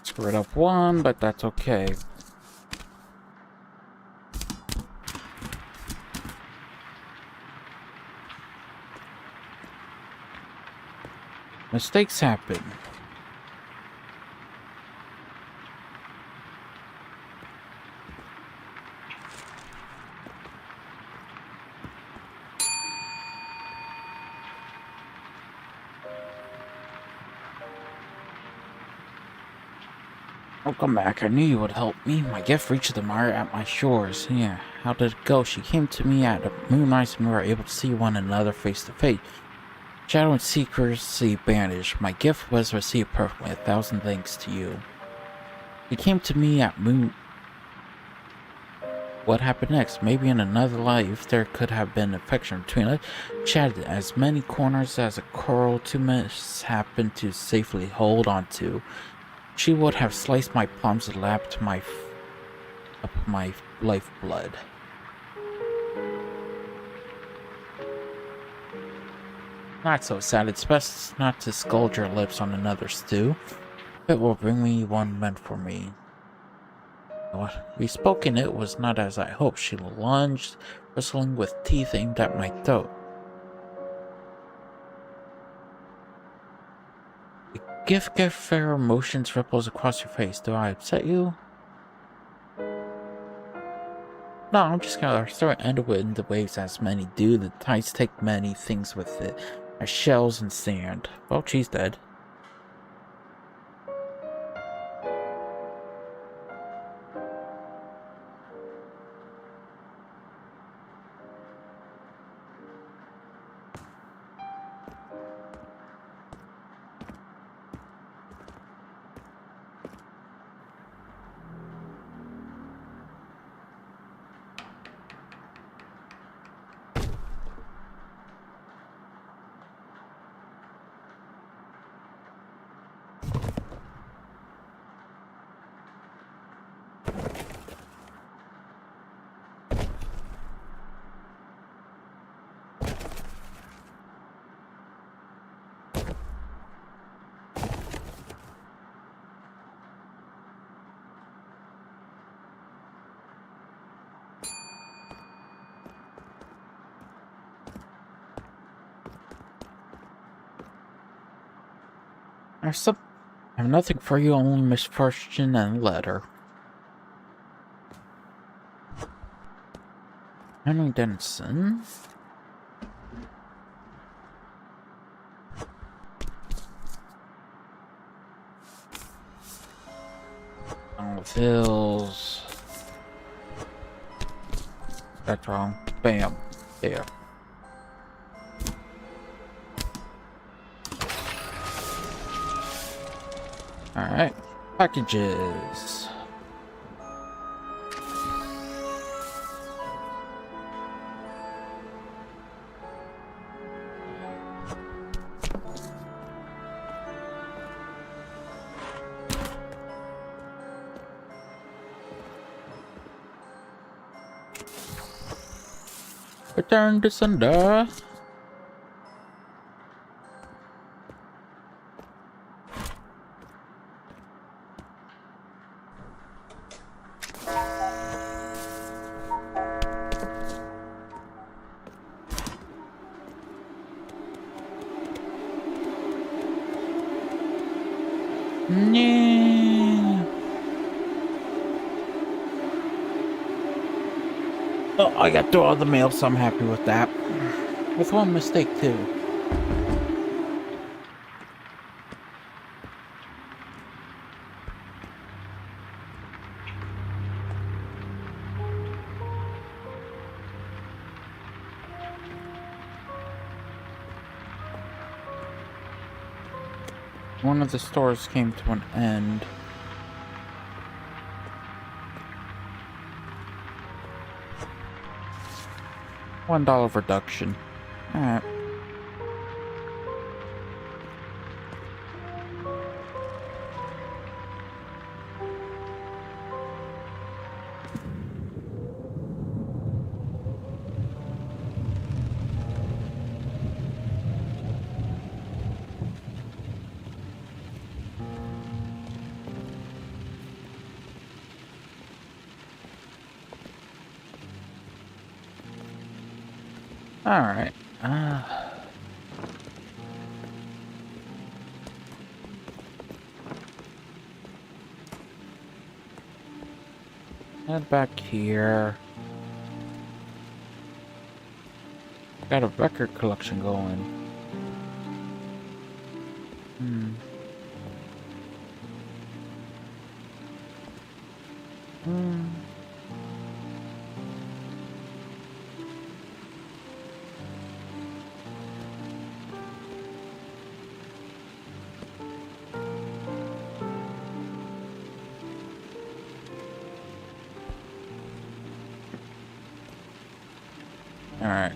Screwed up one, but that's okay. Mistakes happen. Welcome back. I knew you would help me. My gift reached the mire at my shores. Yeah, how did it go? She came to me at a moonrise and we were able to see one another face to face. Shadow and secrecy banished. My gift was received perfectly. 1,000 thanks to you. She came to me at moon... What happened next? Maybe in another life there could have been affection between us. She had as many corners as a coral 2 minutes happened to safely hold on to. She would have sliced my palms and lapped my lifeblood. Not so sad. It's best not to scald your lips on another stew. It will bring me one meant for me. What we spoke in it was not as I hoped. She lunged, bristling with teeth aimed at my throat. Gift fair emotions ripples across your face. Do I upset you? No, I'm just gonna throw it into the waves as many do. The tides take many things with it, as shells and sand. Well, she's dead. I have nothing for you, only misfortune and a letter. Henry Denison. With hills. That's wrong. Bam. There. Alright. Packages. Return to sender. Yeah. Oh, I got through all the mail, so I'm happy with that. With one mistake, too. One of the stores came to an end. $1 reduction. Alright. Alright. Head back here. Got a record collection going. Hmm. Alright.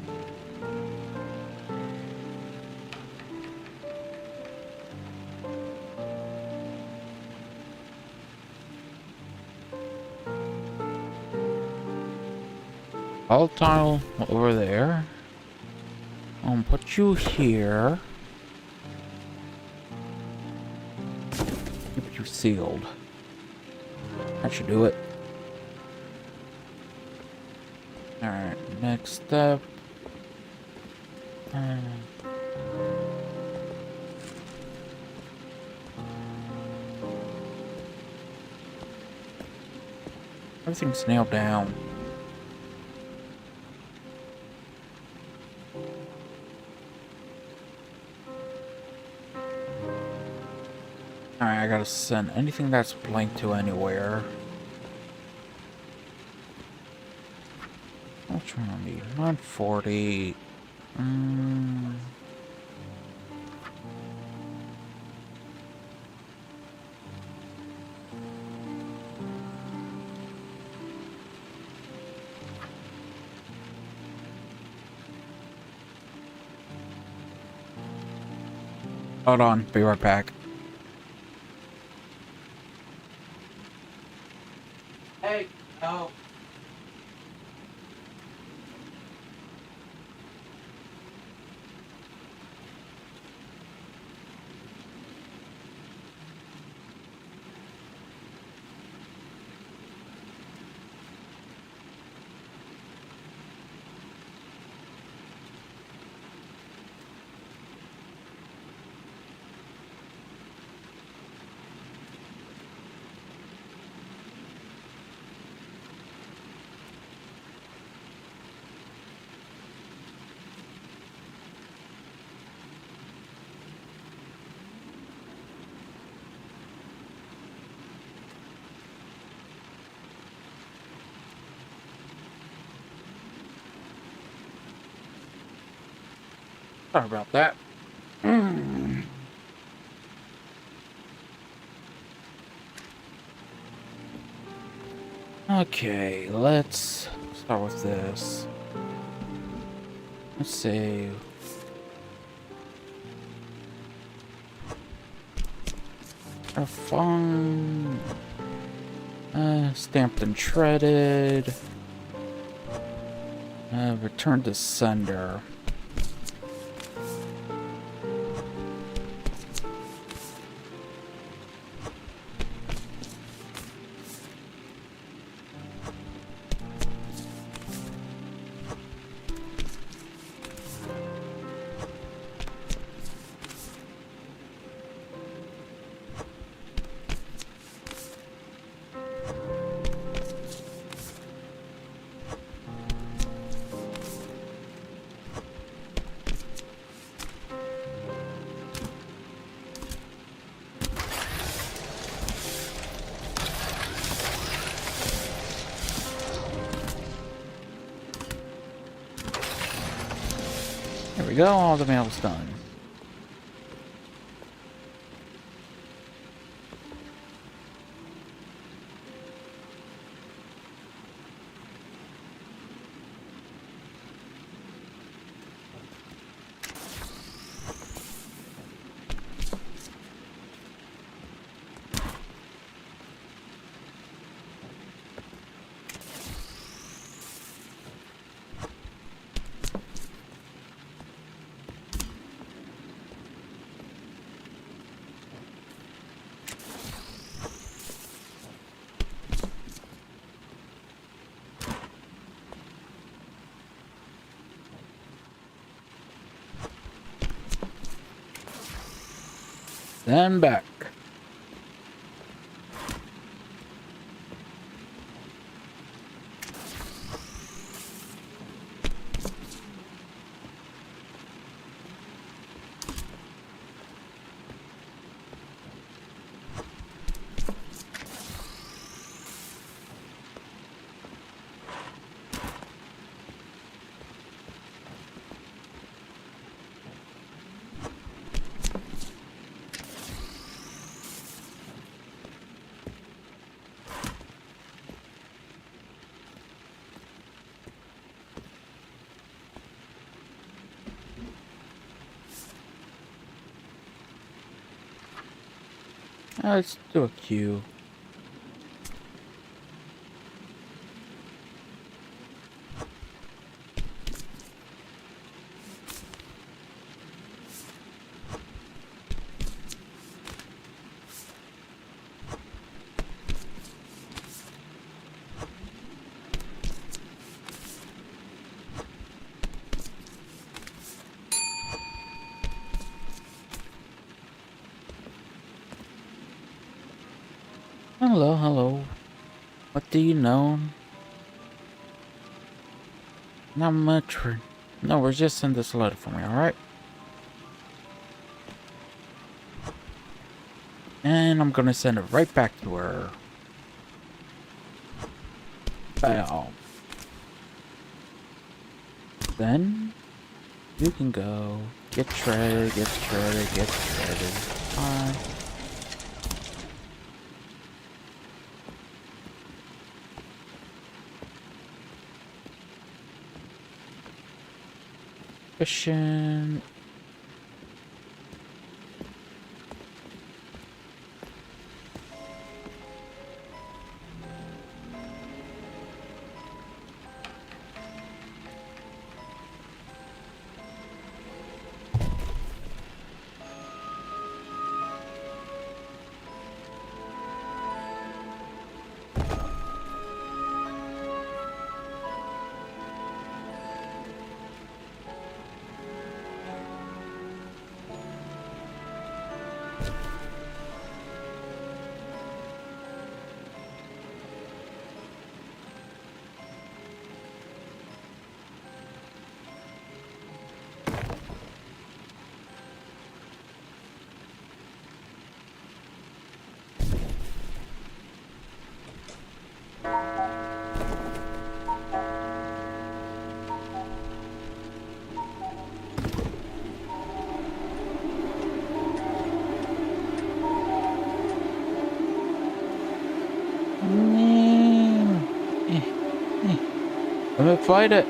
Volatile over there. I'll put you here. Keep you sealed. That should do it. Alright, next step. Everything's nailed down. Alright, I gotta send anything that's blank to anywhere. Which one I need? 940. Hold on, be right back. Hey, no. Sorry about that. Okay, let's start with this. Let's see. A fun. Stamped and shredded. Return to sender. we go, all the mail's done. Then back. Let's do a queue. Hello, hello. What do you know? Not much. No, we're just send this letter for me, alright? And I'm gonna send it right back to her. Bam. Then you can go get shredded, get shredded, get shredded. Bye. Efficient. Let me fight it.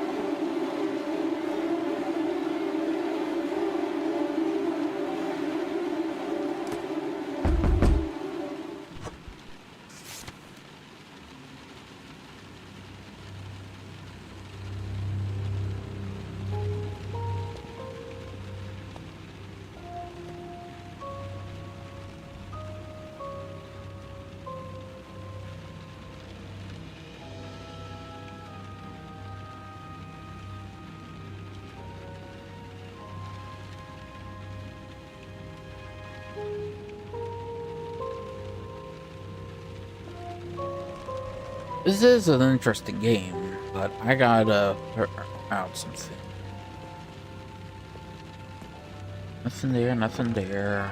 This is an interesting game, but I gotta figure out something. Nothing there, nothing there.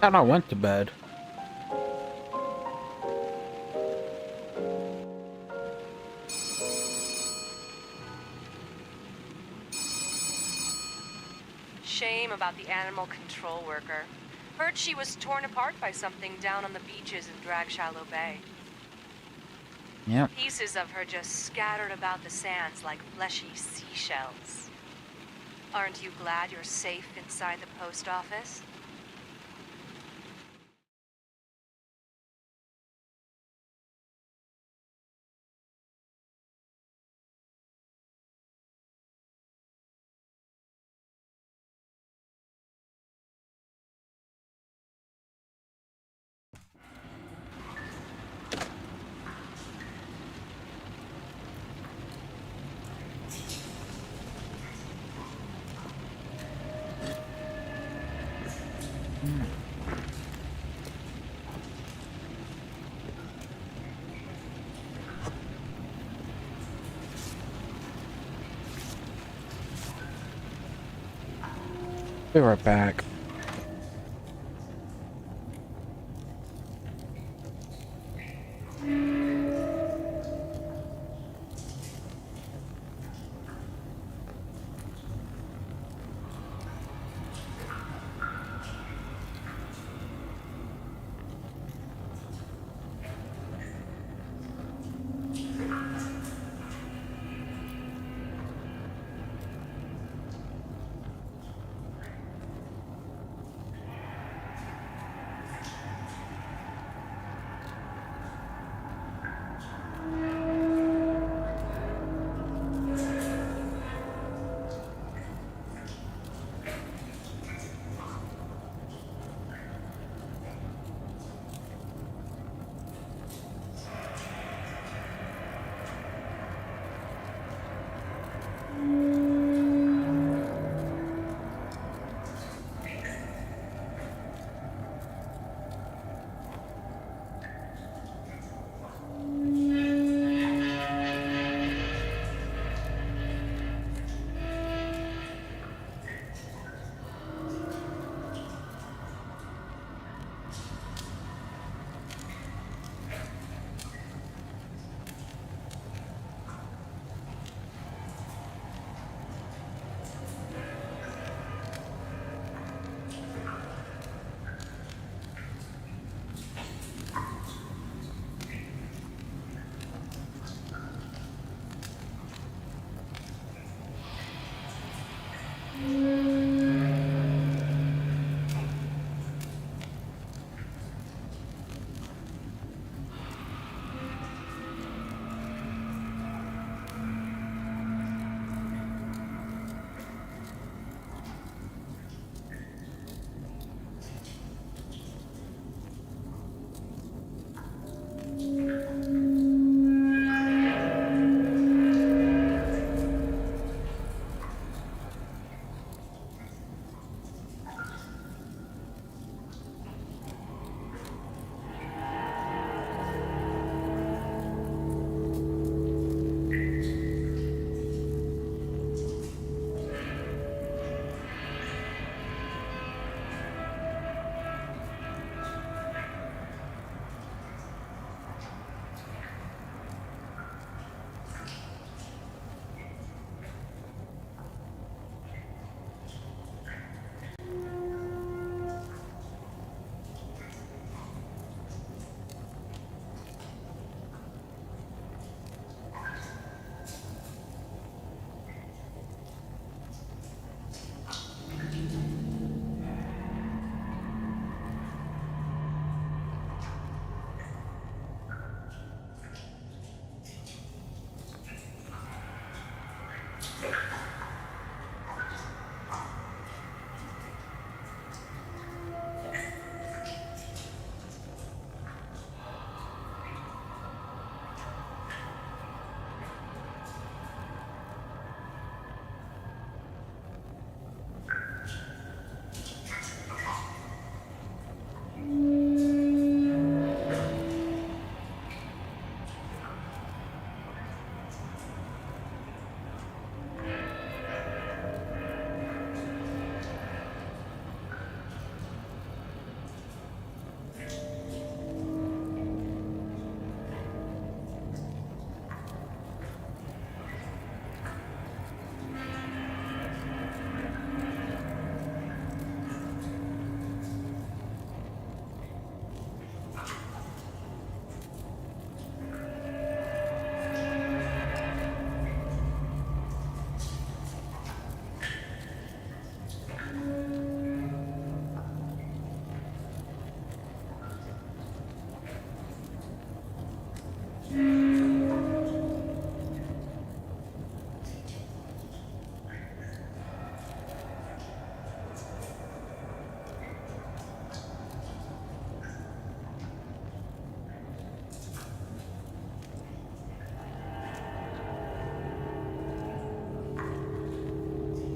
And I went to bed. Shame about the animal control worker. Heard she was torn apart by something down on the beaches in Drag Shallow Bay. Yep. Pieces of her just scattered about the sands like fleshy seashells. Aren't you glad you're safe inside the post office? Be right back.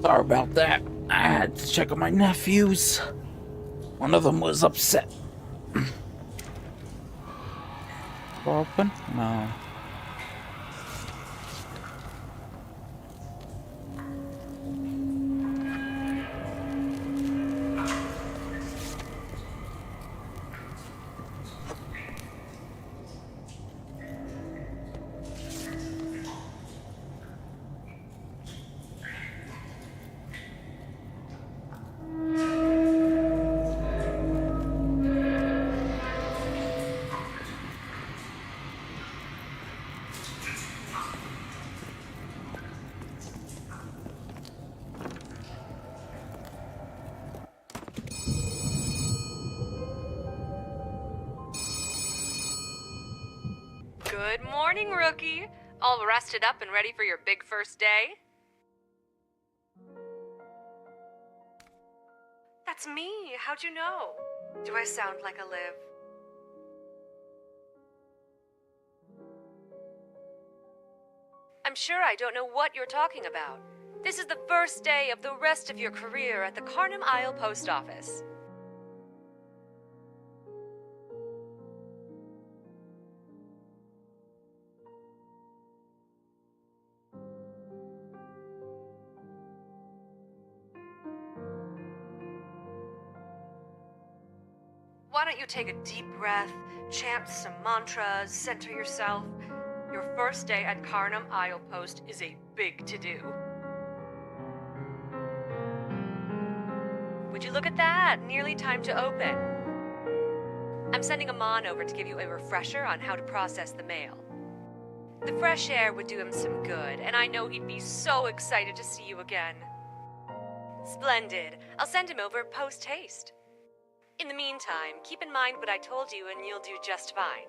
Sorry about that. I had to check on my nephews. One of them was upset. Open? No. Good morning, rookie. All rested up and ready for your big first day? That's me. How'd you know? Do I sound like a Liv? I'm sure I don't know what you're talking about. This is the first day of the rest of your career at the Carnum Isle Post Office. Why don't you take a deep breath, chant some mantras, center yourself? Your first day at Carnum Isle Post is a big to-do. Would you look at that? Nearly time to open. I'm sending Amon over to give you a refresher on how to process the mail. The fresh air would do him some good, and I know he'd be so excited to see you again. Splendid. I'll send him over post-haste. In the meantime, keep in mind what I told you and you'll do just fine.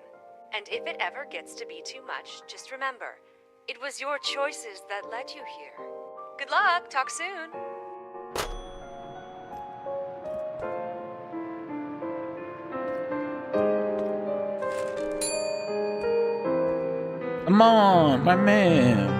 And if it ever gets to be too much, just remember, it was your choices that led you here. Good luck, talk soon. Come on, my man.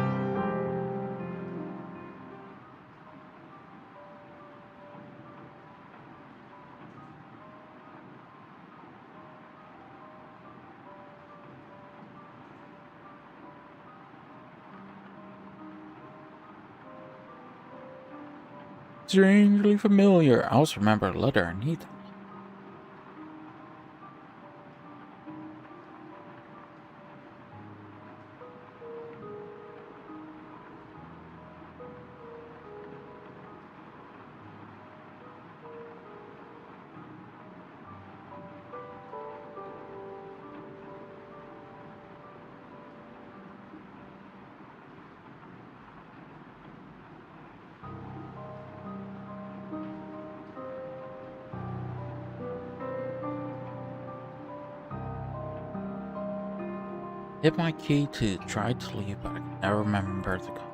Strangely familiar. I also remember a letter underneath. Hit my key to try to leave, but I can never remember the code.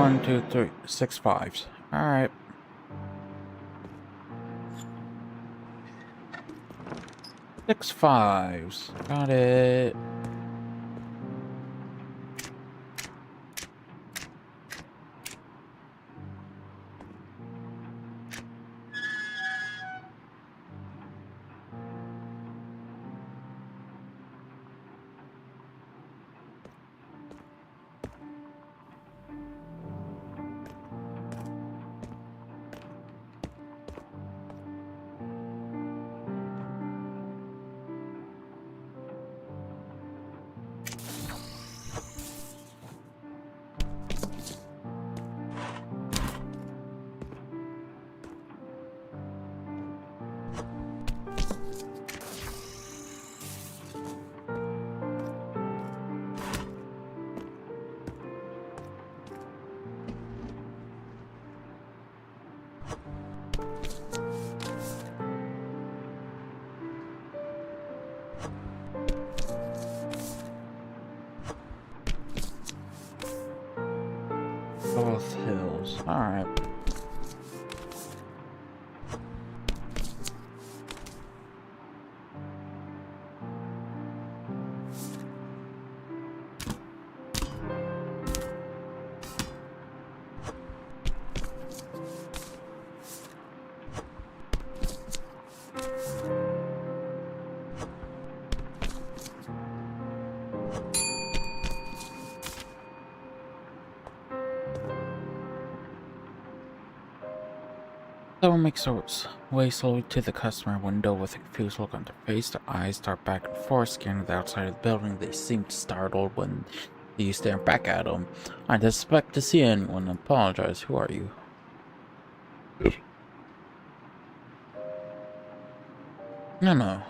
1, 2, 3, 6 fives. Alright. 6 fives. Got it. Both hills. Alright. Someone makes their way slowly to the customer window with a confused look on their face. Their eyes dart back and forth, scanning the outside of the building. They seem startled when you stare back at them. I didn't expect to see anyone. Apologize. Who are you? No.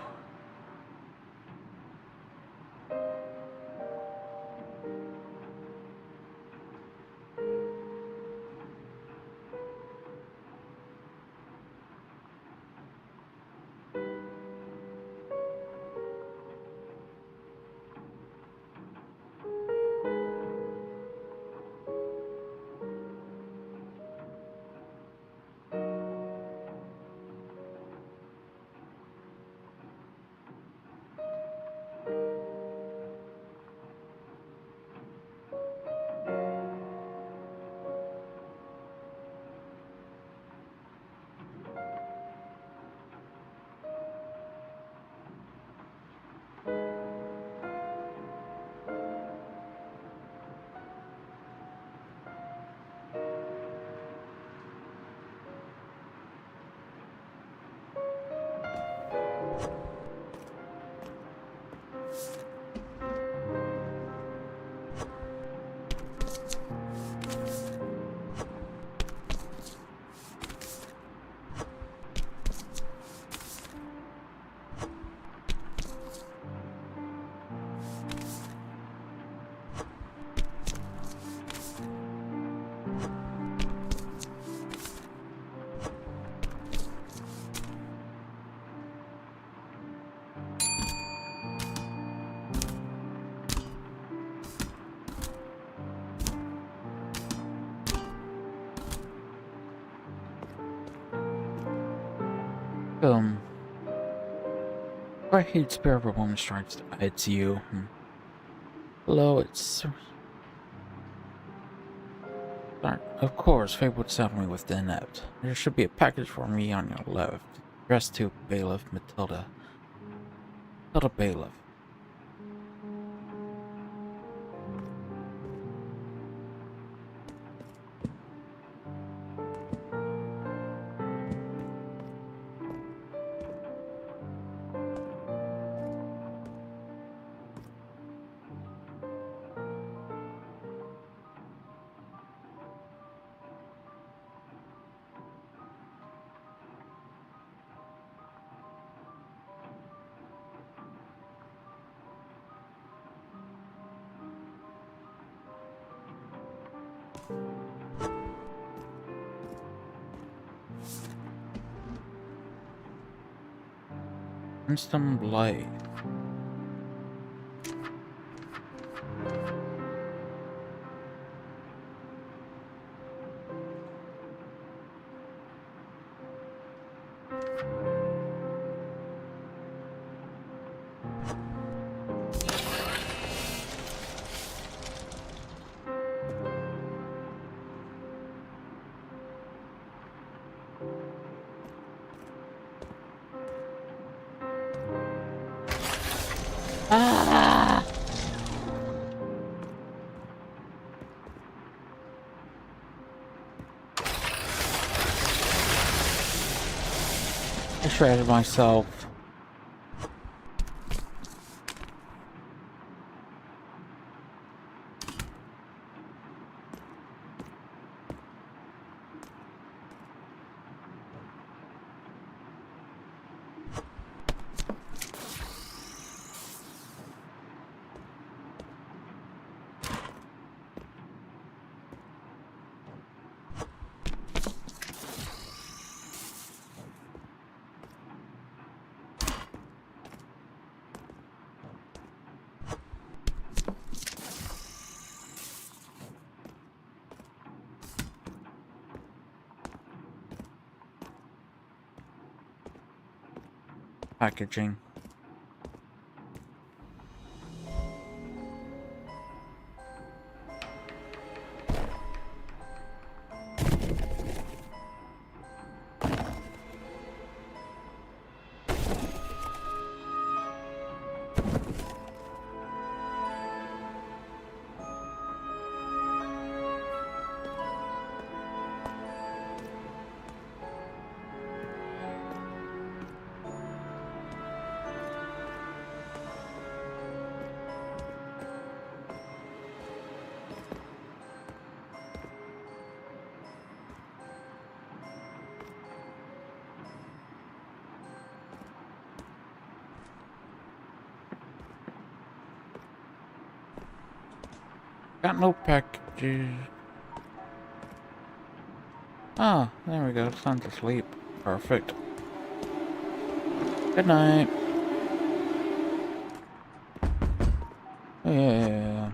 I hate spirit of a woman strikes. It's you. Hello, it's. Of course, fate would settle me with the inept. There should be a package for me on your left. Addressed to Bailiff Matilda. Matilda Bailiff. Instant Blade. Ah! I shredded myself. Packaging. Got no packages. Ah, there we go. Sun's asleep. Perfect. Good night. Yeah.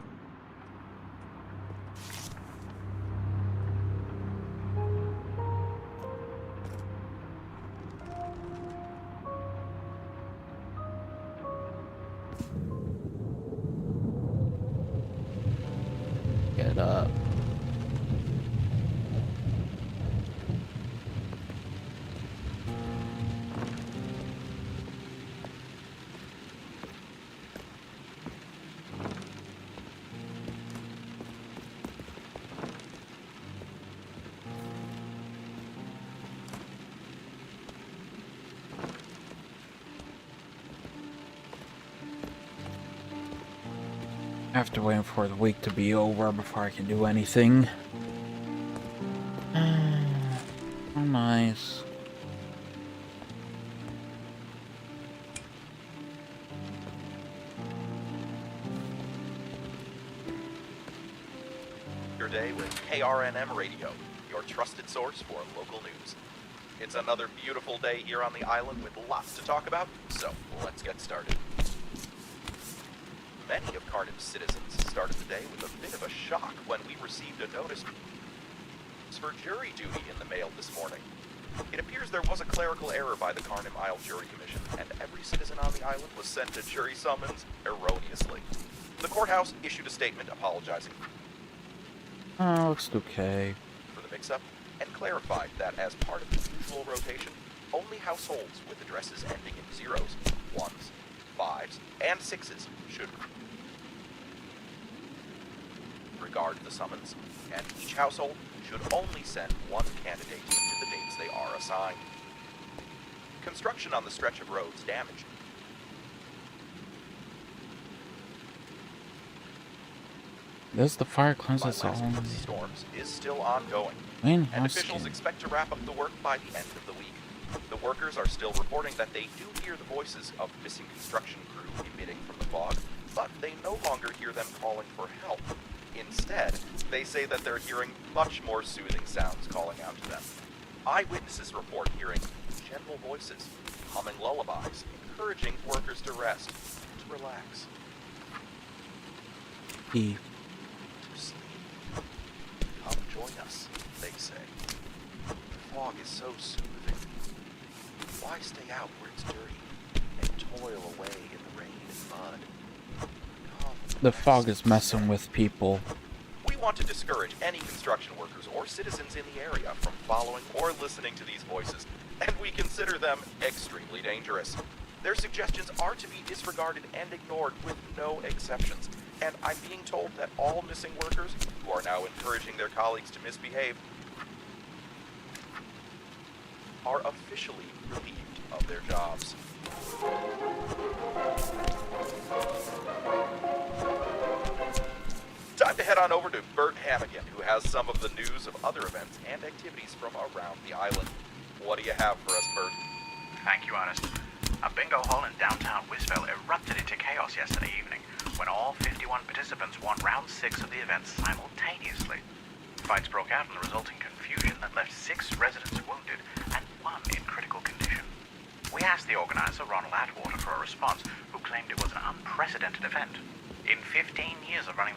Get up. After waiting for the week to be over before I can do anything. Oh, nice. Your day with KRNM Radio, your trusted source for local news. It's another beautiful day here on the island with lots to talk about, so let's get started. Many of Cardiff's citizens started the day with a bit of a shock when we received a notice for jury duty in the mail this morning. It appears there was a clerical error by the Carnham Isle Jury Commission, and every citizen on the island was sent to jury summons erroneously. The courthouse issued a statement apologizing Oh, it's okay. for the mix-up and clarified that as part of the usual rotation, only households with addresses ending in zeros, ones, fives, and sixes should regard the summons, and each household should only send one candidate to the dates they are assigned. Construction on the stretch of roads damaged. This the fire cleanses all. Storms is still ongoing, When and officials expect to wrap up the work by the end of the week. The workers are still reporting that they do hear the voices of missing construction crew emitting from the fog, but they no longer hear them calling for help. Instead, they say that they're hearing much more soothing sounds calling out to them. Eyewitnesses report hearing gentle voices, humming lullabies, encouraging workers to rest, to relax, He. to sleep. Come join us, they say. The fog is so soothing. Why stay out where it's dirty and toil away in the rain and mud? Come The fog rest is messing instead. with people. We want to discourage any construction workers or citizens in the area from following or listening to these voices, and we consider them extremely dangerous. Their suggestions are to be disregarded and ignored with no exceptions, and I'm being told that all missing workers who are now encouraging their colleagues to misbehave are officially relieved of their jobs. Time to head on over to Bert Hannigan, who has some of the news of other events and activities from around the island. What do you have for us, Bert? Thank you, Ernest. A bingo hall in downtown Wisville erupted into chaos yesterday evening when all 51 participants won round 6 of the event simultaneously. Fights broke out in the resulting confusion that left 6 residents wounded and 1 in critical condition. We asked the organizer, Ronald Atwater, for a response, who claimed it was an unprecedented event. In 15 years of running...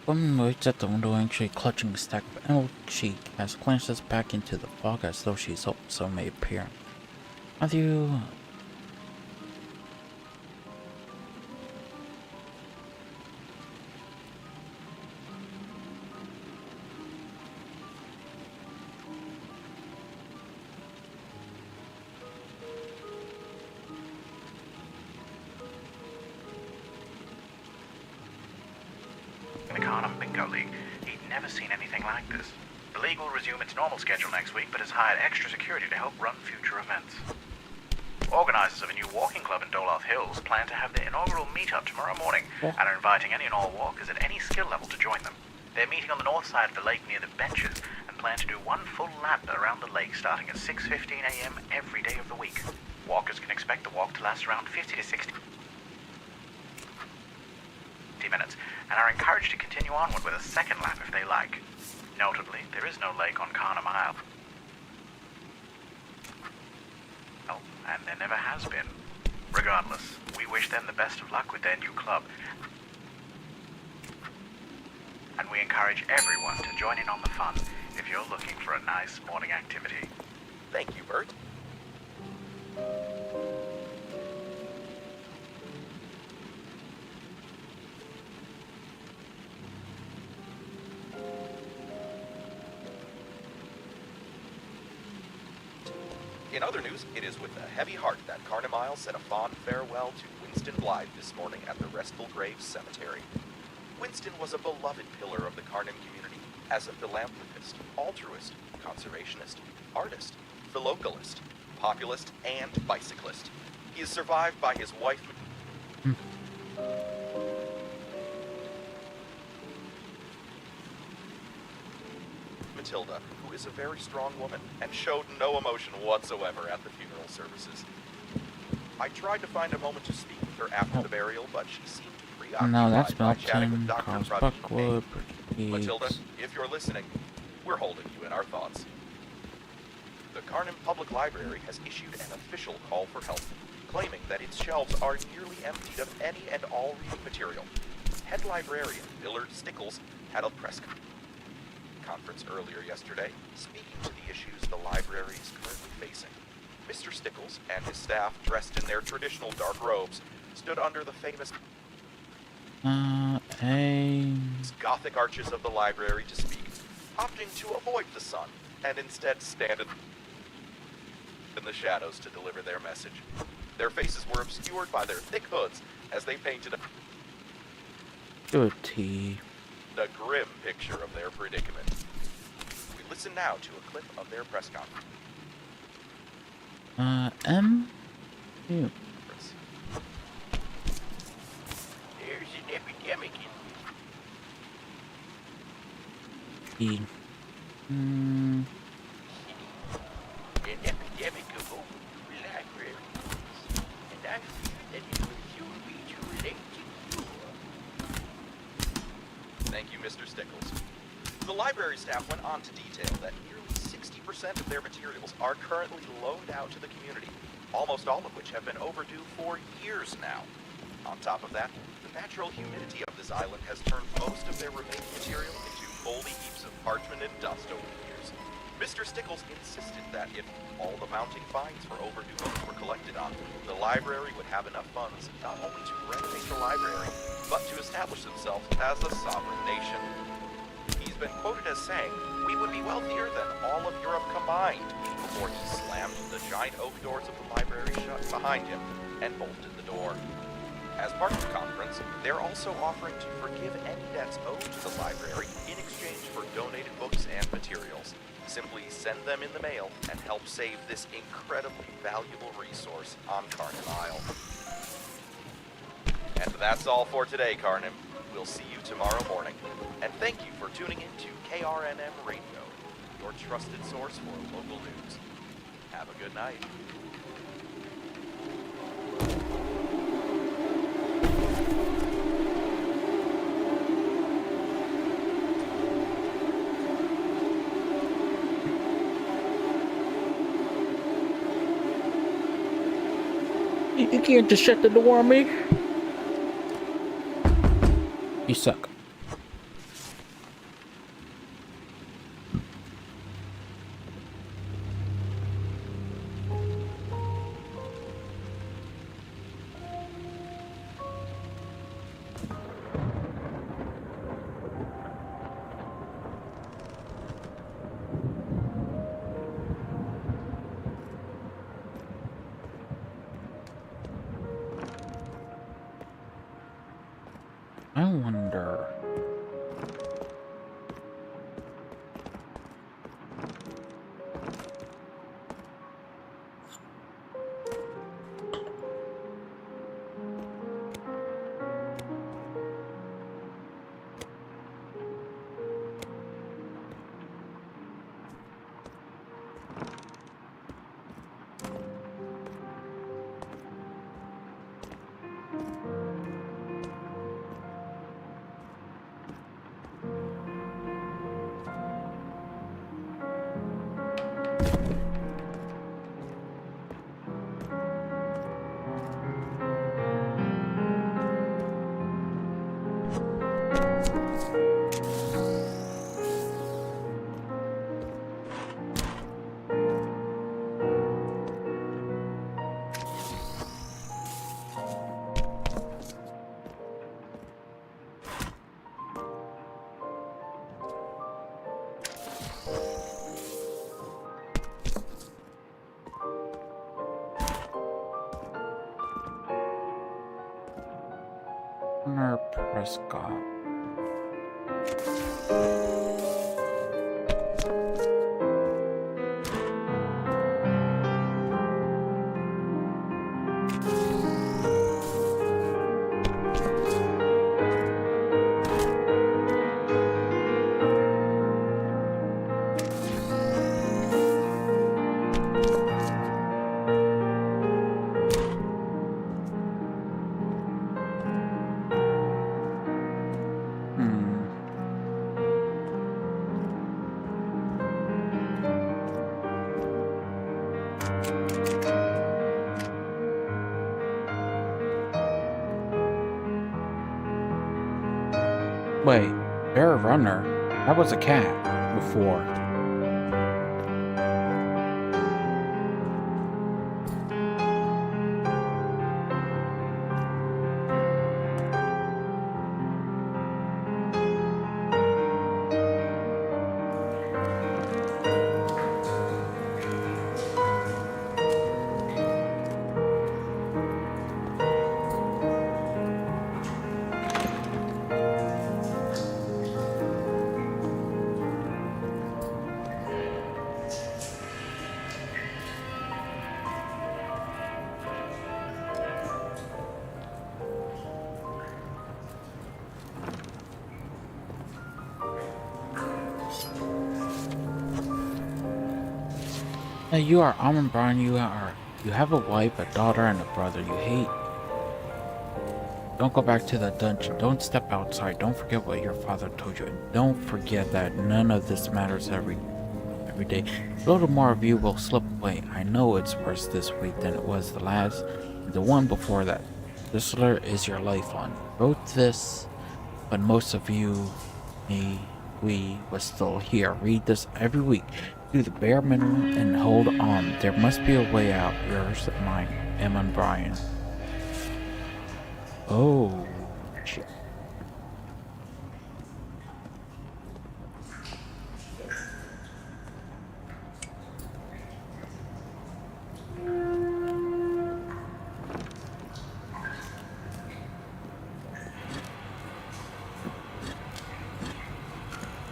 Woman waits at the window, anxiously clutching a stack of emerald. She casts glances back into the fog as though she's also may appear. Matthew. in the Carnum Bingo League. He'd never seen anything like this. The league will resume its normal schedule next week, but has hired extra security to help run future events. Organizers of a new walking club in Doloth Hills plan to have their inaugural meetup tomorrow morning and are inviting any and all walkers at any skill level to join them. They're meeting on the north side of the lake near the benches and plan to do one full lap around the lake starting at 6:15 a.m. every day of the week. Walkers can expect the walk to last around 50 to 60 minutes and are encouraged to continue onward with a second lap if they like. Notably, there is no lake on Carnum Isle. Oh, and there never has been. Regardless, we wish them the best of luck with their new club. And we encourage everyone to join in on the fun if you're looking for a nice morning activity. Thank you, Bert. In other news, it is with a heavy heart that Carnum Isle said a fond farewell to Winston Blythe this morning at the Restful Graves Cemetery. Winston was a beloved pillar of the Carnum community as a philanthropist, altruist, conservationist, artist, philocalist, populist, and bicyclist. He is survived by his wife, Matilda, who is a very strong woman and showed no emotion whatsoever at the funeral services. I tried to find a moment to speak with her after the burial, but she seemed preoccupied No, that's by chatting with Melton, Dr. Carlos Prudden. Buckwood, Matilda, if you're listening, we're holding you in our thoughts. The Carnum Public Library has issued an official call for help, claiming that its shelves are nearly emptied of any and all reading material. Head librarian Millard Stickles had a press conference earlier yesterday, speaking to the issues the library is currently facing. Mr. Stickles and his staff, dressed in their traditional dark robes, stood under the famous Gothic arches of the library to speak, opting to avoid the sun and instead stand in the shadows to deliver their message. Their faces were obscured by their thick hoods as they painted Good tea. a grim picture of their predicament. We listen now to a clip of their press conference. You. There's an epidemic in E. an epidemic of open libraries, and I fear that it will soon be too late to cure. Thank you, Mr. Stickles. The library staff went on to detail that nearly 60% of their materials are currently loaned out to the community, almost all of which have been overdue for years now. On top of that, the natural humidity of this island has turned most of their remaining material into moldy heaps of parchment and dust over the years. Mr. Stickles insisted that if all the mounting fines for overdue books were collected on, the library would have enough funds not only to renovate the library, but to establish themselves as a sovereign nation. He's been quoted as saying, "We would be wealthier than all of Europe combined," before he slammed the giant oak doors of the library shut behind him and bolted the door. As part of the conference, they're also offering to forgive any debts owed to the library in exchange for donated books and materials. Simply send them in the mail and help save this incredibly valuable resource on Carnan Isle. And that's all for today, Carnan. We'll see you tomorrow morning. And thank you for tuning in to KRNM Radio, your trusted source for local news. Have a good night. You can't just shut the door on me. You suck. I wonder. Prescott. Wait, Bear Runner? That was a cat before. Now you are Almond Brown, you have a wife, a daughter, and a brother you hate. Don't go back to the dungeon. Don't step outside. Don't forget what your father told you. And don't forget that none of this matters every day. A little more of you will slip away. I know it's worse this week than it was the last, the one before that. This letter is your lifeline. Wrote this, but most of you may we was still here. Read this every week. Do the bare minimum and hold on. There must be a way out. Yours, mine, Emma and Brian. Oh, shit.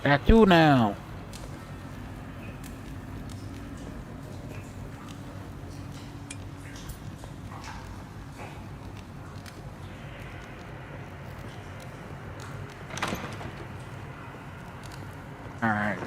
Tattoo now. All right.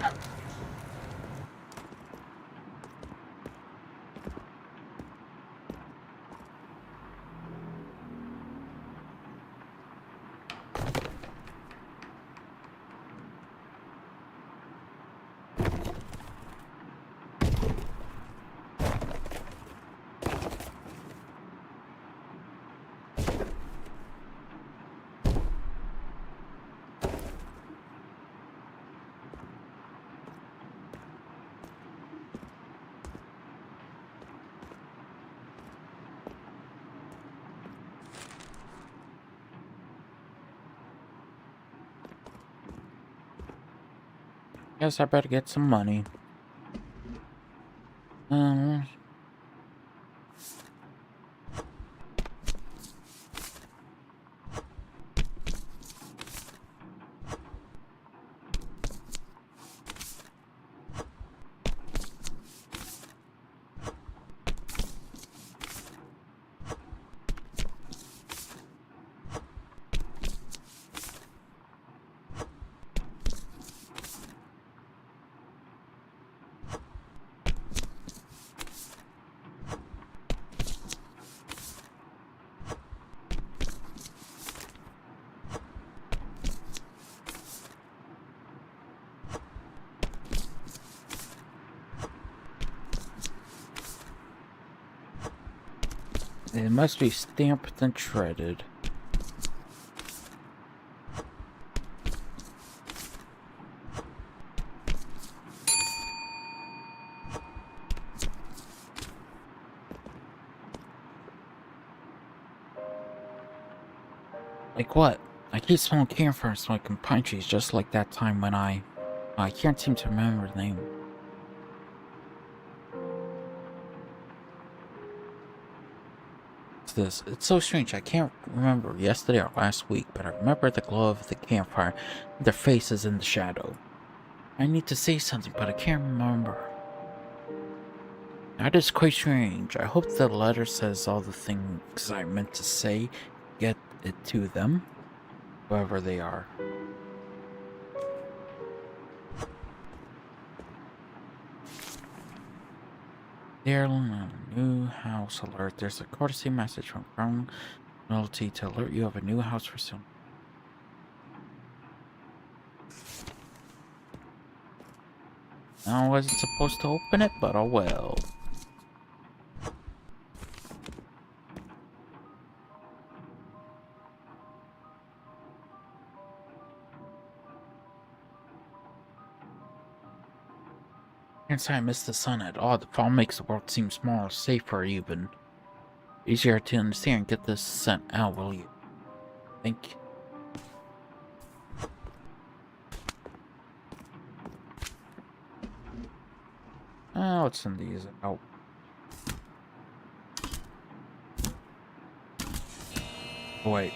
Guess I better get some money. It must be stamped and shredded. Like what? I keep smelling campfire smoke and pine trees just like that time when I can't seem to remember the name. This. It's so strange. I can't remember yesterday or last week, but I remember the glow of the campfire, their faces in the shadow. I need to say something, but I can't remember. That is quite strange. I hope the letter says all the things I meant to say. Get it to them, whoever they are. Dear new house alert. There's a courtesy message from Crown Loyalty to alert you of a new house for sale. I wasn't supposed to open it, but oh well. Inside, I miss the sun at all. The fall makes the world seem smaller, safer, even easier to understand. Get this sent out, will you? Thank you. Let's send these out. Oh, wait.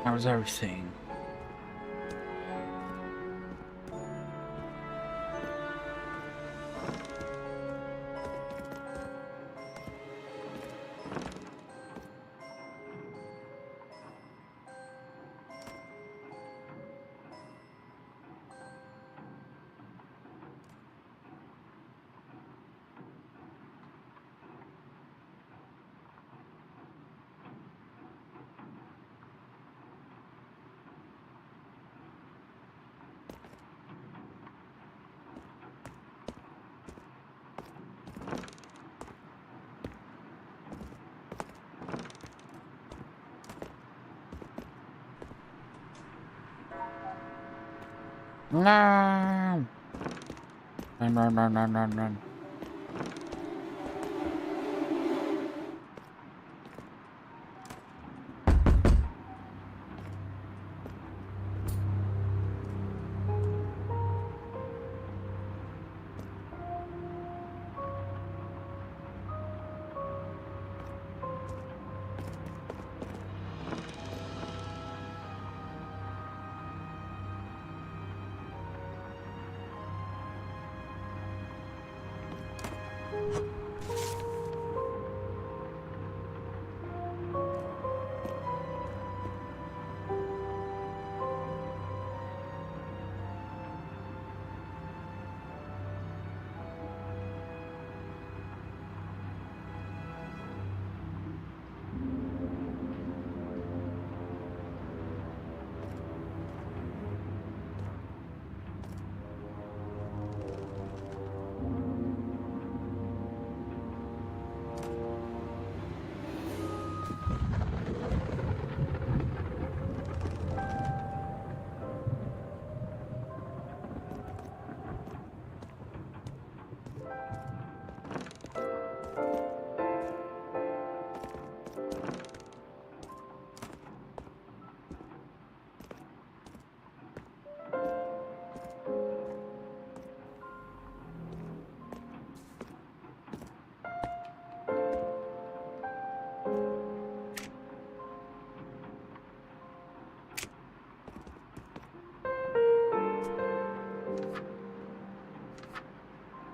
How's everything? No! Run.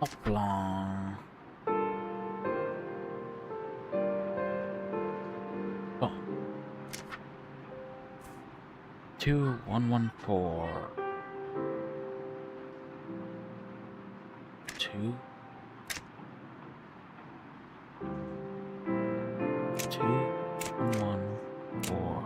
Hopla. Oh. 2114. 2 2114.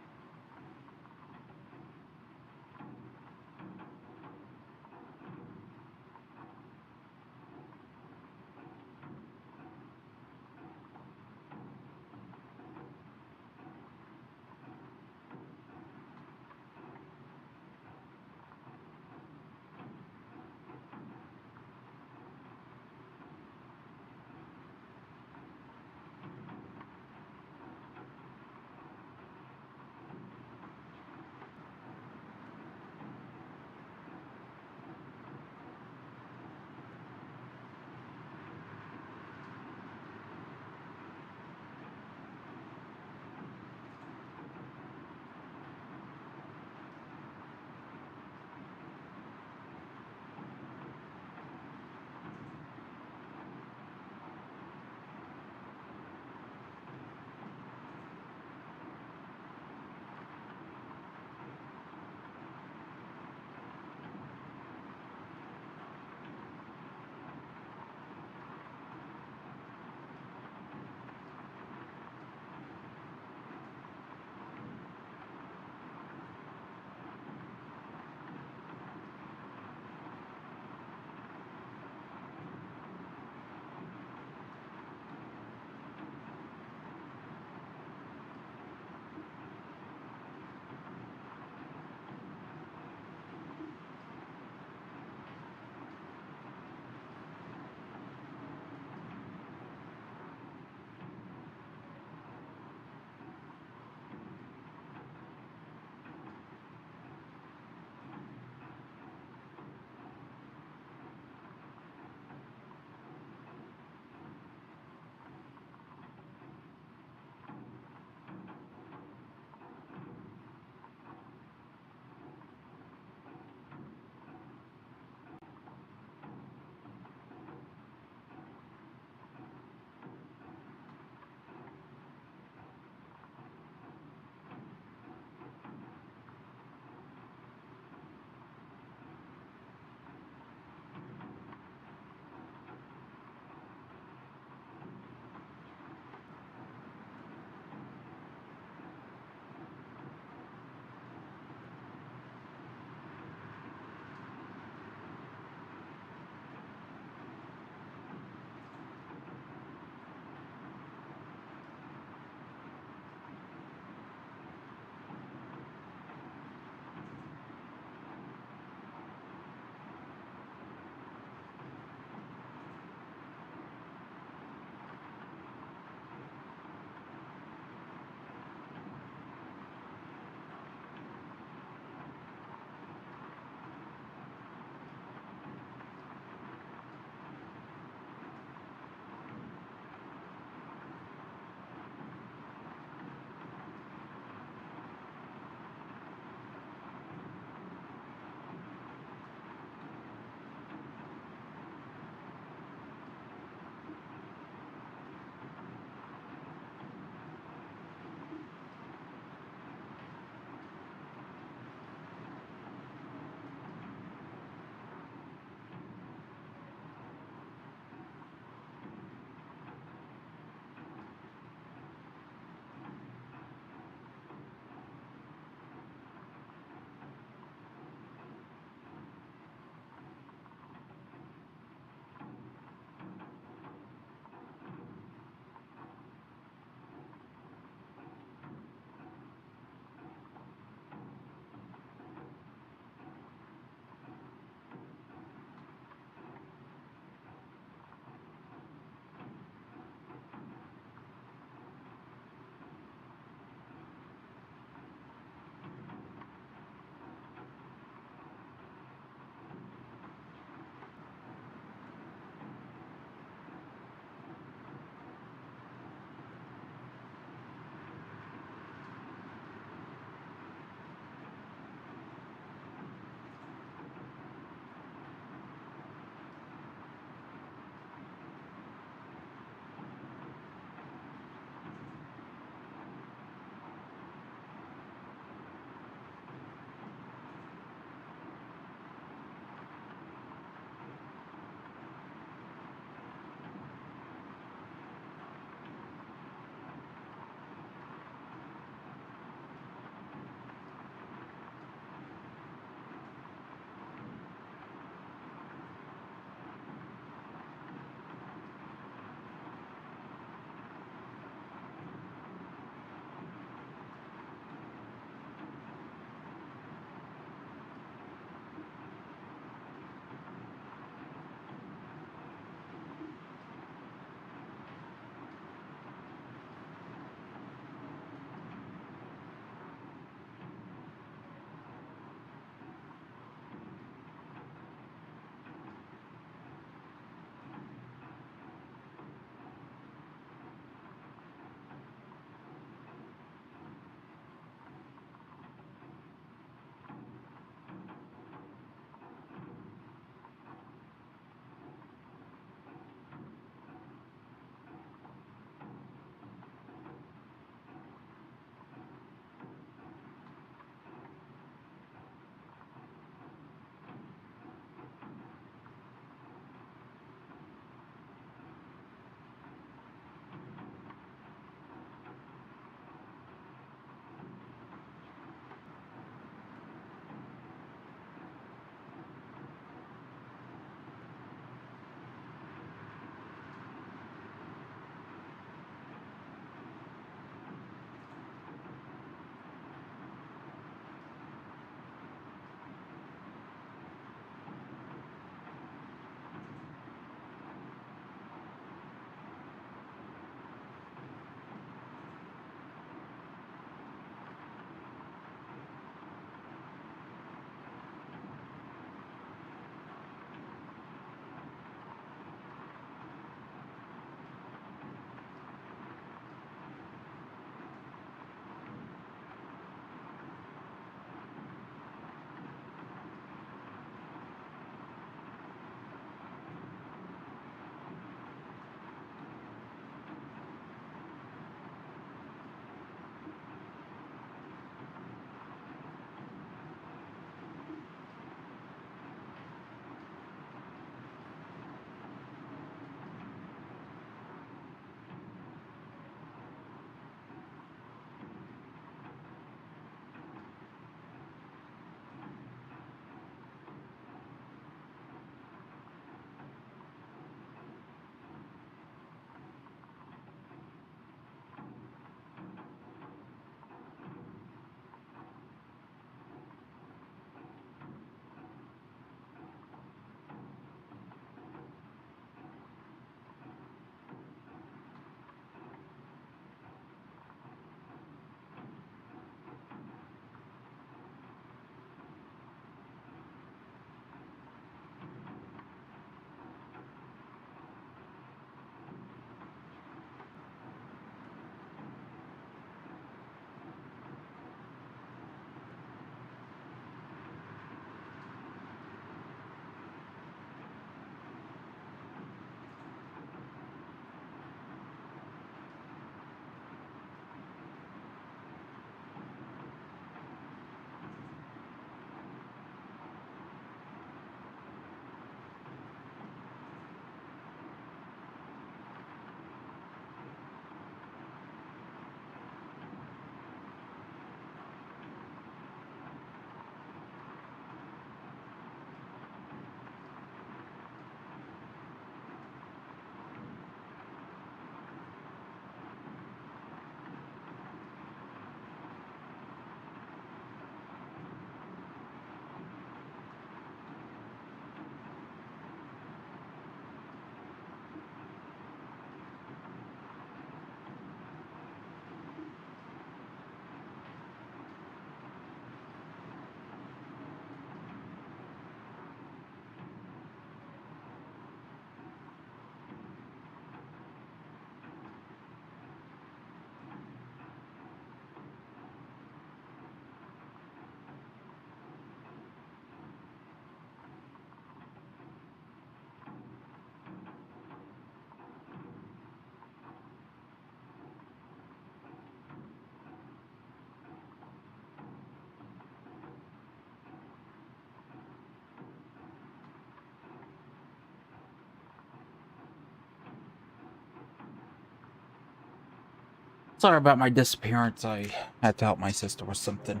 Sorry about my disappearance. I had to help my sister with something.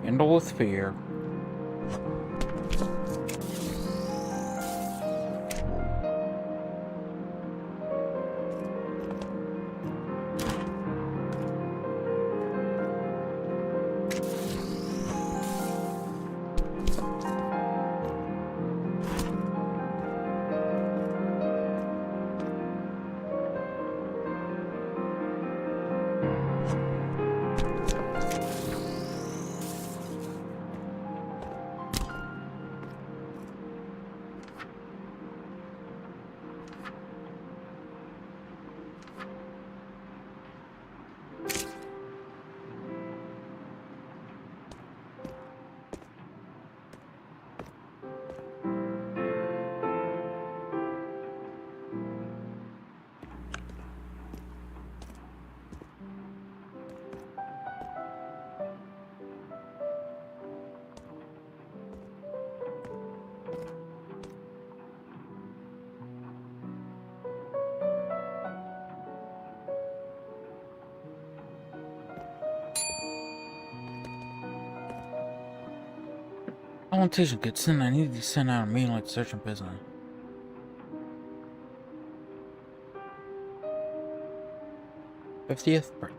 Handle with fear. Orientation consent. I need to send out a meeting like search and business. 50th birthday.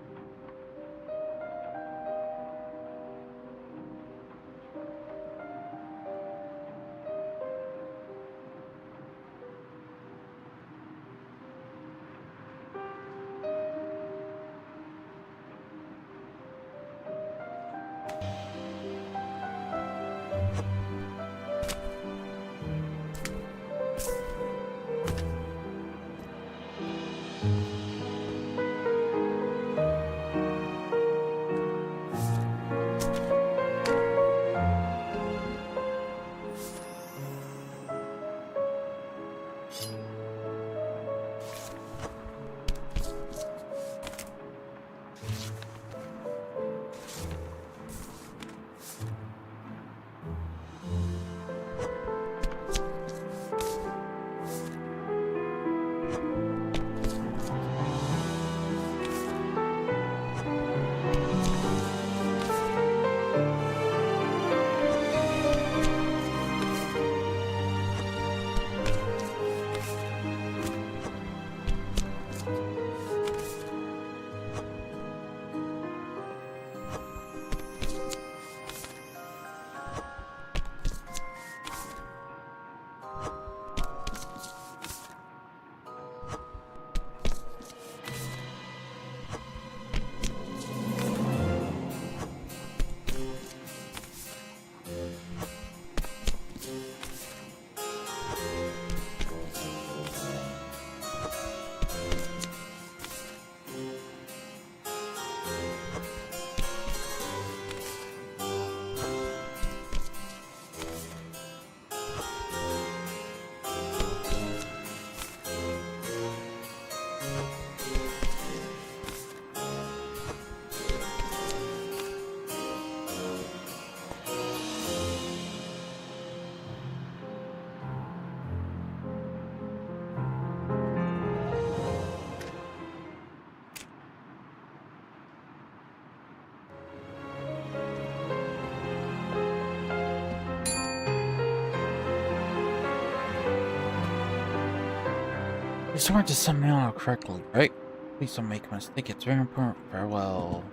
It's hard to send mail out correctly, right? Please don't make a mistake. It's very important. Farewell.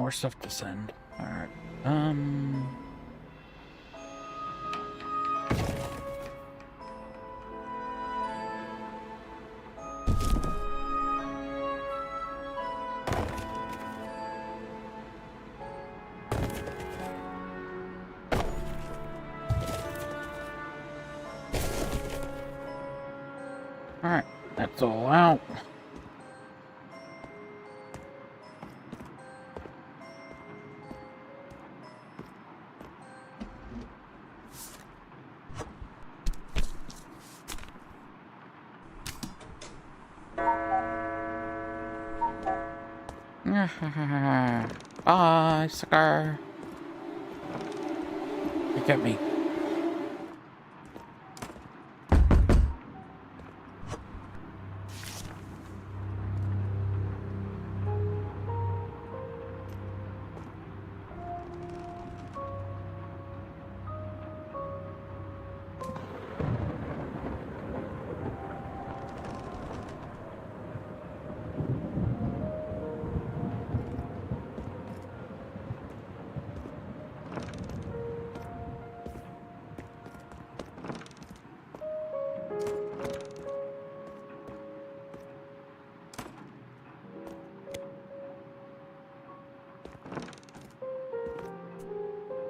more stuff to send. Alright. Alright, that's all out. Bye, sucker. You get me.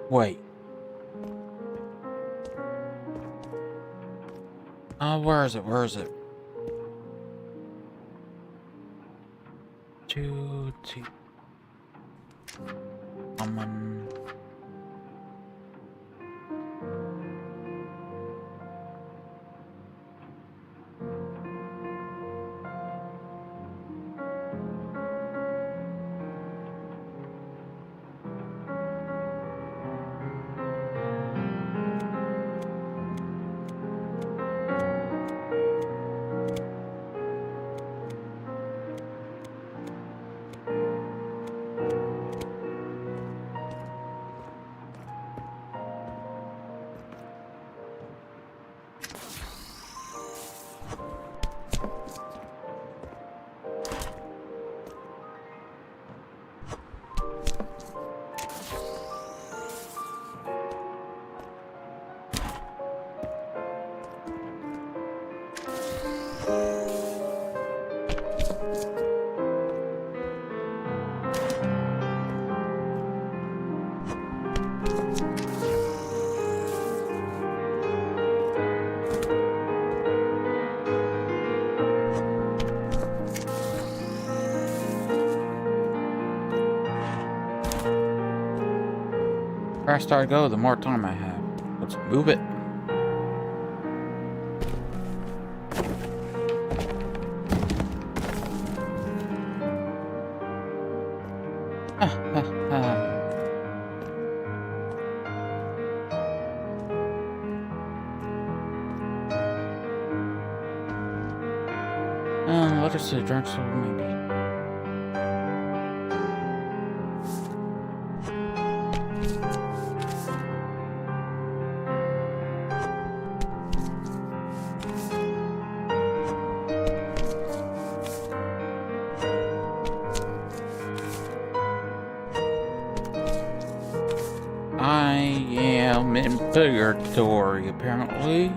Wait. Where is it? Where is it? Two. Someone. The faster I go, the more time I have. Let's move it. Letters to the drugstore, maybe. I am in purgatory, apparently.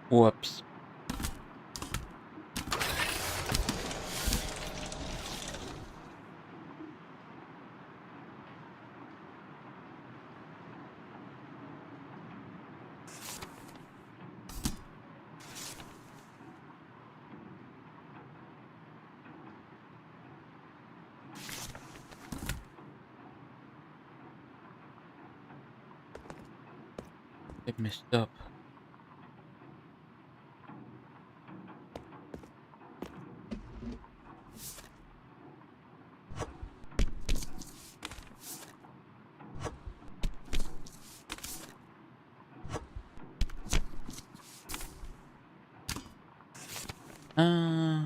Whoops. It messed up. Uh,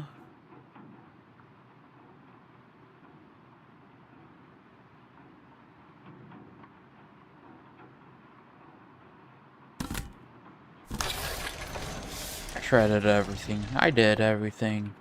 I shredded everything. I did everything.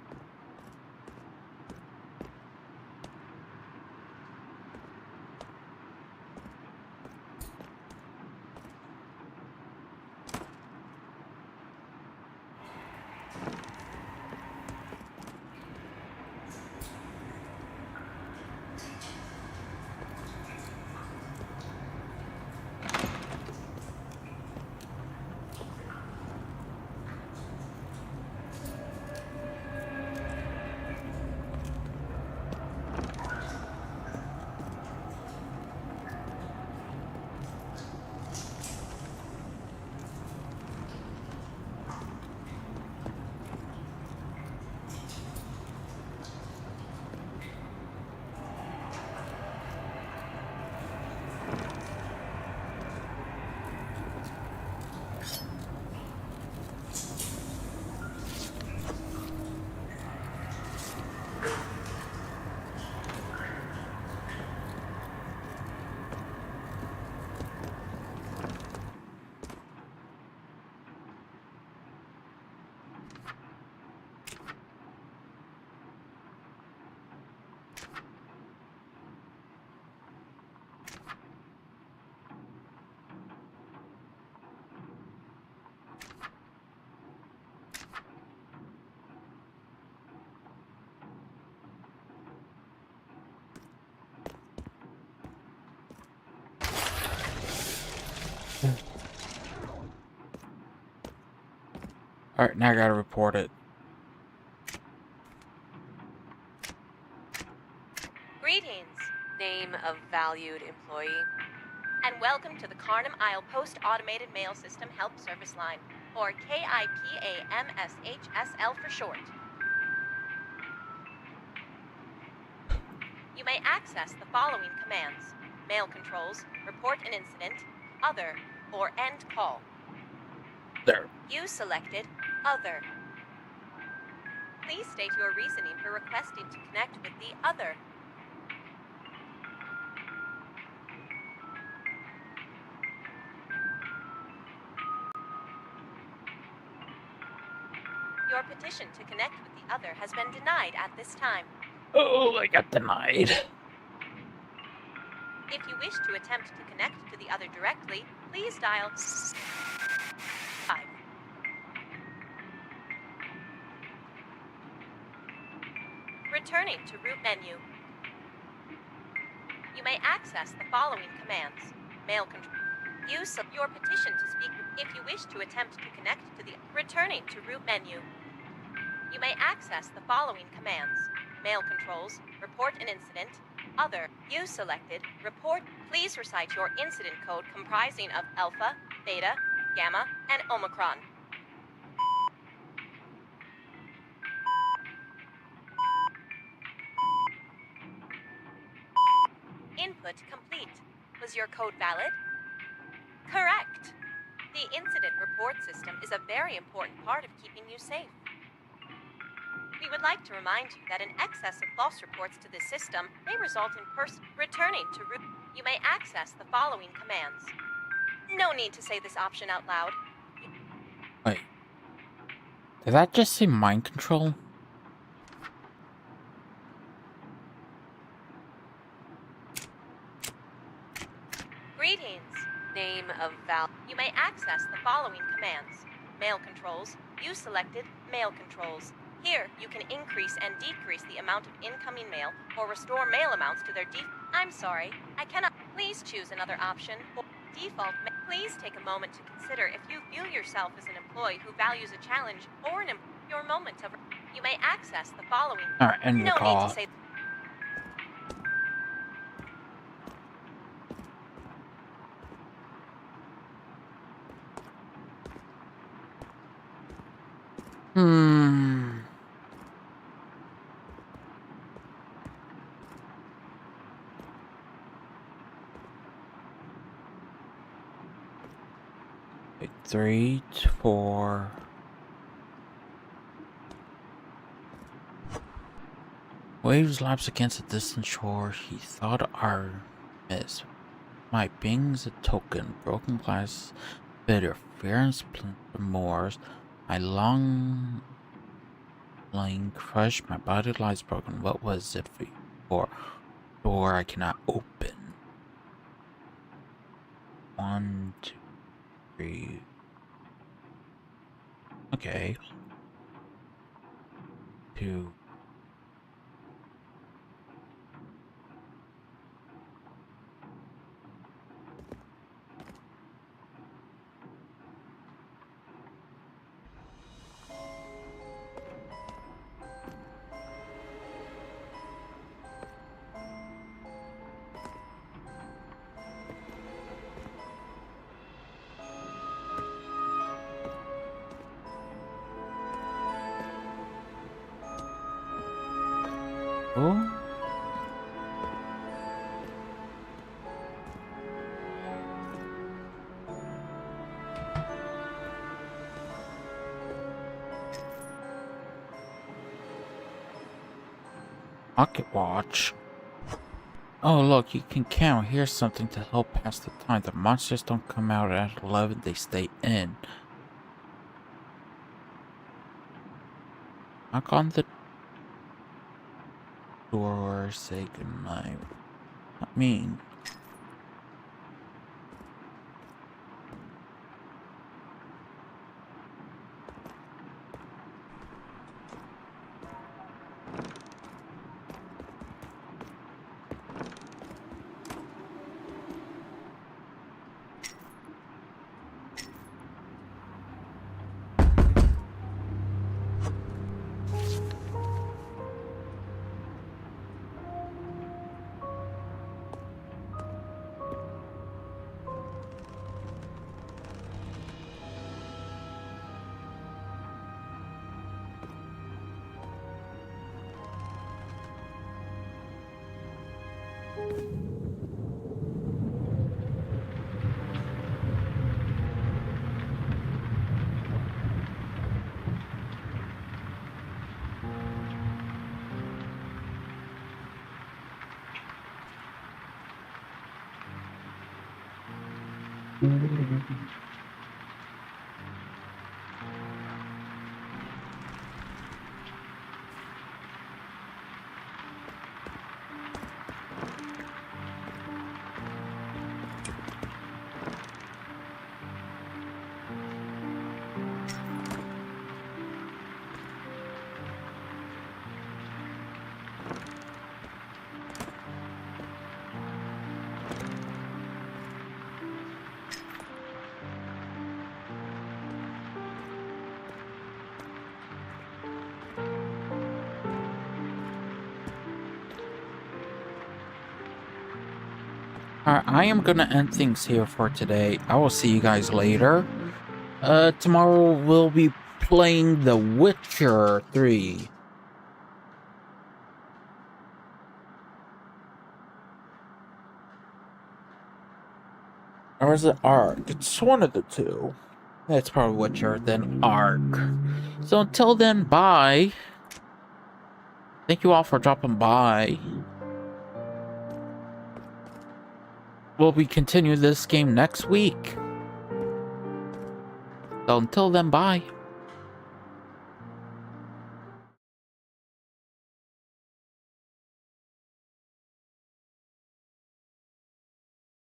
Alright, now I gotta report it. Greetings, name of valued employee. And welcome to the Carnum Isle Post Automated Mail System Help Service Line, or KIPAMSHSL for short. You may access the following commands: mail controls, report an incident, other, or end call. There. You selected other. Please state your reasoning for requesting to connect with the other. Your petition to connect with the other has been denied at this time. Oh, I got denied. If you wish to attempt to connect to the other directly, please dial 5. Returning to root menu. You may access the following commands: mail control. Use of your petition to speak. If you wish to attempt to connect to the returning to root menu. You may access the following commands: mail controls, report an incident, other. You selected report. Please recite your incident code comprising of alpha, beta, gamma, and omicron. Input complete. Was your code valid? Correct. The incident report system is a very important part of keeping you safe. We would like to remind you that an excess of false reports to this system may result in returning to root. You may access the following commands. No need to say this option out loud. Wait. Did that just say mind control? Greetings. Name of val. You may access the following commands: mail controls. You selected mail controls. Here, you can increase and decrease the amount of incoming mail or restore mail amounts to their I'm sorry, I cannot. Please choose another option. Default. Please take a moment to consider if you view yourself as an employee who values a challenge or your moment of. You may access the following. Alright, end the No call. need to say. Hmm. Wait, 3, 4. Waves laps against a distant shore. He thought our miss. My ping's a token. Broken glass, bitter fear, splinter moors. My long line crushed. My body lies broken. What was it for? Door I cannot open. 1, 2, 3. Okay. 2. Oh. Pocket watch. Oh look, you can count. Here's something to help pass the time. The monsters don't come out at 11, they stay in. Knock on the door, say goodnight. Not mean. Alright, I am gonna end things here for today. I will see you guys later. Tomorrow we'll be playing The Witcher 3. Or is it Ark? It's one of the two. It's probably Witcher, then Ark. So until then, bye. Thank you all for dropping by. Will we continue this game next week? So until then, bye.